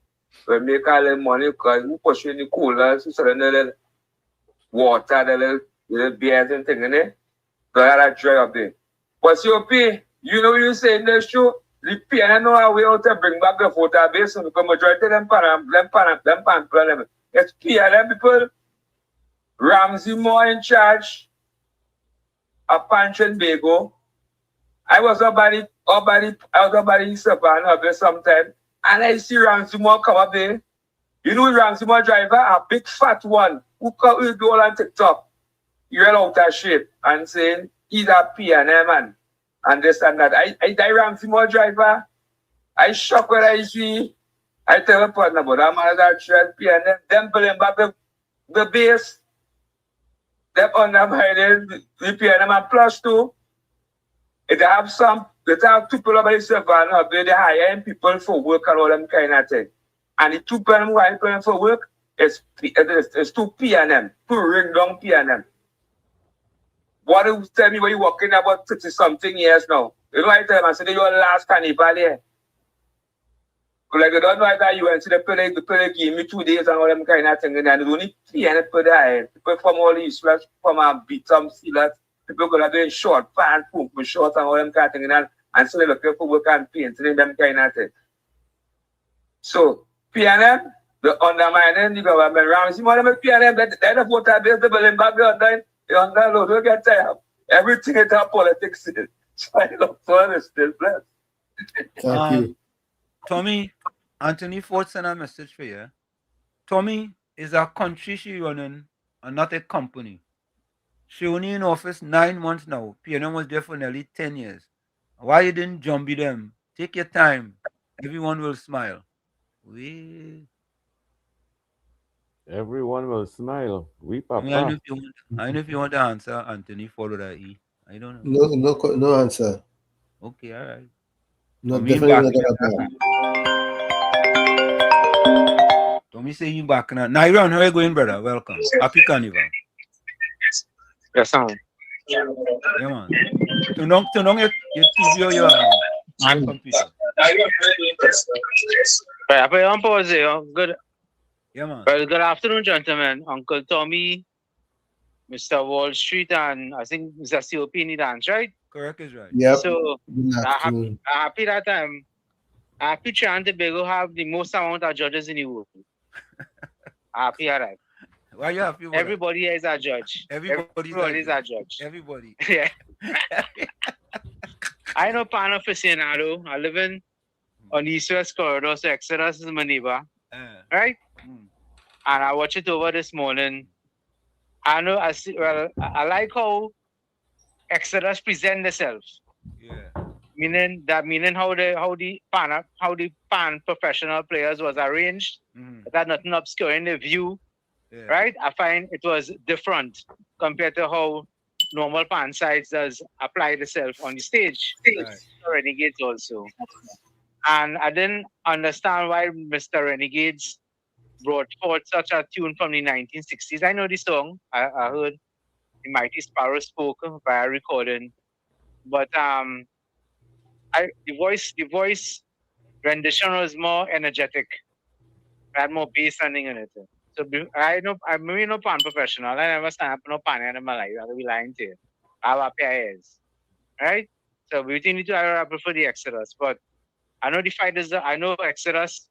will make all the money because we push in the coolers, we sell the water, the little beers and things in there. So that's joy up there. But COP, you know what you say in the show? The PNM know how we out to bring back the voter base because majority of them pan. It's PNM people. Ramsey Moore in charge. A Punch and Bago. I was up by the Savannah there sometime, and I see Ramsey Moore come up there. You know Ramsey Moore driver, a big fat one who go on TikTok. You're out of shape and saying he's a PNM man and this and that. I Ramsey Moore driver. I shock when I see. I tell a partner about that man that shred PNM. Them pulling back the base. Them undermining the PNM and plus two. They have people about the Savannah, they hire people for work and all them kind of thing. And the two people who are paying for work is two PNM, two ring down PNM. What do you tell me when you're working about 30-something years now? You know what I tell them? I said, you're last carnival here. Like, they don't know that you went to the play give me 2 days and all them kind of thing. And there's only PNM people there. People from all these, from a beat some sealers. People go doing short pants, pump short and all them kind of thing, and so they look for work and painting them kind of thing. So PNM, the undermining the government. Ramsey, what about PNM? They're the voter base, the building back there, they underload, they get tired. Everything is our politics. So I look for it, still blessed. Thank you. Tommy, Anthony Ford sent a message for you. Tommy is a country she running and not a company. She only in office 9 months now. PNM was there for nearly 10 years. Why you didn't jumpy them? Take your time. Everyone will smile. Everyone will smile. We I papa. know if you want to answer, Anthony, follow that E. I don't know. No answer. Okay, all right. No, definitely not. Tommy say you back now. Nairon, how are you going, brother? Welcome. Happy Carnival. Yes, sir. Yeah, man. Turn on your TV or your computer. Right, I put on pause here. Good. Yeah, man. Well, good afternoon, gentlemen. Uncle Tommy, Mr. Wall Street, and I think Mr. COP need dance, right? Correct is right. Yep. So, I'm happy that happy Trinidad and Tobago have the most amount of judges in the world. Happy at that. Why you happy? Everybody here is a judge. Everybody is a judge. Everybody. Yeah. I know pan aficionado. I live on the East-West corridor, so Exodus is my neighbor. Right? And I watched it over this morning. I know I like how Exodus present themselves. Yeah. Meaning how the pan professional players was arranged. That nothing obscuring the view. Yeah. Right? I find it was different compared to how normal pan sides does apply itself on the stage. Right. Renegades also. And I didn't understand why Mr. Renegades brought forth such a tune from the 1960s. I know the song. I heard the Mighty Sparrow spoke via recording. But the voice rendition was more energetic. I had more bass running in it. So I'm maybe no pan professional. I never stand up no pan in my life. I'll be lying to you. I have PIS. Right? So we need to I prefer the Exodus. But I know the fighters, I know Exodus,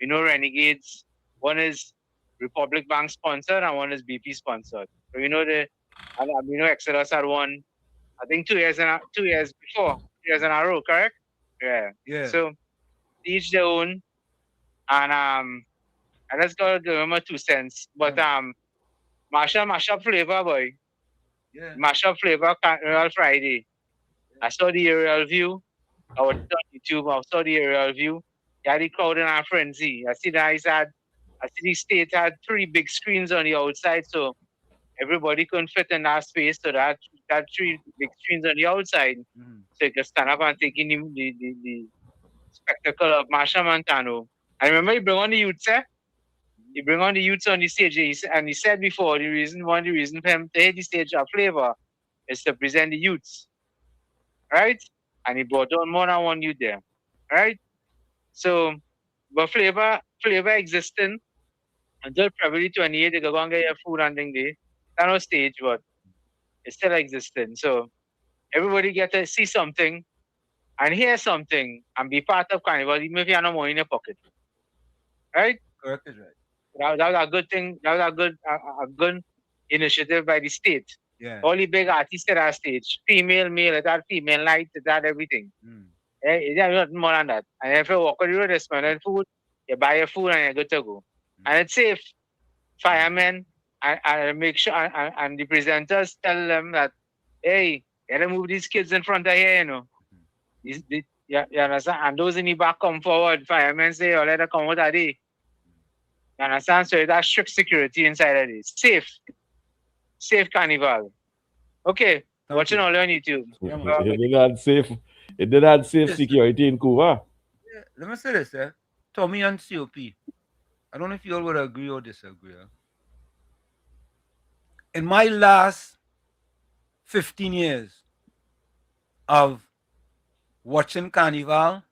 we know Renegades. One is Republic Bank sponsored and one is BP sponsored. So we know Exodus had won, I think 2 years before, 2 years in a row, correct? Yeah. Yeah. So each their own. And I just gotta give him a 2 cents. But mashup flavor, boy. Yeah. Mashup flavor Carnival Friday. I saw the aerial view. I was on YouTube. I saw the aerial view. Yeah, the crowd in our frenzy. I see the state had 3 big screens on the outside, so everybody couldn't fit in that space. So that 3 big screens on the outside, so you could stand up and take in the spectacle of Marsha Montano. I remember you bring on the youths, You bring on the youths on the stage, and he said before one of the reasons for him to hit the stage of flavor is to present the youths, right? And he brought on more than one youth there, right? So, but flavor existing until February 28th, they go and get your food and thing there. Not on stage, but it's still existing. So everybody get to see something and hear something and be part of Carnival, even if you have no money in your pocket. Right? Correct is right. That was a good thing. That was a good initiative by the state. Yeah. All the big artists at our stage, female, male, it had female night, it had everything. It's nothing more than that. And if you walk on the road, you smell food, you buy your food and you're good to go. And it's safe. Firemen and make sure and the presenters tell them that, hey, you gotta move these kids in front of here, you know. You understand? And those in the back come forward. Firemen say, oh, let them come out of there. You understand? So that's strict security inside of this. Safe Carnival. Okay, watching all on YouTube. It did have safe security in Cuba. Yeah, let me say this, Tommy and COP. I don't know if you all would agree or disagree. In my last 15 years of watching Carnival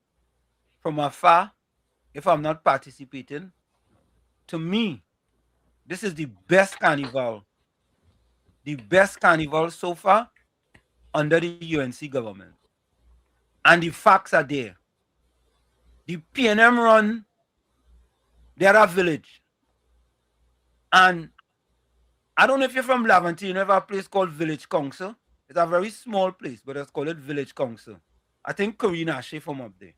from afar, if I'm not participating, to me, this is the best Carnival so far under the UNC government. And the facts are there. The PNM run their village. And I don't know if you're from Laventille, you know, a place called Village Council. It's a very small place, but it's called Village Council. I think Karina she from up there.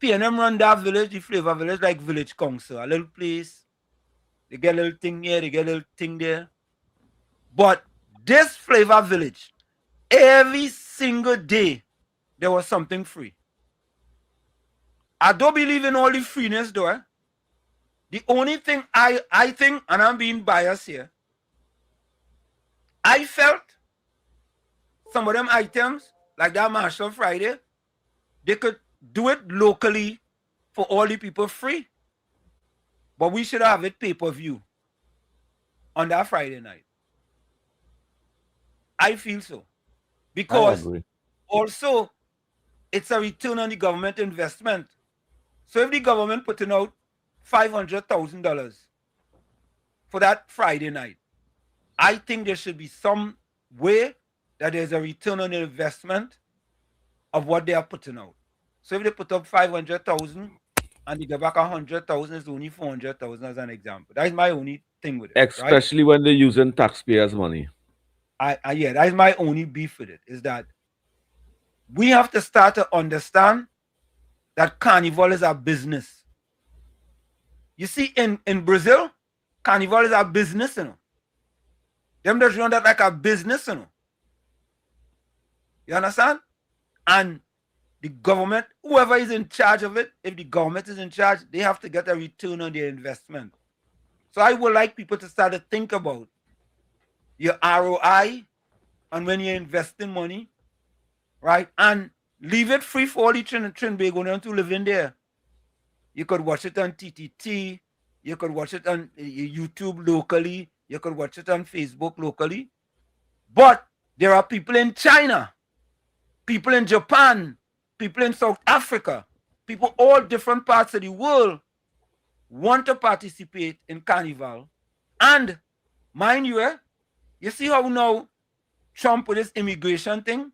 PNM run that village, the flavor village, like Village Council. A little place. They get a little thing here, they get a little thing there. But this flavor village, every single day, there was something free. I don't believe in all the freeness though. The only thing I think, and I'm being biased here, I felt some of them items, like that Marshall Friday, they could do it locally for all the people free. But we should have it pay-per-view on that Friday night. I feel so. Because also, it's a return on the government investment. So if the government putting out $500,000 for that Friday night, I think there should be some way that there's a return on investment of what they are putting out. So if they put up 500,000 and they get back 100,000, it's only 400,000 as an example. That is my only thing with it. Especially when they're using taxpayers' money. Yeah, that is my only beef with it, is that we have to start to understand that Carnival is a business. You see, in Brazil, Carnival is a business, you know. Them just run that like a business, you know. You understand? And the government, whoever is in charge of it, if the government is in charge, they have to get a return on their investment. So I would like people to start to think about your ROI and when you're investing money, right, and leave it free for all the Trinbagonians to live in there. You could watch it on TTT. You could watch it on YouTube locally. You could watch it on Facebook locally. But there are people in China, people in Japan, people in South Africa, people all different parts of the world want to participate in Carnival. And mind you, you see how now Trump with this immigration thing,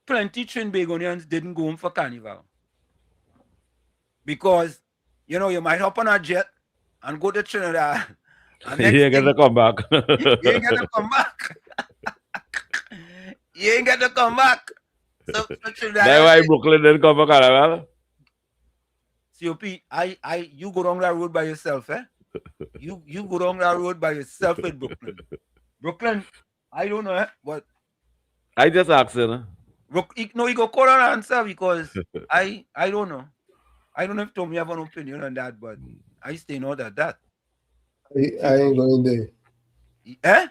plenty Trinbagonians didn't go home for Carnival. Because, you know, you might hop on a jet and go to Trinidad. And You ain't gonna come back. You ain't gonna come back. You ain't gonna come back. So Trinidad. That's why Brooklyn didn't come for Carnival. COP, you go down that road by yourself, eh? You go down that road by yourself in Brooklyn. Brooklyn, I don't know, but I just asked you. No, you go call and answer because I don't know. I don't know if Tommy have an opinion on that, but I stay not at that. I ain't going there. Eh?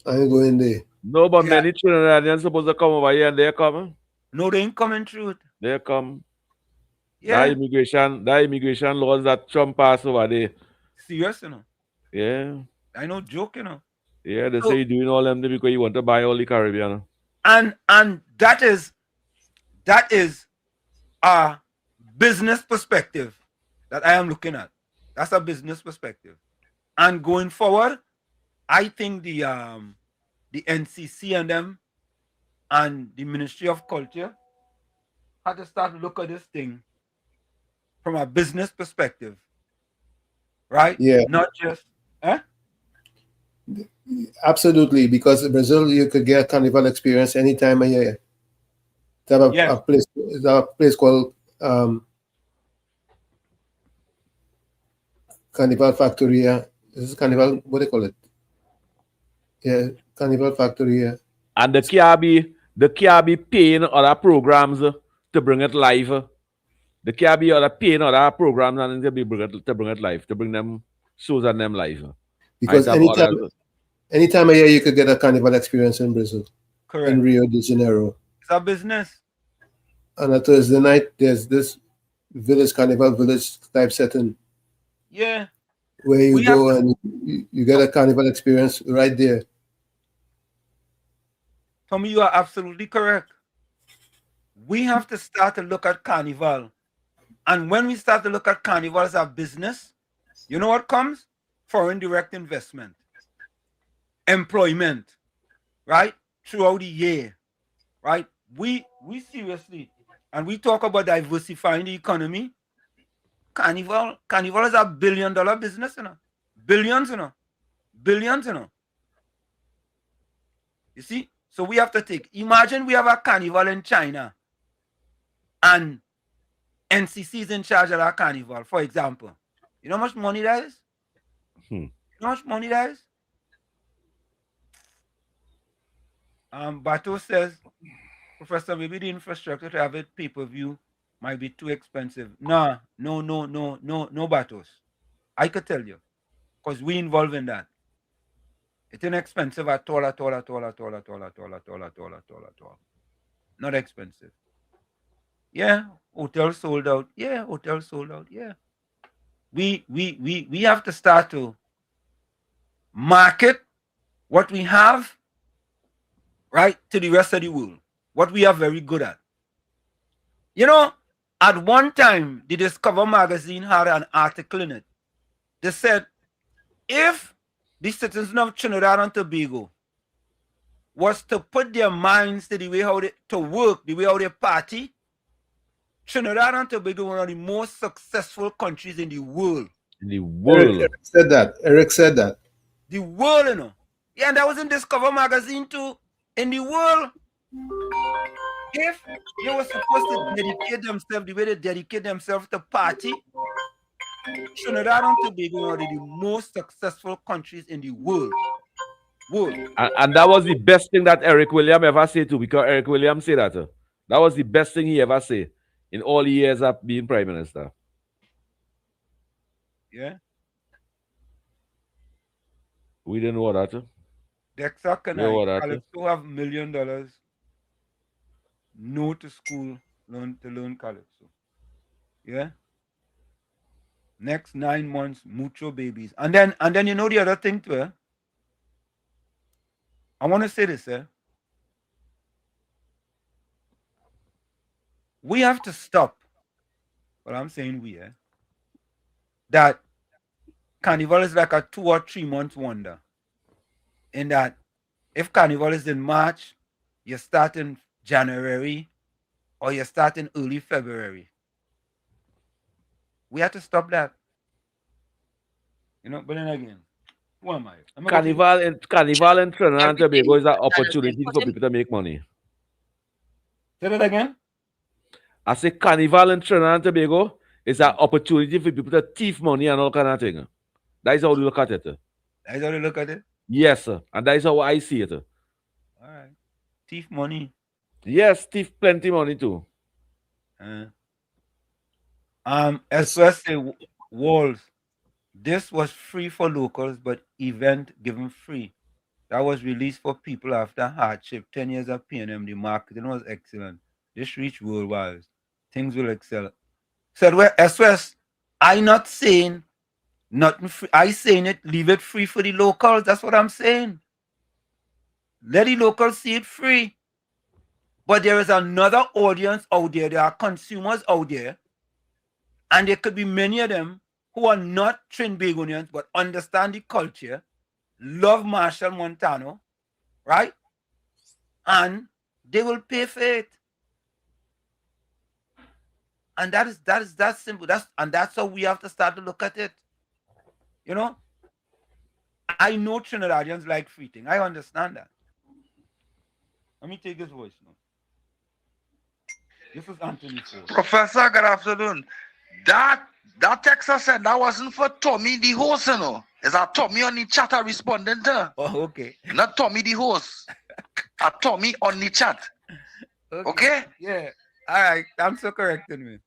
I ain't going there. No, but many Trinidadians supposed to come over here and they're coming. No, they ain't coming through. They come. Yeah. That immigration laws that Trump passed over there. Serious, you know? Yeah. I know, joke, you know. Yeah, they say you're doing all them because you want to buy all the Caribbean. And that is a business perspective that I am looking at. That's a business perspective. And going forward, I think the NCC and them and the Ministry of Culture had to start to look at this thing from a business perspective. Right? Yeah. Not just Absolutely, because in Brazil you could get a carnival experience any time of year. They have a place called Carnival Factoria. This is Carnival, what do they call it? Yeah, Carnival Factoria. And the can't be paying other programs to bring it live. The can't be other paying other programs and to bring it live, to bring them shows and them live. Because any time of year you could get a carnival experience in Brazil. Correct. In Rio de Janeiro. It's a business. On a Thursday night, there's this village type setting. Yeah. Where you go and you get a carnival experience right there. Tommy, you are absolutely correct. We have to start to look at Carnival. And when we start to look at Carnival as a business, you know what comes? Foreign direct investment. Employment. Right? Throughout the year. Right? We seriously, and we talk about diversifying the economy. Carnival is a $1 billion business, you know. Billions, you know. Billions, you know. You see? So we have to imagine we have a carnival in China and NCC is in charge of that carnival, for example. You know how much money that is? You know how much money that is? Bato says, Professor, maybe the infrastructure to have it pay-per-view might be too expensive. No, Batos. I could tell you, because we involved in that. It's inexpensive at all. Not expensive. Yeah, hotel sold out. Yeah, hotel sold out. Yeah. We have to start to market what we have, right, to the rest of the world. What we are very good at. You know, at one time, the Discover magazine had an article in it. They said, if the citizens of Trinidad and Tobago was to put their minds to the way how to work, the way how they party, Trinidad and Tobago were one of the most successful countries in the world. In the world. Eric said that. The world, you know. Yeah, and that was in Discover magazine too. In the world, if they were supposed to dedicate themselves the way they dedicate themselves to party, Trinidad and Tobago are one of the most successful countries in the world. And that was the best thing that Eric Williams ever said too, because Eric Williams said that. That was the best thing he ever said in all the years of being Prime Minister. Yeah. We didn't know that. Dexter can Yeah, what that? Calypso have $1 million. No to school, learn Calypso. Yeah. Next 9 months, mucho babies. And then you know the other thing too. I want to say this, we have to stop. Well, I'm saying that Carnival is like a 2 or 3 month wonder. In that if Carnival is in March, you start in January or you start in early February. We have to stop that. But then again, who am I? Carnival in Trinidad and Tobago is an opportunity for people to make money. Say that again? I say Carnival in Trinidad and Tobago is an opportunity for people to thief money and all kind of thing. That is how you look at it. That is how you look at it? Yes, sir. And that is how I see it. All right. Thief money. Yes, thief plenty money too. As well say Walls. This was free for locals, but event given free. That was released for people after hardship. 10 years of PNM. The marketing was excellent. This reached worldwide. Things will excel. Said well, SOS, I not saying nothing free. I saying it, leave it free for the locals. That's what I'm saying. Let the locals see it free. But there is another audience out there. There are consumers out there. And there could be many of them who are not Trinbagonians but understand the culture, love Marshall Montano, right? And they will pay for it. And that is simple. That's how we have to start to look at it. I know Trinidadians like free thing. I understand that. Let me take this voice now. This is Anthony Ford. Professor, good afternoon. That Texas said that wasn't for Tommy the host, Is that Tommy on the chat responding to? Oh, okay. Not Tommy the host. Tommy on the chat. Okay? Yeah. All right. Thanks for correcting me.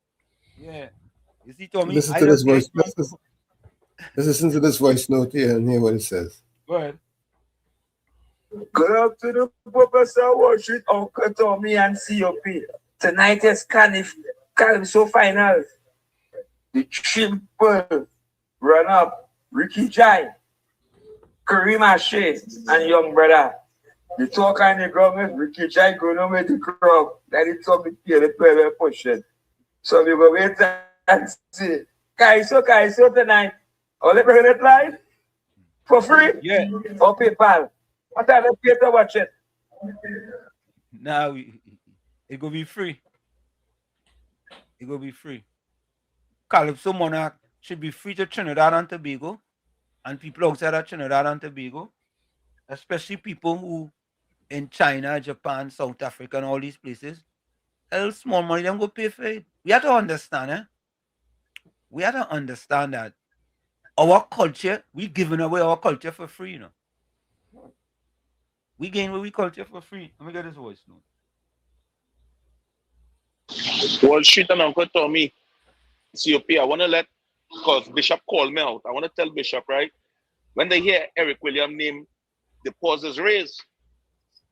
Yeah. You see, Tommy? Listen to this voice. Listen to this voice note here and hear what it says. Go ahead. Good afternoon, Professor Washington, Uncle Tommy, and COP. Tonight is Calypso finals. The triple run-up, Ricky Jai, Kareem Ashe, and young brother. The talk and the government, Ricky Jai going on with the crowd. Then he told me to the pushing. So we will wait and see. Kaiso tonight. All the president live for free? Yeah. Or PayPal? What are the pay to watch it? Now it will be free. It will be free. Calypso Monarch should be free to Trinidad and Tobago and people outside of Trinidad and Tobago, especially people who in China, Japan, South Africa, and all these places. Else small money, them go pay for it. We have to understand, We have to understand that our culture, we giving away our culture for free, We gain away culture for free. Let me get this voice note. Wall Street and Uncle Tommy, COP, I want to because Bishop called me out. I want to tell Bishop, right? When they hear Eric Williams' name, the pause is raised.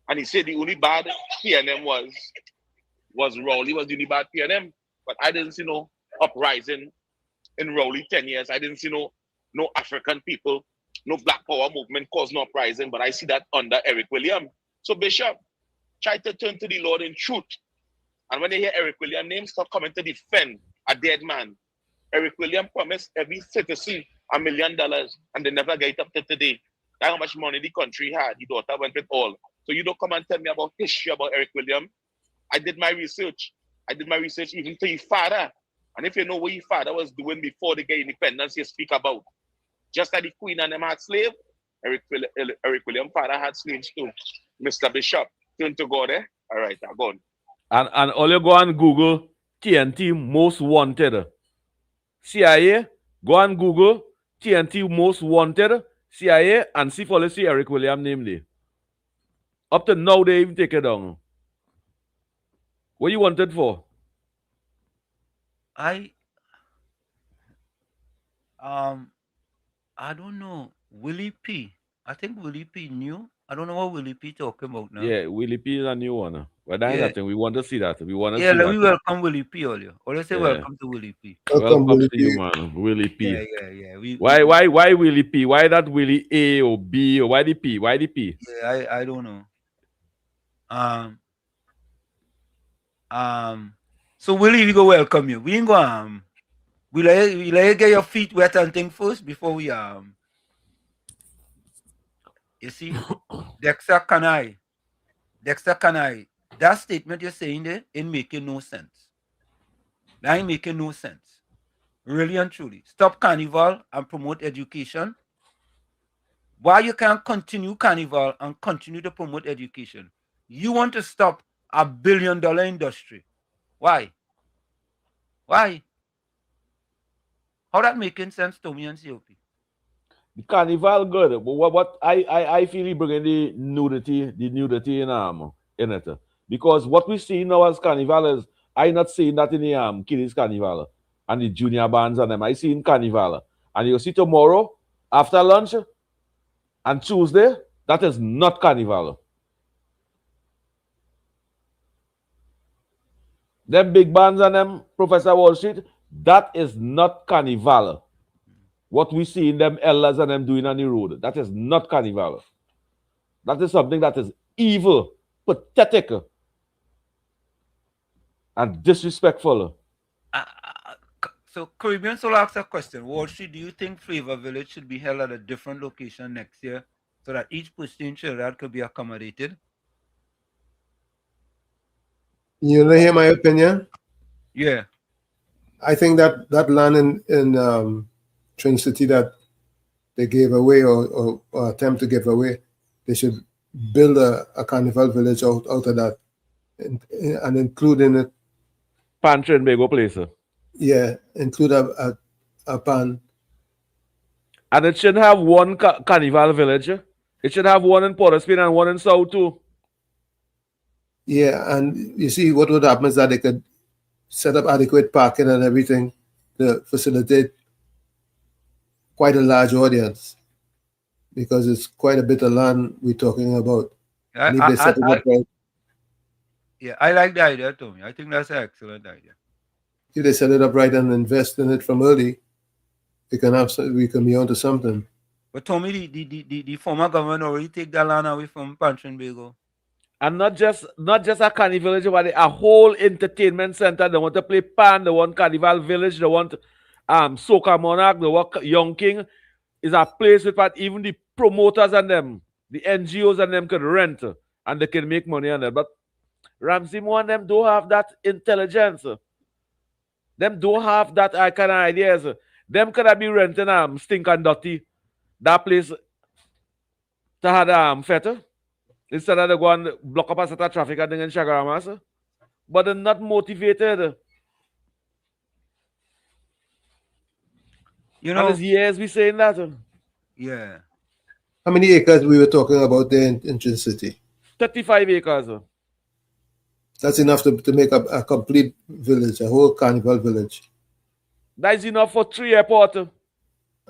And he said the only bad PNM was Rowley, was the only bad PNM. But I didn't see no uprising in Rowley 10 years. I didn't see no African people, no Black Power movement cause no uprising. But I see that under Eric Williams. So Bishop, try to turn to the Lord in truth. And when they hear Eric Williams' name, start coming to defend a dead man. Eric Williams promised every citizen $1 million, and they never get up to today. That's how much money the country had. The daughter went with all. So you don't come and tell me about history about Eric Williams. I did my research. Even to his father. And if you know what his father was doing before they get independence, you speak about. Just like the Queen and them had slaves, Eric Williams' father had slaves too. Mr. Bishop, turn to God, All right, I'm gone. And all you go and Google TNT most wanted. CIA, go and Google TNT most wanted CIA and see for see Eric Williams name there. Up to now they even take it down. What you wanted for? I don't know. Willie P. I think Willie P knew I don't know what Willie P talking about now. Yeah, Willie P is a new one. But that's Yeah. that thing. We want to see that. We want to Yeah, see let that. me welcome Willie P earlier. Or let's say Yeah. welcome to Willie P. Welcome Willie to you, man. Willie P. Yeah. Why Willie P? Why not Willie A or B or why the P? Why the P? Yeah, I don't know. So Willie, we go welcome you. We ain't go we let you get your feet wet and thing first before we you see Dexter Canai. That statement you're saying there ain't making no sense. That ain't making no sense. Really and truly. Stop Carnival and promote education. Why you can't continue Carnival and continue to promote education? You want to stop $1 billion industry. Why? How that making sense to me and COP? The Carnival good, but what I feel he bringing the nudity in it. Because what we see now as Carnival is I not seeing that in the Kiddies Carnival and the junior bands and them. I see in Carnival. And you see tomorrow after lunch and Tuesday, that is not Carnival. Them big bands and them Professor Wall Street, that is not Carnival. What we see in them elders and them doing on the road, that is not Carnival. That is something that is evil, pathetic, and disrespectful. So Caribbean Soul asks a question. Wall Street, do you think Flavor Village should be held at a different location next year so that each person in Trinidad could be accommodated? You know, hear my opinion? Yeah. I think that land in Twin City that they gave away or attempt to give away, they should build a carnival village out of that and include in it Pan Trinbago place. Yeah, include a pan. And it should have one carnival village. It should have one in Port of Spain and one in South too. Yeah, and you see what would happen is that they could set up adequate parking and everything to facilitate quite a large audience, because it's quite a bit of land we're talking about. And if they set it up right, yeah, I like the idea, Tommy. I think that's an excellent idea. if they set it up right and invest in it from early, we can be onto something. But Tommy, the former government already take that land away from Pan Trinbago. And not just a carnival village, but a whole entertainment center. They want to play pan, they want carnival village, they want Soca Monarch, they want Young King. Is a place where even the promoters and them, the NGOs and them can rent and they can make money on it. But Ramsey Moore and them don't have that intelligence. Them don't have that kind of ideas. Them could be renting Stink and Dirty, that place to have feta. Instead of they go and block up a set of traffic and in Chagarama. But they're not motivated. You know, and it's years we saying that. Yeah. How many acres we were talking about there in Twin City? 35 acres. That's enough to make a complete village, a whole carnival village. That's enough for 3 airports.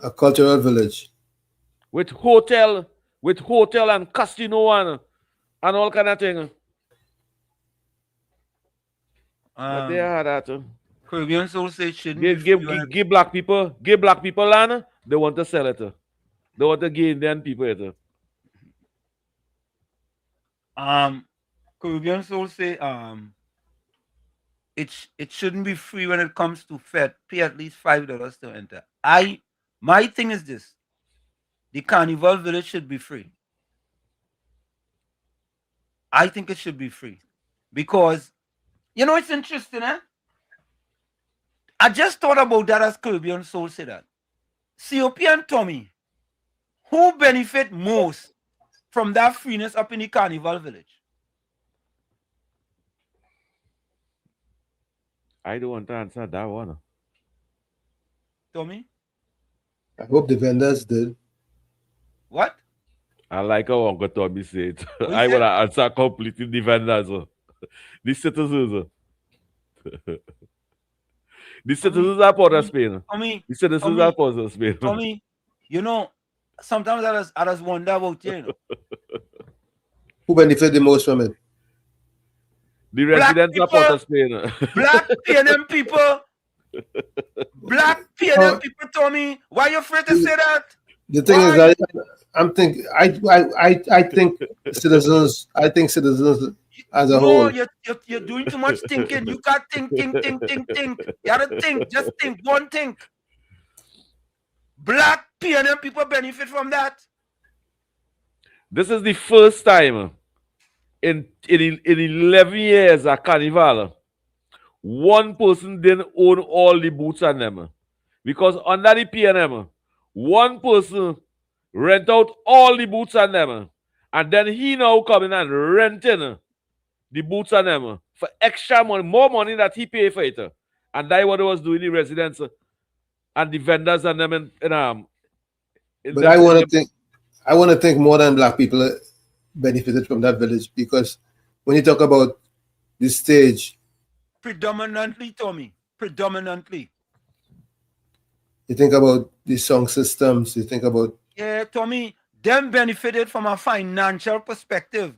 A cultural village. With hotel and casino and all kind of thing. But they are that. Caribbean Soul says give black people land, they want to sell it. They want to give Indian people it. Caribbean Soul say it shouldn't be free when it comes to Fed. Pay at least $5 to enter. My thing is this: the Carnival Village should be free. I think it should be free because you know it's interesting, eh? I just thought about that as Caribbean Soul said that. COP and Tommy, who benefit most from that freeness up in the Carnival Village? I don't want to answer that one. Tommy? I hope the vendors did. What? I like how Uncle Tommy said. I want to answer completely the vendors. The citizens. The citizens are part of Spain. The citizens are part of Spain. Tommy, you know, sometimes I just wonder about you, you know. Who benefit the most from it? The residents of Port of Spain. Black PNM people. Black PNM people told me, why you afraid to say that? The thing is that I think citizens as a whole. You're doing too much thinking. You can't think. You gotta think. Just think. One think. Black PNM people benefit from that. This is the first time in 11 years at Carnival, one person didn't own all the booths on them. Because under the PNM, one person rent out all the booths on them. And then he now coming and renting the booths on them for extra money, more money that he pay for it. And that's what he was doing, the residents and the vendors and them in but I want to think more than black people benefited from that village, because when you talk about the stage, predominantly, Tommy, predominantly. You think about the song systems, you think about... Yeah, Tommy, them benefited from a financial perspective.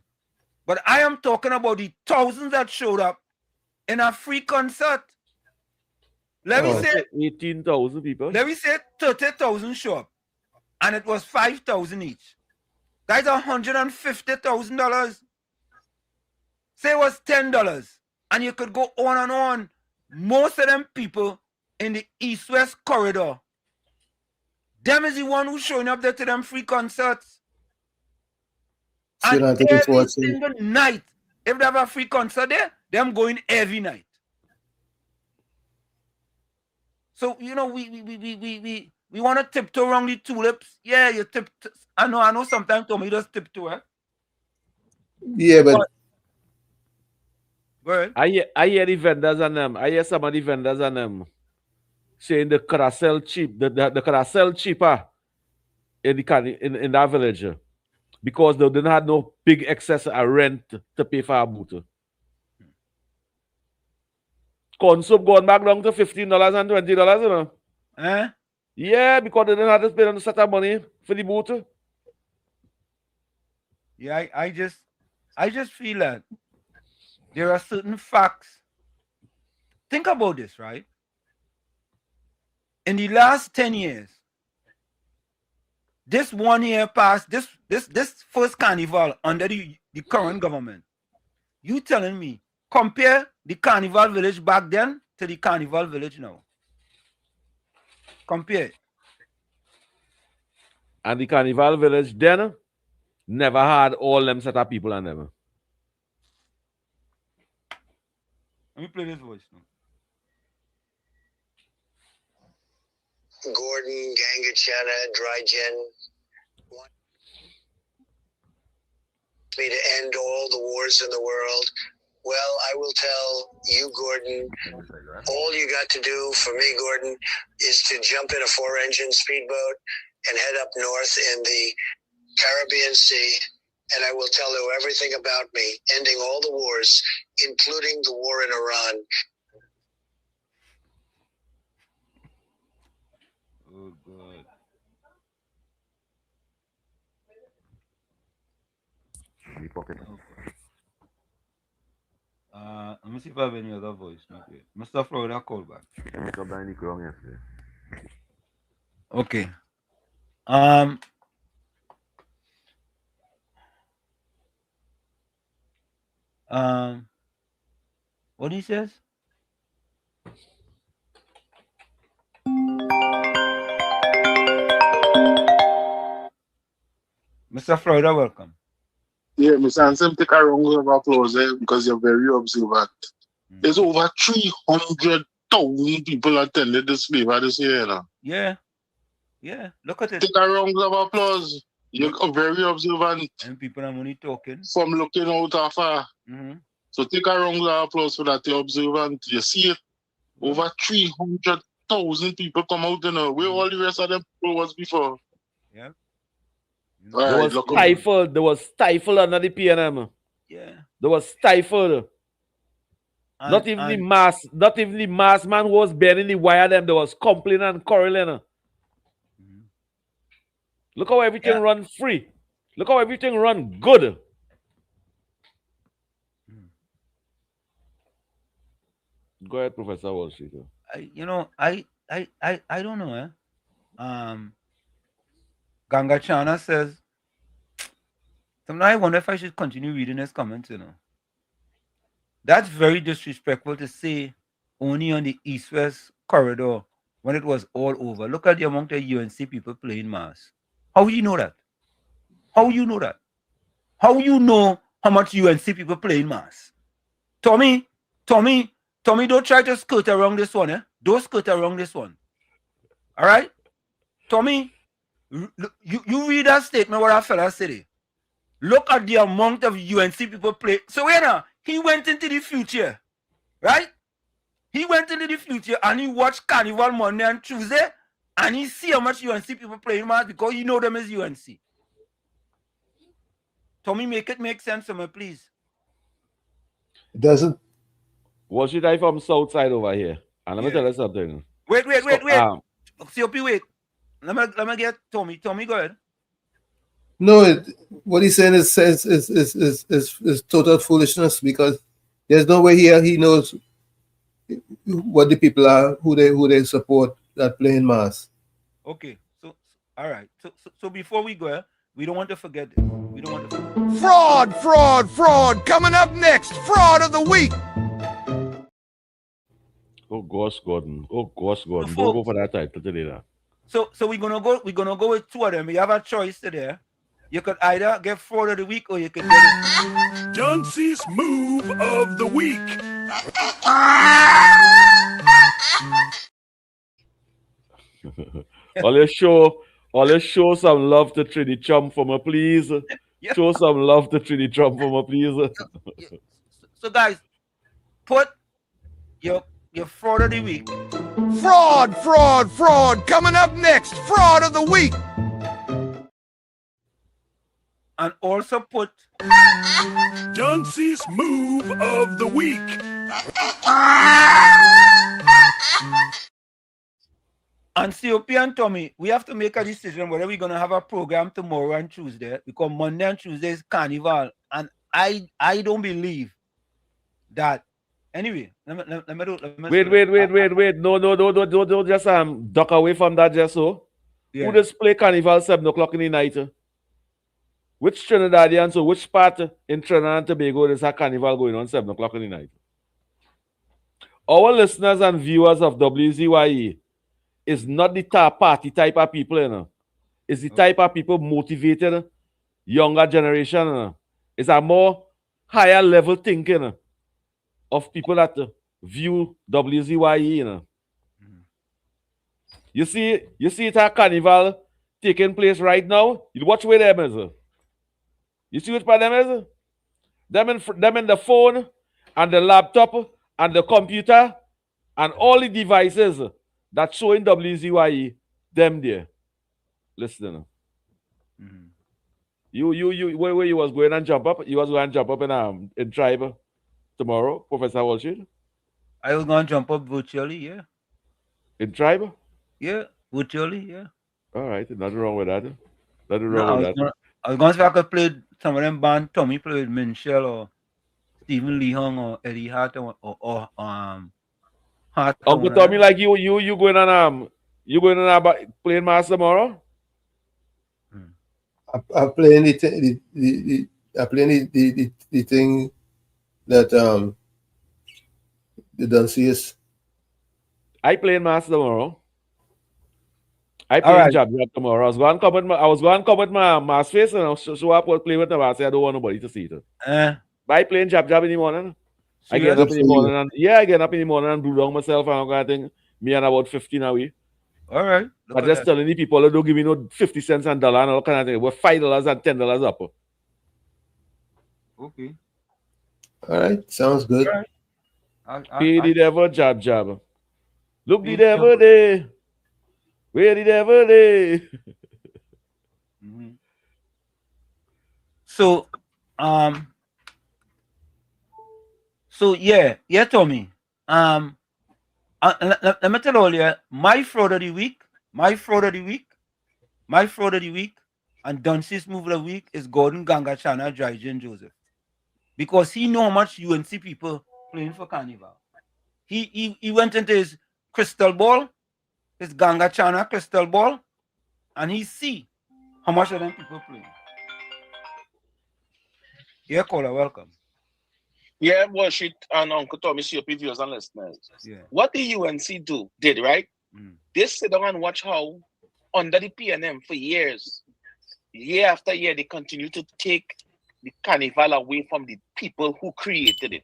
But I am talking about the thousands that showed up in a free concert. Let me say 18,000 people. Let me say 30,000 show up. And it was 5,000 each. That's $150,000. Say it was $10. And you could go on and on. Most of them people in the east-west corridor, them is the one who's showing up there to them free concerts. And every single night, if they have a free concert there, them going every night. So, you know, we want to tiptoe around the tulips. Yeah, you tiptoe. I know sometimes Tommy does tiptoe, eh? Yeah, but I hear the vendors and them. I hear some of the vendors and them saying the carousel cheap, the carousel cheaper in that village because they didn't have no big excess of rent to pay for a booth. Consume going back down to $15 and $20, you know. Eh? Yeah, because they didn't have to spend a set of money for the booth. Yeah, I just feel that there are certain facts. Think about this, right? In the last 10 years, this 1 year past, this first carnival under the current government, you telling me, compare the carnival village back then to the carnival village now. Compare. And the carnival village then never had all them set of people on them. Let me play this voice now. Gordon, Gangachana, Drygen want me to end all the wars in the world. Well, I will tell you, Gordon, all you got to do for me, Gordon, is to jump in a 4-engine speedboat and head up north in the Caribbean Sea, and I will tell you everything about me, ending all the wars, including the war in Iran. Oh, God. Let me see if I have any other voice. Okay. Mr. Florida, call back. Okay. What he says? Mr. Florida, welcome. Yeah, Mr. Ansem, take a round of applause because you're very observant. There's over 300,000 people attended this flavor this year. You know? Yeah. Look at it. Take a round of applause. You're very observant. And people are only talking. From looking out afar. So take a round of applause for that. You're observant. You see it. Over 300,000 people come out. You know, where all the rest of them people was before. Yeah. There was stifled under the PNM. Yeah. There was stifled. Not even the mass man who was bending the wire them. There was complaining and quarreling. Look how everything run free. Look how everything run good. Go ahead, Professor Wall Street. I don't know. Ganga Chana says, sometimes I wonder if I should continue reading his comments. That's very disrespectful to say only on the east-west corridor when it was all over. Look at the amount of UNC people playing mass. How you know that? How you know that? How you know how much UNC people playing mass? Tommy, don't try to skirt around this one. Don't skirt around this one. All right? Tommy, you read that statement what that fella said. Look at the amount of UNC people play. So he went into the future, right? He went into the future and he watched Carnival Monday and Tuesday and he see how much UNC people playing mass because you know them as UNC. Tommy, make it make sense to me, please. It doesn't. Was she die from south side over here? And let me tell you something. Wait. COP, wait. Let me get Tommy. Tommy, go ahead. No, what he's saying is total foolishness because there's no way he knows what the people are who they support that playing mass. Okay, so all right. So before we go, we don't want to forget this. We don't want to forget. Fraud. Coming up next, fraud of the week. Oh gosh, Gordon. Don't go for that title today. So we're gonna go with two of them. You have a choice today. You could either get fraud of the week or you could get Duncy's move of the week. Let's show some love to Trinity Trump for me, please. Yeah. Show some love to Trinity Trump for me, please. So guys, put your fraud of the week. Fraud. Coming up next, fraud of the week. And also put Duncy's move of the week. And COP and Tommy, we have to make a decision whether we're going to have a program tomorrow and Tuesday, because Monday and Tuesday is Carnival. And I don't believe that. Anyway, let me wait. No, don't just duck away from that just so. Yeah. Who does play Carnival 7 o'clock in the night? Which Trinidadian, so which part in Trinidad and Tobago is a Carnival going on 7 o'clock in the night? Our listeners and viewers of WZYE is not the party type of people, It's the type of people motivated, younger generation, It's a more higher level thinking, of people that view WZYE, You see it at Carnival taking place right now. You watch where them is. You see which part them is? Them in the phone and the laptop and the computer and all the devices that showing WZYE, them there. Listen. Mm-hmm. You where you was going and jump up? You was going to jump up in Tribe tomorrow, Professor Walshid? I was going to jump up virtually, yeah. In Tribe? Yeah, virtually, yeah. All right, nothing wrong with that. Nothing wrong with that. I was going to see if I could play some of them band. Tommy played with Minshell or Stephen Lee Hung or Eddie Hart or Hart. Uncle Tommy, like you going on playing mass tomorrow? I'm playing the thing that the Dunceys. I playing mass tomorrow. I play jab tomorrow. I was going to come with my mask face and show up and play with them. I say I don't want nobody to see it. But I playing jab in the morning. I get up in the morning and do down myself and I'm going to think me and about 15 away. All right. But just telling the people that don't give me no 50 cents and $1 and all kind of thing. We're $5 and $10 up. Okay. All right. Sounds good. All right. Pay the devil jab. Look the devil there. Where the devil there? Mm-hmm. So yeah, Tommy. Let me tell you, my fraud of the week, and Dunce's move of the week is Gordon Gangachana, Drygen Joseph, because he know how much UNC people playing for Carnival. he went into his crystal ball, his Ganga Chana crystal ball, and he see how much of them people play. Yeah, caller, welcome. Yeah, Worship and Uncle Tommy, COP viewers and listeners. Yeah. What the UNC did, right? They sit down and watch how under the PNM for years, year after year, they continue to take the carnival away from the people who created it.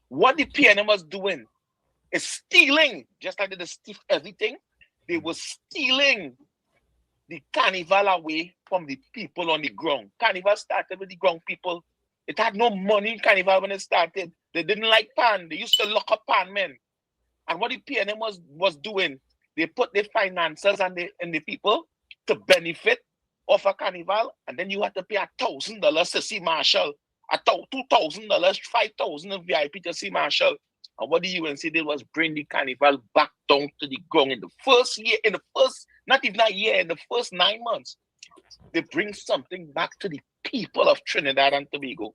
What the PNM was doing is stealing, just like they steal everything, they were stealing the carnival away from the people on the ground. Carnival started with the ground people. It had no money in Carnival when it started. They didn't like pan. They used to lock up pan men. And what the PNM was doing, they put the finances and the people to benefit of a carnival, and then you had to pay $1,000 to see Marshall, $2,000, $5,000 of VIP to see Marshall. And what the UNC did was bring the carnival back down to the ground in the first year, not even a year, in the first 9 months. They bring something back to the people of Trinidad and Tobago.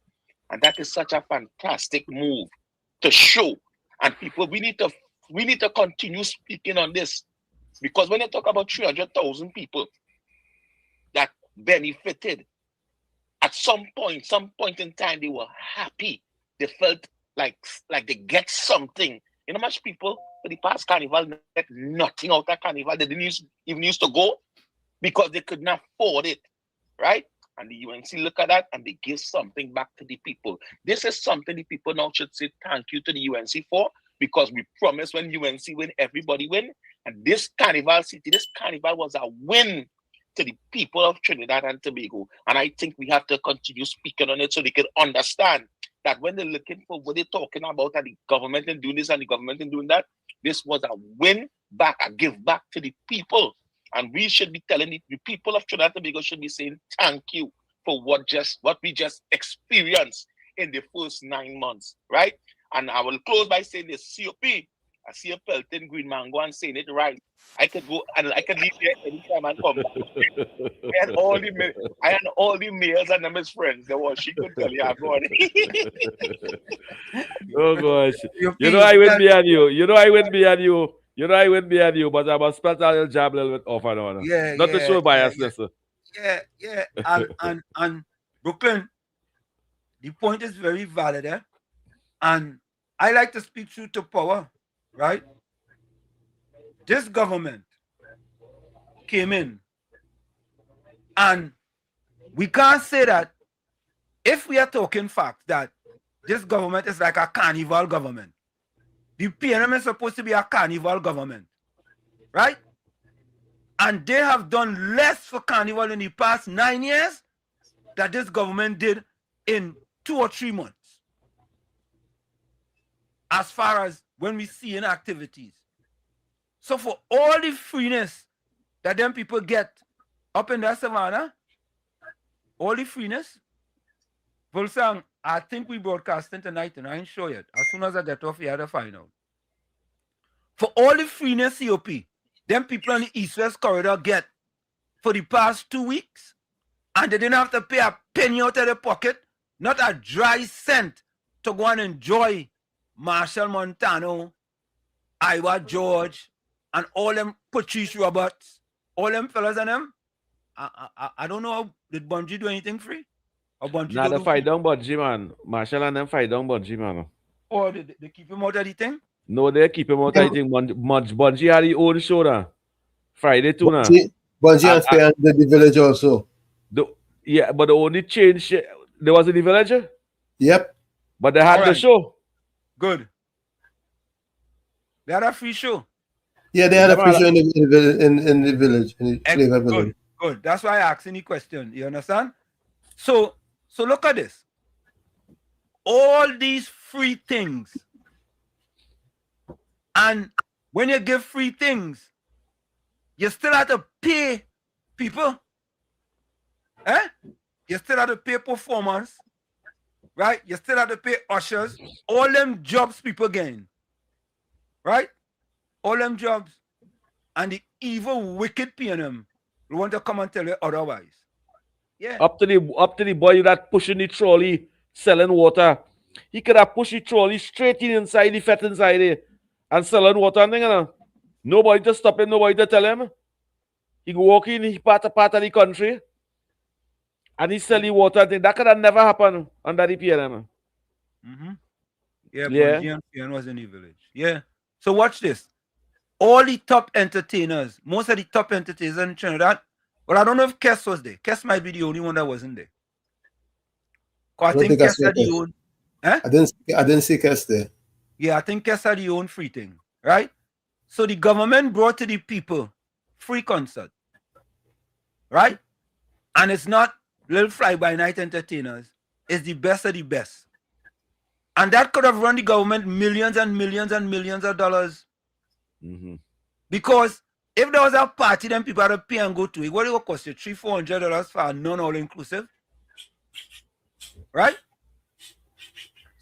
And that is such a fantastic move to show. And people, we need to continue speaking on this. Because when you talk about 300,000 people that benefited, at some point in time, they were happy. They felt like they get something. You know how much people for the past carnival get nothing out of carnival? They didn't even used to go because they could not afford it, right? And the UNC look at that and they give something back to the people. This is something the people now should say thank you to the UNC for, because we promise when UNC win, everybody win. And this carnival was a win to the people of Trinidad and Tobago. And I think we have to continue speaking on it so they can understand that when they're looking for what they're talking about and the government and doing this and the government and doing that, this was a win back, a give back to the people. And we should be telling the people of Trinidad and Tobago should be saying thank you for what we just experienced in the first 9 months, right? And I will close by saying this, COP, I see a Pelton Green Mango and saying it right. I could go and I could leave here anytime and come back. I had all the males and them as friends. That was she could tell you I'm going. Oh gosh. You know I wouldn't be on you. You know I wouldn't be on you, but I must spend a job a little bit off and on. Yeah. Not to show biasness. Yeah. And Brooklyn, the point is very valid, eh? And I like to speak truth to power, right? This government came in, and we can't say that if we are talking facts that this government is like a carnival government. The PNM is supposed to be a carnival government, right? And they have done less for carnival in the past 9 years that this government did in 2 or 3 months. As far as when we see in activities. So for all the freeness that them people get up in the savannah, all the freeness, Volsang, I think we broadcasting tonight and I ain't sure yet. As soon as I get off here to find out. For all the freeness COP, them people on the East-West corridor get for the past 2 weeks, and they didn't have to pay a penny out of their pocket, not a dry cent to go and enjoy Marshall Montano, Iowa George, and all them Patrice Roberts, all them fellas and them. I don't know, did Bungie do anything free? Or Bungie nah, they fight down Bungie, man. Marshall and them fight down Bungie, man. Or they keep him out of the thing? No, they keep him out of the thing. Bungie had his own show now. Friday too now. Bungie and Fair did the village also. Yeah, but the only change, there was in the village? Yep. But they had the show. Good. They had a free show. Yeah, they had a free show in the village. In the village. Good. That's why I asked any question. You understand? So look at this. All these free things. And when you give free things, you still have to pay people. You still have to pay performance. Right? You still have to pay ushers. All them jobs people gain. Right? All them jobs. And the evil, wicked PNM will want to come and tell you otherwise. Yeah. Up to the boy that pushing the trolley, selling water. He could have pushed the trolley straight inside the fet inside there and selling water and thing, you know. Nobody to stop him, nobody to tell him. He go walk in part of the country and he sell the water thing. That could have never happened under the PNM. Yeah, Bungie and PN was in the village. Yeah. So watch this. All the top entertainers, most of the top entertainers in Trinidad, well, I don't know if Kess was there. Kess might be the only one that wasn't there. I think Kess had the own. I didn't see Kess there. Yeah, I think Kess had the own free thing, right? So the government brought to the people free concert, right? And it's not little fly-by-night entertainers. It's the best of the best. And that could have run the government millions and millions and millions of dollars. Because if there was a party, then people had to pay and go to it. What it would cost you? $300-400 for a non-all-inclusive? Right?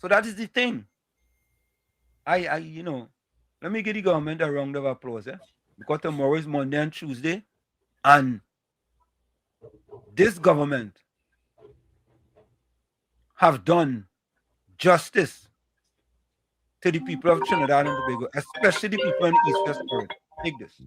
So that is the thing. You know, let me give the government a round of applause, because tomorrow is Monday and Tuesday, and this government have done justice to the people of Trinidad and Tobago, especially the people in the East West. Take this.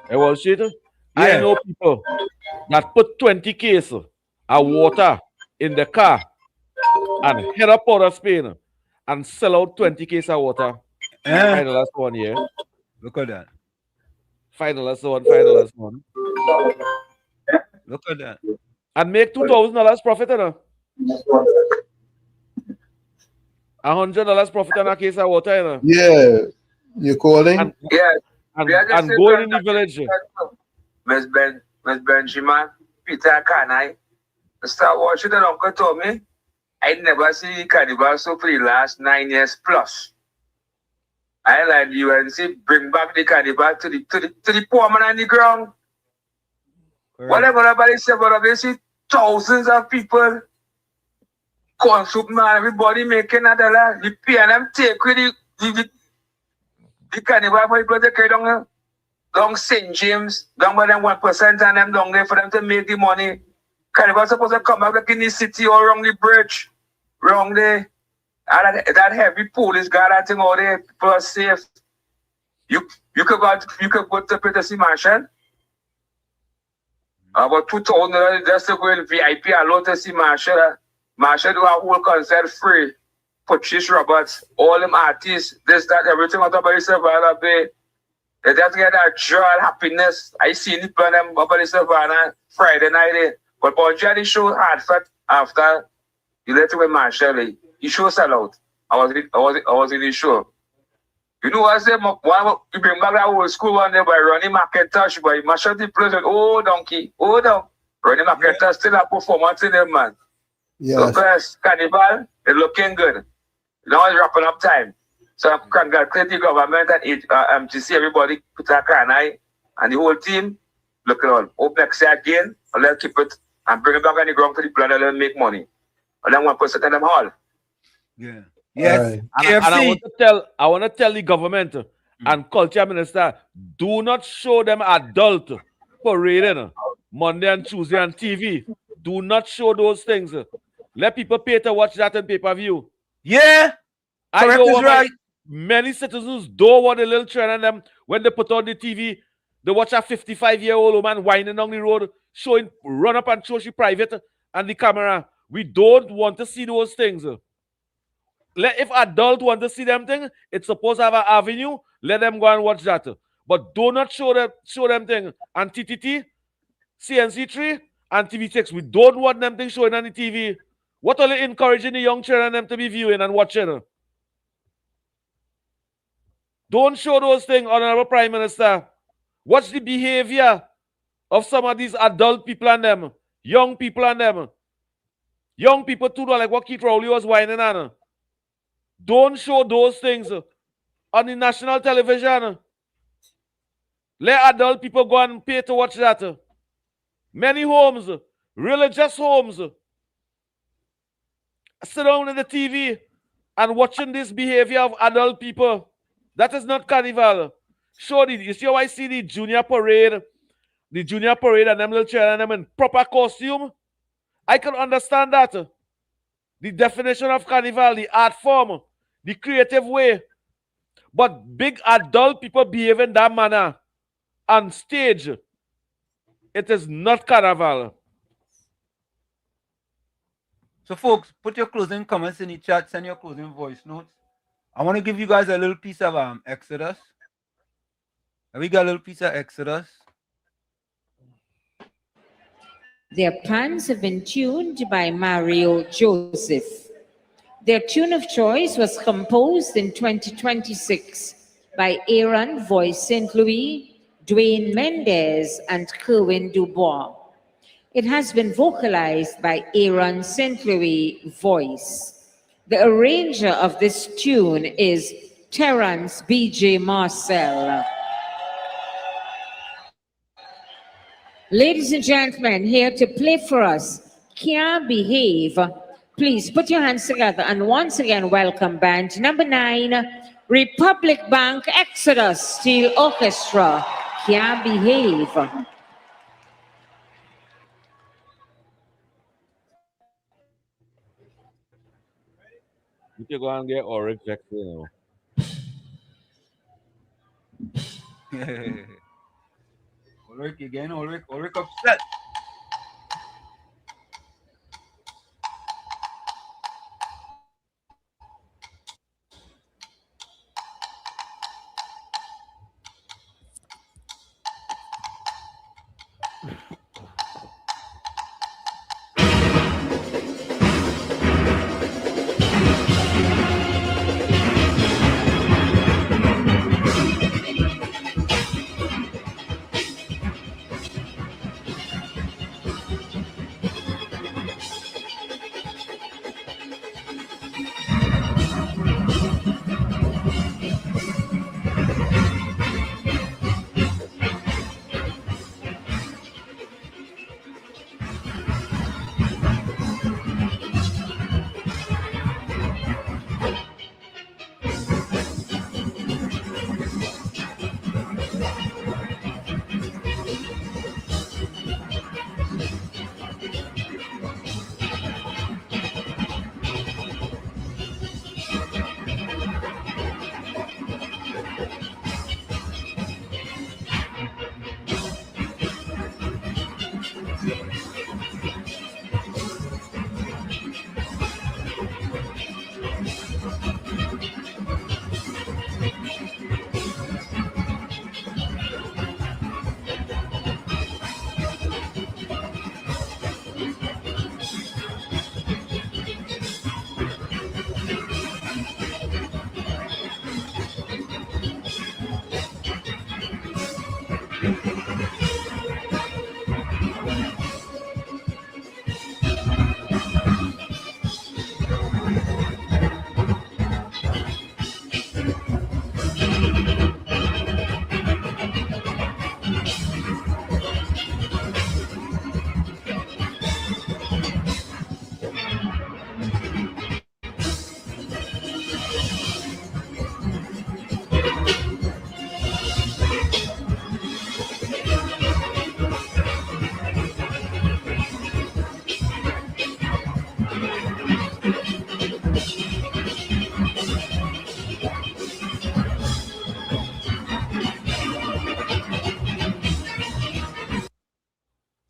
Hey, well, shit. I know people that put 20 cases of water in the car and head up out of Spain and sell out 20 cases of water. $5 one year. Look at that. $5 one. Look at that. And make $2,000 profit, you know. $100 profit on a case of water, you know. Yeah. You calling? And going in the village. Miss Benjamin, Peter Kanai, start watching and Uncle Tommy. I never see Carnival so for the last 9 years plus. I like you and see bring back the Carnival to the poor man on the ground. Whatever everybody say, but they see thousands of people consume, man, everybody making a dollar. The PNM take with the Carnival for people to carry down St. James, down by them 1% and them down there for them to make the money. Carnival supposed to come back like in the city or around the bridge, around there. And that heavy police guard, I think all there, people are safe. You could go to Peter Marshall. About $2,000 just to go in VIP alone to see Marshall. Marshall do a whole concert free. Patrice Roberts, all them artists, this, that, everything on top of Savannah Bay. They just get that joy and happiness. I see the plan them up on Savannah Friday night. But Bonjour show hard fat after you let away Marshall. He show sell out. I was in the show. You know what I say? You bring back that old school one there by Ronnie McIntosh, by Marshall the place. Oh donkey, oh down. Ronnie McIntosh still a performance in them, man. Yeah. So Carnival, it's looking good. Now it's wrapping up time. So I congratulate the government and MTC, everybody, Peter Kanai, and the whole team. Look at all. Hope next year again, and let's keep it and bring it back on the ground to the plan and let make money. And then 1% in them all. Yeah. Yes. And I want to tell the government and culture minister, do not show them adult parading Monday and Tuesday on TV. Do not show those things. Let people pay to watch that on pay-per-view. Yeah. I know right. Many citizens don't want a little trend on them when they put on the TV. They watch a 55-year-old woman whining on the road, showing run up and show she private and the camera. We don't want to see those things. If adults want to see them things, it's supposed to have an avenue. Let them go and watch that. But do not show them things. And TTT, CNC3, and TV6. We don't want them things showing on the TV. What are they encouraging the young children them to be viewing and watching? Don't show those things, Honorable Prime Minister. Watch the behavior of some of these adult people and them. Young people and them. Young people too, like what Keith Rowley was whining on. Don't show those things. on the national television. Let adult people go and pay to watch that. Many homes, religious homes, sit down in the TV and watching this behavior of adult people. That is not Carnival. Sure, you see how I see the junior parade and them little children and them in proper costume? I can understand that. The definition of Carnival, the art form, the creative way. But big adult people behave in that manner on stage, it is not Carnival. So, folks, put your closing comments in the chat. Send your closing voice notes. I want to give you guys a little piece of Exodus. And we got a little piece of Exodus. Their plans have been tuned by Mario Joseph. Their tune of choice was composed in 2026 by Aaron Voice St. Louis, Dwayne Mendez, and Kerwin Dubois. It has been vocalized by Aaron St. Louis Voice. The arranger of this tune is Terrence B.J. Marcel. Ladies and gentlemen, here to play for us, Can't Behave. Please put your hands together and once again welcome band number 9, Republic Bank Exodus Steel Orchestra, Can't Behave. You can go and get Oryx Jackson. Ulrich again, Ulrich upset.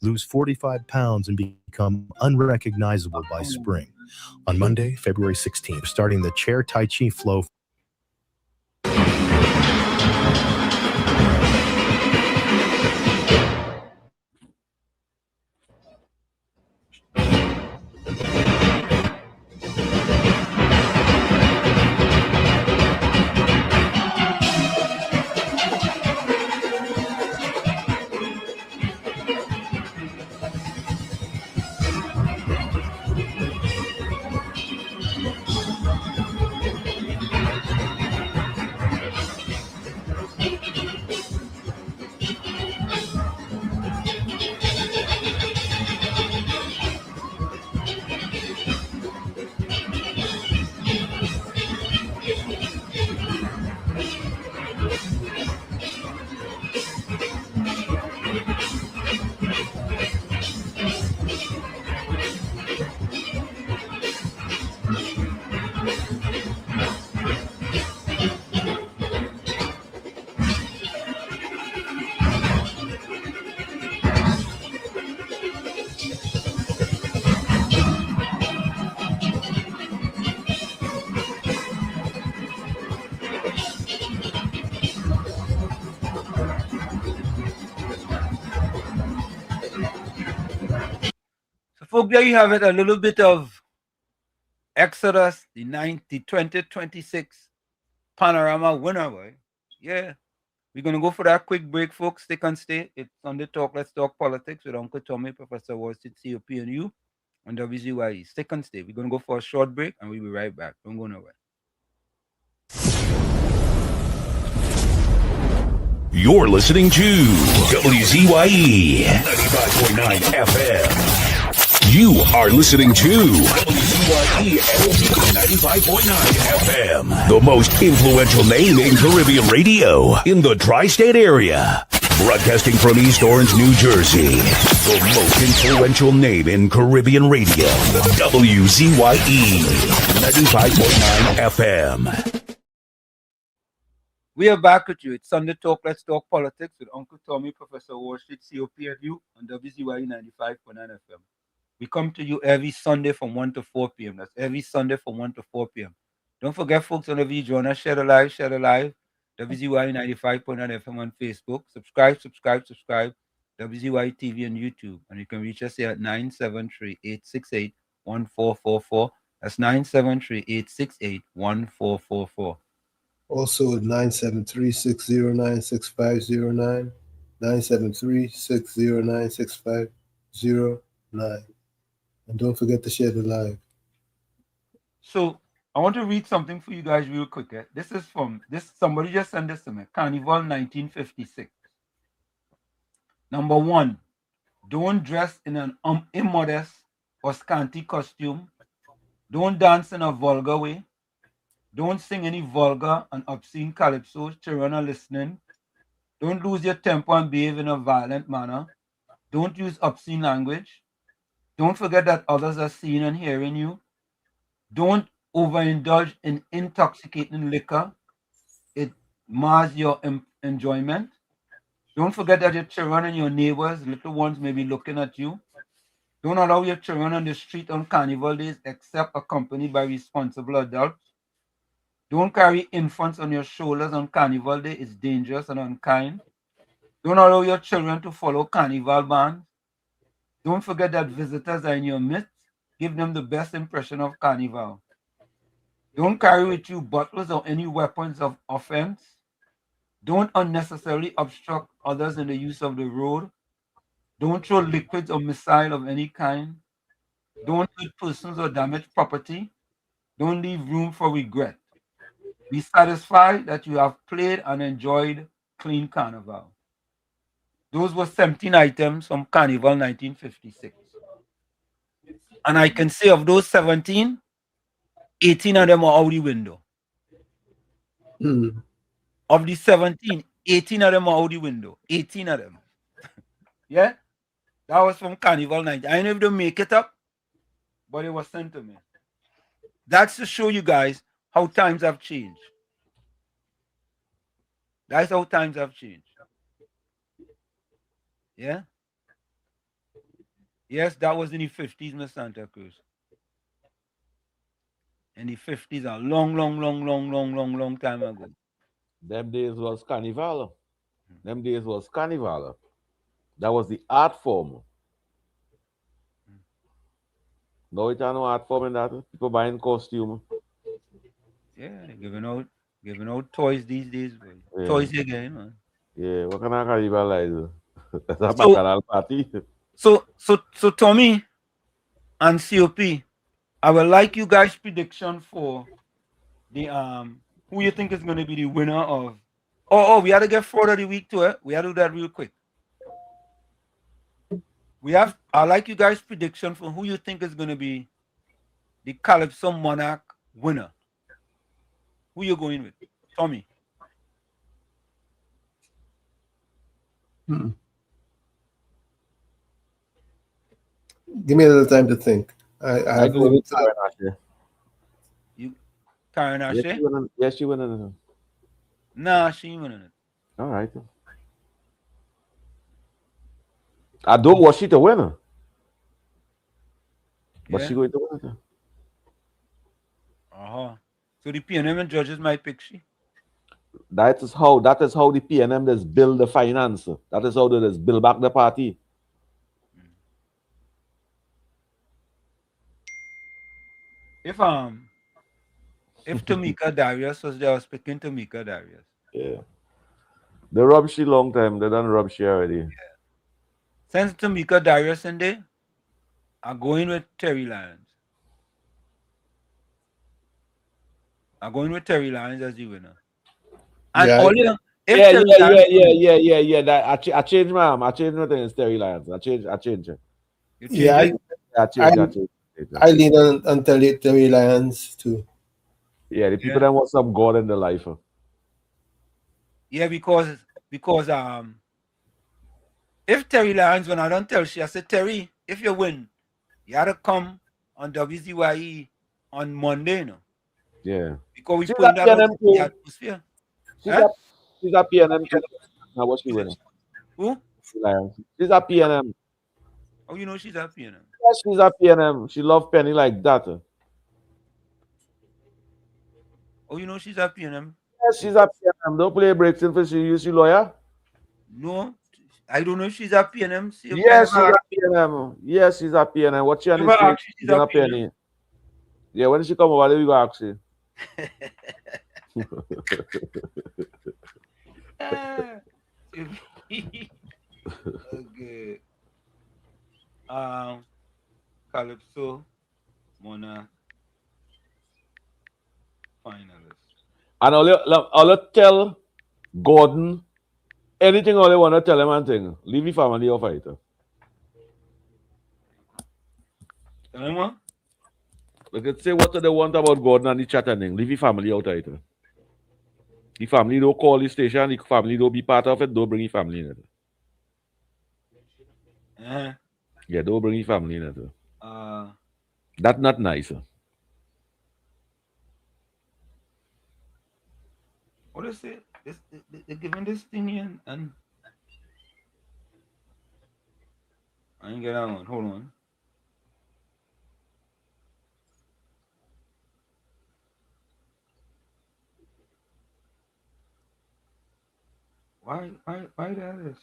Lose 45 pounds and become unrecognizable by spring. On Monday, February 16th, starting the Chair Tai Chi Flow. folk, there you have it. A little bit of Exodus, the 2026 Panorama winner, boy. Yeah. We're going to go for that quick break, folks. Stick and stay. It's Sunday Talk. Let's talk politics with Uncle Tommy, Professor Washington, COP, and you on WZYE. Stick and stay. We're going to go for a short break, and we'll be right back. Don't go nowhere. You're listening to WZYE 95.9 FM. You are listening to WZYE 95.9 FM, the most influential name in Caribbean radio in the tri-state area. Broadcasting from East Orange, New Jersey, the most influential name in Caribbean radio, WZYE 95.9 FM. We are back with you. It's Sunday Talk. Let's talk politics with Uncle Tommy, Professor Wall Street, COP, and you on WZYE 95.9 FM. We come to you every Sunday from 1 to 4 p.m. That's every Sunday from 1 to 4 p.m. Don't forget, folks, whenever you join us, share the live. WZYE 95.9 FM on Facebook. Subscribe. WZYE TV on YouTube. And you can reach us here at 973-868-1444. That's 973-868-1444. Also at 973-609-6509, 973-609-6509. And don't forget to share the live. So I want to read something for you guys real quick. This is from somebody just sent this to me. Carnival 1956. Number 1, don't dress in an immodest or scanty costume. Don't dance in a vulgar way. Don't sing any vulgar and obscene calypso. Children are listening. Don't lose your temper and behave in a violent manner. Don't use obscene language. Don't forget that others are seeing and hearing you. Don't overindulge in intoxicating liquor. It mars your enjoyment. Don't forget that your children and your neighbors, little ones, may be looking at you. Don't allow your children on the street on Carnival days except accompanied by responsible adults. Don't carry infants on your shoulders on Carnival day. It's dangerous and unkind. Don't allow your children to follow Carnival bands. Don't forget that visitors are in your midst. Give them the best impression of Carnival. Don't carry with you bottles or any weapons of offense. Don't unnecessarily obstruct others in the use of the road. Don't throw liquids or missile of any kind. Don't hurt persons or damage property. Don't leave room for regret. Be satisfied that you have played and enjoyed clean Carnival. Those were 17 items from Carnival 1956. And I can say of those 17, 18 of them are out the window. Of the 17, 18 of them are out the window. 18 of them. Yeah? That was from Carnival 19. I don't know if they make it up, but it was sent to me. That's to show you guys how times have changed. That's how times have changed. Yeah? Yes, that was in the 50s, Miss Santa Cruz. In the 50s, a long time ago. Them days was Carnival. Them days was Carnival. That was the art form. No, it's no art form in that. People buying costume. Yeah, giving out toys these days. Yeah. Toys again, man. Yeah, what kind of Carnival is? That's a bacchanal party. So Tommy and COP, I would like you guys' prediction for the who you think is going to be the winner of. Oh, we had to get fraud of the week to it. We had to do that real quick. I like you guys' prediction for who you think is going to be the Calypso Monarch winner. Who you going with, Tommy? Give me a little time to think. I go with Karen Ashe. You, Karen Ashe? Yes, she winning it. Nah, she ain't winning it. All right. I don't want she to win her. But she going to win it. So the PNM and judges might pick she. That is how the PNM does build the finance. That is how they does build back the party. If Tamika Darius was there, I was picking Tamika Darius. Yeah. They rub she long time. They done rub she already. Yeah. Since Tamika Darius in there, I'm going with Terry Lyons. I'm going with Terry Lyons as the winner. And yeah, only yeah. That I changed my I changed my thing. It's Terry Lyons. I changed it. You Yeah, I lean on Terry Lyons too. Yeah, the people that want some God in their life. Yeah, because if Terry Lyons, when I don't tell she, I said, Terry, if you win, you gotta come on WZYE on Monday, Yeah. Because we She's put that a out in the atmosphere. She's a PNM too. Now what's she winning? Who? She's a PNM. Oh, you know she's a PNM. Yes, she's a PNM. She loves Penny like that. Oh, you know she's a PNM. Yes, she's a PNM. Don't play breaks in for she lawyer. No, I don't know if she's a PNM. Yes, she's a PNM. Yes, she's a PNM. What she on the street? She's a Penny. Yeah, when she come over there, we go ask you. Okay. Calypso, Mona, finalist. And I'll tell Gordon anything all they want to tell him and thing. Leave your family off it. Tell him what? They could say what they want about Gordon and the chat and thing. Leave your family out of it. The family don't call the station, the family don't be part of it, don't bring your family in it. Yeah, don't bring your family in it. That's not nice. What is it? They're giving this thing in and I ain't get that one. Hold on. Why that is?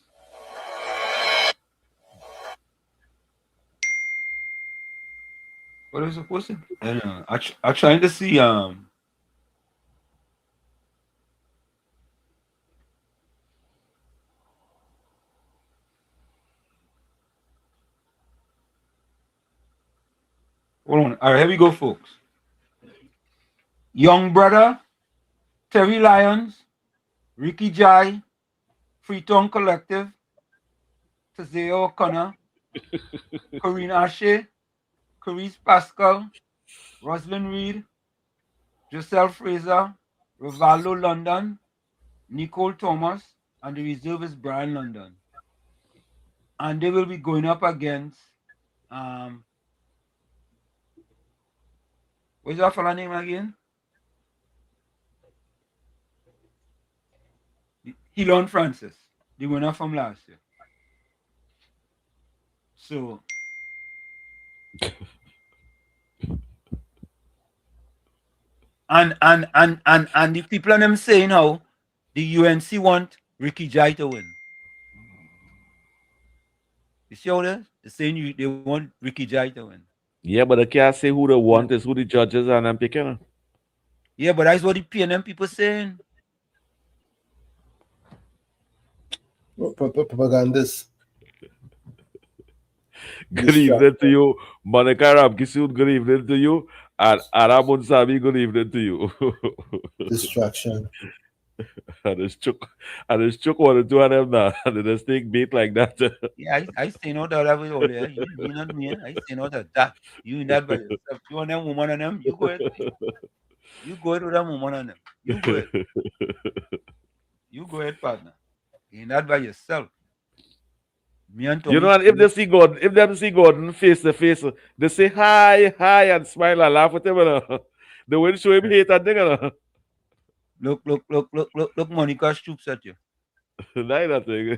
What is it supposed to be? I'm trying to see Hold on. All right, here we go, folks. Young Brother, Terry Lyons, Ricky Jai, Freetown Collective, Tazea O'Connor, Corinne Ashe, Carice Pascal, Roslyn Reed, Giselle Fraser, Rivaldo London, Nicole Thomas, and the reserve is Brian London. And they will be going up against what's that fella name again? Elon Francis, the winner from last year. So and the people on them saying how the UNC want Ricky Jai to win. You see how they're saying they want Ricky Jai to win. Yeah, but I can't say who they want is who the judges are and I'm picking. Yeah, but that's what the PNM people saying. Propagandists. Good evening to you. Monica Ramkisud, good evening to you. And Arabun Sabi, good evening to you. Distraction. And it's choke one or two of them now. And they just take bait like that. Yeah, I say no doubt that with all there. You not me. I say no that. You in that by yourself. You want them woman on them, you go ahead. You go ahead with that woman on them. You go ahead. You go ahead, partner. You in that by yourself. Me and Tommy, you know, and if they see Gordon face to face, they say hi, and smile and laugh at him. They will show him hate and thing. Look, Monica stoops at you. Neither thing.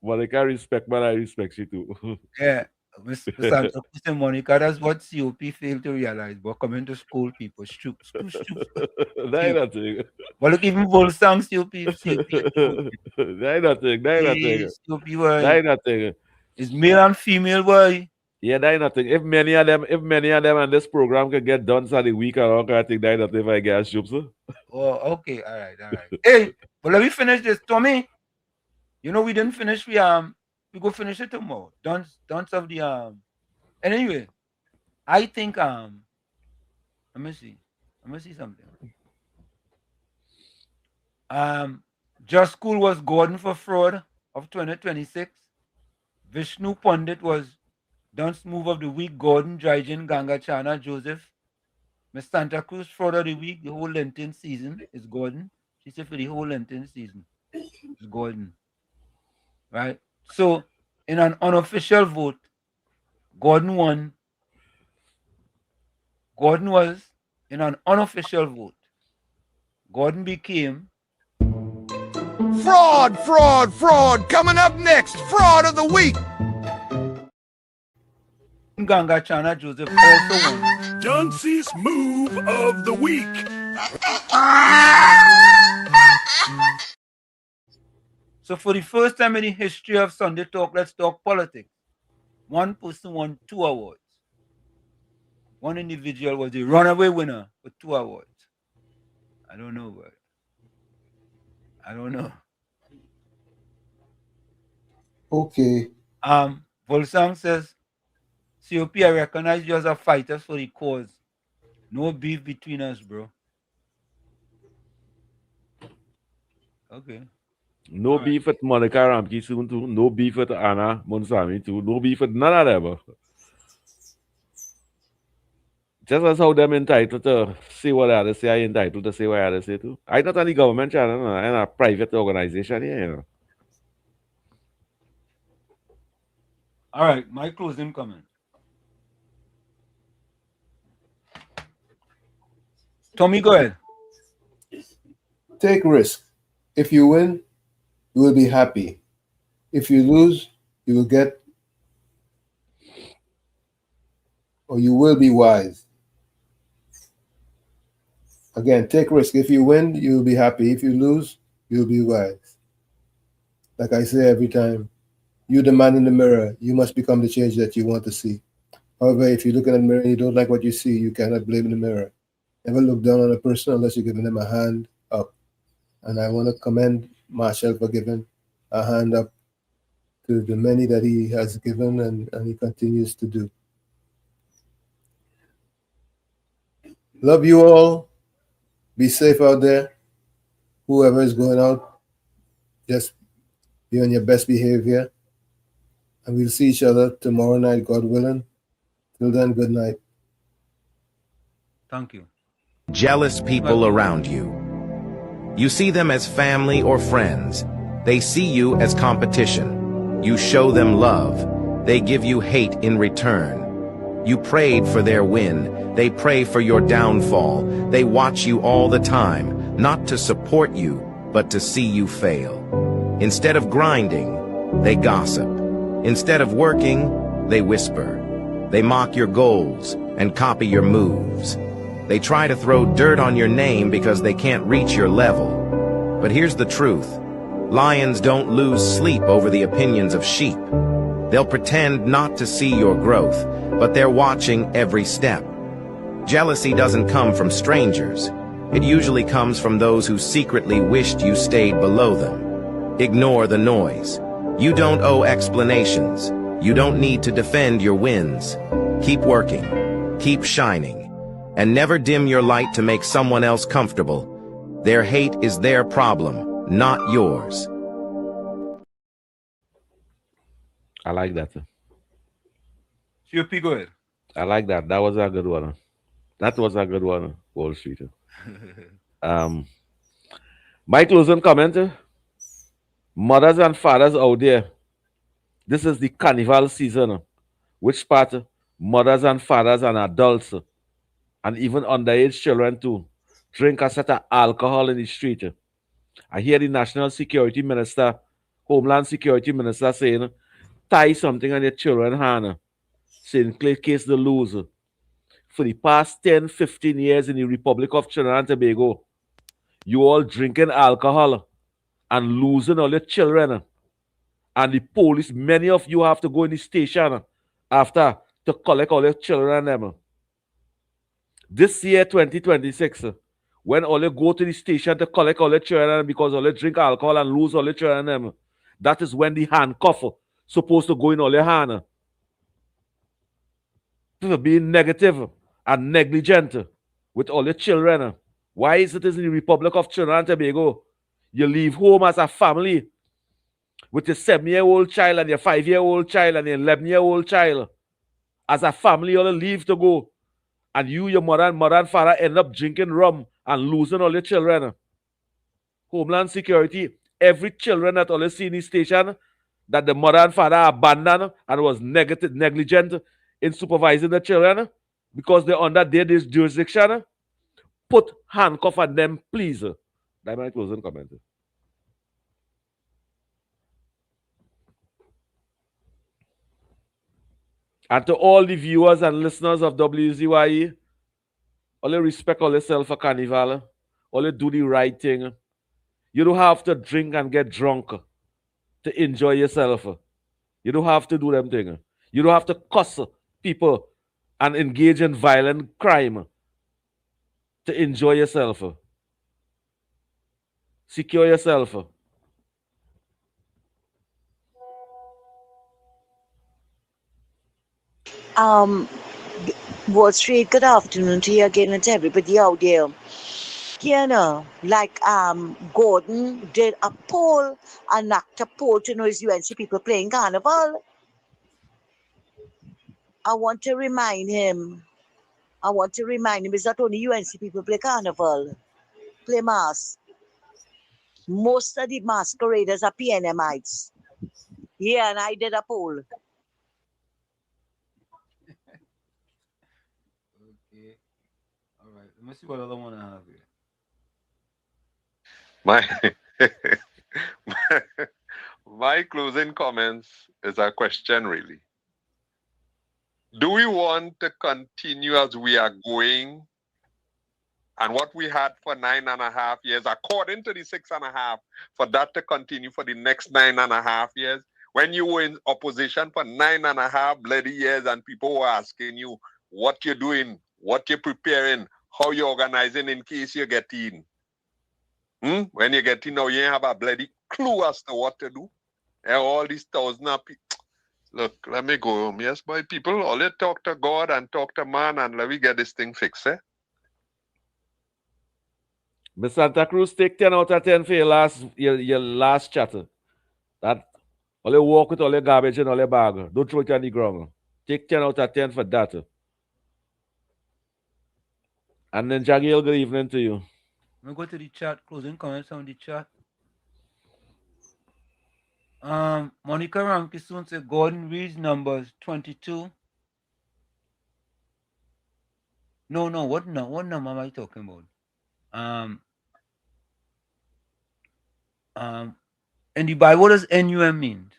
Monica respect, but I respect you too. Yeah, Mr. Monica, that's what COP failed to realize. But coming to school, people stoops. Neither thing. But look, even Volstang COP. Neither thing. COP boy. It's male and female boy. Yeah, that nothing. If many of them and this program can get done so the week around, I think that nothing if I get soup, sir. Oh, okay, all right. Hey, but let me finish this, Tommy. You know we didn't finish. We go finish it tomorrow. Don't of the And anyway, I think let me see something. Just School was Gordon for Fraud of 2026. Vishnu Pandit was Dunce Move of the Week, Gordon, Jaijin, Ganga Chana, Joseph. Miss Santa Cruz Fraud of the Week, the whole Lenten season is Gordon. She said for the whole Lenten season is Gordon. Right? So, in an unofficial vote, Gordon won. Gordon was in an unofficial vote. Gordon became Fraud. Coming up next, Fraud of the Week. Ganga Chana Joseph also won. Dunce's Move of the Week. So for the first time in the history of Sunday Talk, Let's Talk Politics, one person won 2 awards. One individual was the runaway winner with 2 awards. I don't know, but I don't know. Okay. Volsang says, COP, I recognize you as a fighter for the cause. No beef between us, bro. Okay. No beef with Monica Ramke soon too. No beef with Anna Monsami too. No beef with none of them. Just as how them entitled to say what others say, I entitled to say what others say too. I not any government channel, I'm a private organization here, you know. All right, my closing comment. Tommy, go ahead. Take risk. If you win, you will be happy. If you lose, you will get, or you will be wise. Again, take risk. If you win, you will be happy. If you lose, you will be wise. Like I say every time, you're the man in the mirror. You must become the change that you want to see. However, if you look in the mirror and you don't like what you see, you cannot blame the mirror. Never look down on a person unless you're giving them a hand up. And I want to commend Marshall for giving a hand up to the many that he has given and he continues to do. Love you all. Be safe out there. Whoever is going out, just be on your best behavior. And we'll see each other tomorrow night, God willing. Till then, good night. Thank you. Jealous people around you. You see them as family or friends. They see you as competition. You show them love. They give you hate in return. You prayed for their win. They pray for your downfall. They watch you all the time, not to support you, but to see you fail. Instead of grinding, they gossip. Instead of working, they whisper. They mock your goals and copy your moves. They try to throw dirt on your name because they can't reach your level. But here's the truth. Lions don't lose sleep over the opinions of sheep. They'll pretend not to see your growth, but they're watching every step. Jealousy doesn't come from strangers. It usually comes from those who secretly wished you stayed below them. Ignore the noise. You don't owe explanations. You don't need to defend your wins. Keep working. Keep shining. And never dim your light to make someone else comfortable. Their hate is their problem, not yours. I like that. COP, go ahead. I like that. That was a good one. That was a good one, Wall Street. My closing comment. Mothers and fathers out there, this is the Carnival season. Which part? Mothers and fathers and adults, and even underage children too, drink a set of alcohol in the street. I hear the National Security Minister, Homeland Security Minister saying, tie something on your children's hand, saying, in case they lose. For the past 10, 15 years in the Republic of Trinidad and Tobago, you all drinking alcohol and losing all your children. And the police, many of you have to go in the station after to collect all the children and them. This year, 2026, when all they go to the station to collect all the children because all they drink alcohol and lose all the children and them, that is when the handcuff supposed to go in all their hand. For being negative and negligent with all the children. Why is it in the Republic of Trinidad and Tobago? You leave home as a family with your 7-year-old child and your 5-year-old child and your 11-year-old child. As a family, you all leave to go. And you, your mother and father end up drinking rum and losing all your children. Homeland Security, every children that all see in the station that the mother and father abandoned and was negligent in supervising the children because they're under their jurisdiction, put handcuff on them, please. That's my closing comment. And to all the viewers and listeners of WZYE, all respect all yourself for Carnival. All do the right thing. You don't have to drink and get drunk to enjoy yourself. You don't have to do them things. You don't have to cuss people and engage in violent crime to enjoy yourself. Secure yourself. Wall Street, good afternoon to you again and to everybody out there. You know, like Gordon did a poll, an act a poll to know his UNC people playing Carnival. I want to remind him, it's not only UNC people play Carnival, play mass. Most of the masqueraders are PNMites. Yeah, and I did a poll. Okay. All right. Let me see what other one I have here. My closing comments is a question, really. Do we want to continue as we are going and what we had for 9.5 years, according to the 6.5, for that to continue for the next 9.5 years? When you were in opposition for 9.5 bloody years and people were asking you what you're doing, what you're preparing, how you're organizing in case you get in. When you get in now, you ain't have a bloody clue as to what to do. And all these thousands of people. Look, let me go home. Yes, boy, people, all you talk to God and talk to man and let me get this thing fixed, eh? Miss Santa Cruz, take 10 out of 10 for your last chatter. That all you walk with all your garbage and all your bag. Don't throw it on the ground. Take 10 out of 10 for that. And then Jagiel, good evening to you. I'm going to go to the chat, closing comments on the chat. Monica Ramkison said Gordon reads numbers 22. No, what number am I talking about? In the Bible, what does NUM mean?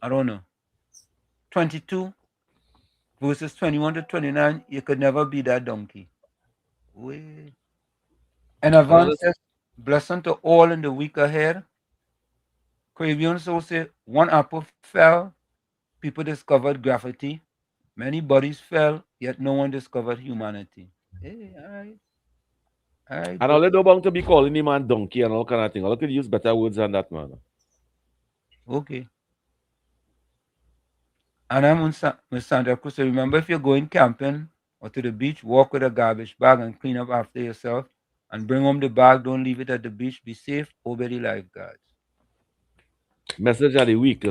I don't know. 22 verses 21 to 29, you could never be that donkey. Wait. And Avant says, blessing to all in the week ahead. Caribbean Soul said, one apple fell, people discovered graffiti. Many bodies fell, yet no one discovered humanity. Hey, all right. All right. And all they don't want to be calling him a donkey and all kind of thing. All could use better words than that, man. Okay. And I'm Miss Santa Cruz. So remember, if you're going camping or to the beach, walk with a garbage bag and clean up after yourself. And bring home the bag. Don't leave it at the beach. Be safe. Obey the lifeguards. Message of the week.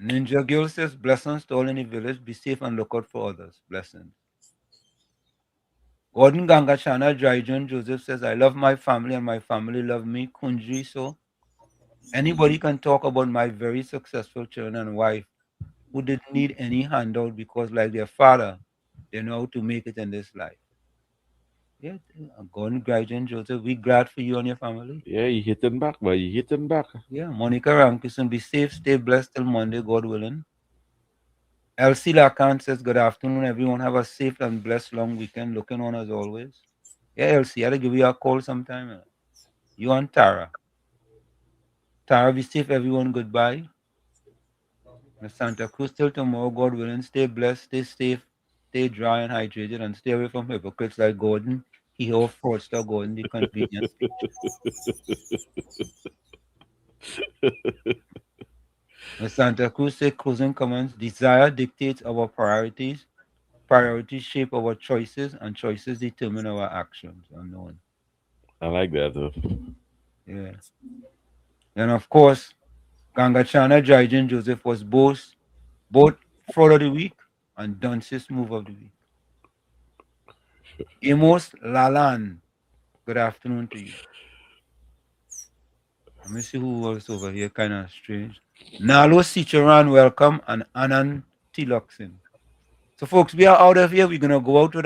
Ninja Girl says, blessings to all in the village. Be safe and look out for others. Blessings. Gordon Gangachana Dryjon Joseph says, I love my family and my family love me. Kunji, so anybody can talk about my very successful children and wife who didn't need any handout because like their father, they know how to make it in this life. Yeah, Gordon Dryjon Joseph, we glad for you and your family. Yeah, you hitting back, boy. You hitting back. Yeah, Monica Ramkison, be safe, stay blessed till Monday, God willing. Elsie Lacan says, good afternoon, everyone. Have a safe and blessed long weekend. Looking on as always. Yeah, Elsie, I'll give you a call sometime. You and Tara. Tara, be safe, everyone. Goodbye. Santa Cruz till tomorrow, God willing. Stay blessed, stay safe, stay dry and hydrated, and stay away from hypocrites like Gordon. He or fraudster Gordon, the convenience. Santa Cruz say closing comments. Desire dictates our priorities. Priorities shape our choices, and choices determine our actions. Unknown. I like that. Yeah. And of course, Gangachana Jaijin Joseph was both fraud of the week and Dunce's move of the week. Amos Lalan, good afternoon to you. Let me see who was over here, kind of strange. Nalo Sicharan, welcome, and Anand Tiloxin. So, folks, we are out of here. We're gonna go out with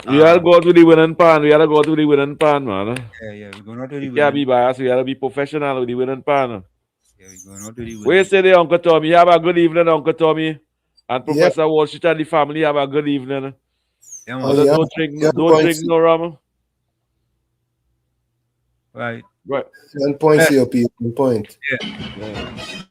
We gotta go to the winning pan. We gotta go to the winning pan, man. Yeah, we're going out to the winning. Can't be biased. We gotta be professional with the winning pan. Yeah, we're going out to the winning. Where say the Uncle Tommy? Have a good evening, Uncle Tommy. And Professor Walsh and the family have a good evening. Yeah, don't drink no rum. Right. 1 point, COP, 1 point. Yeah.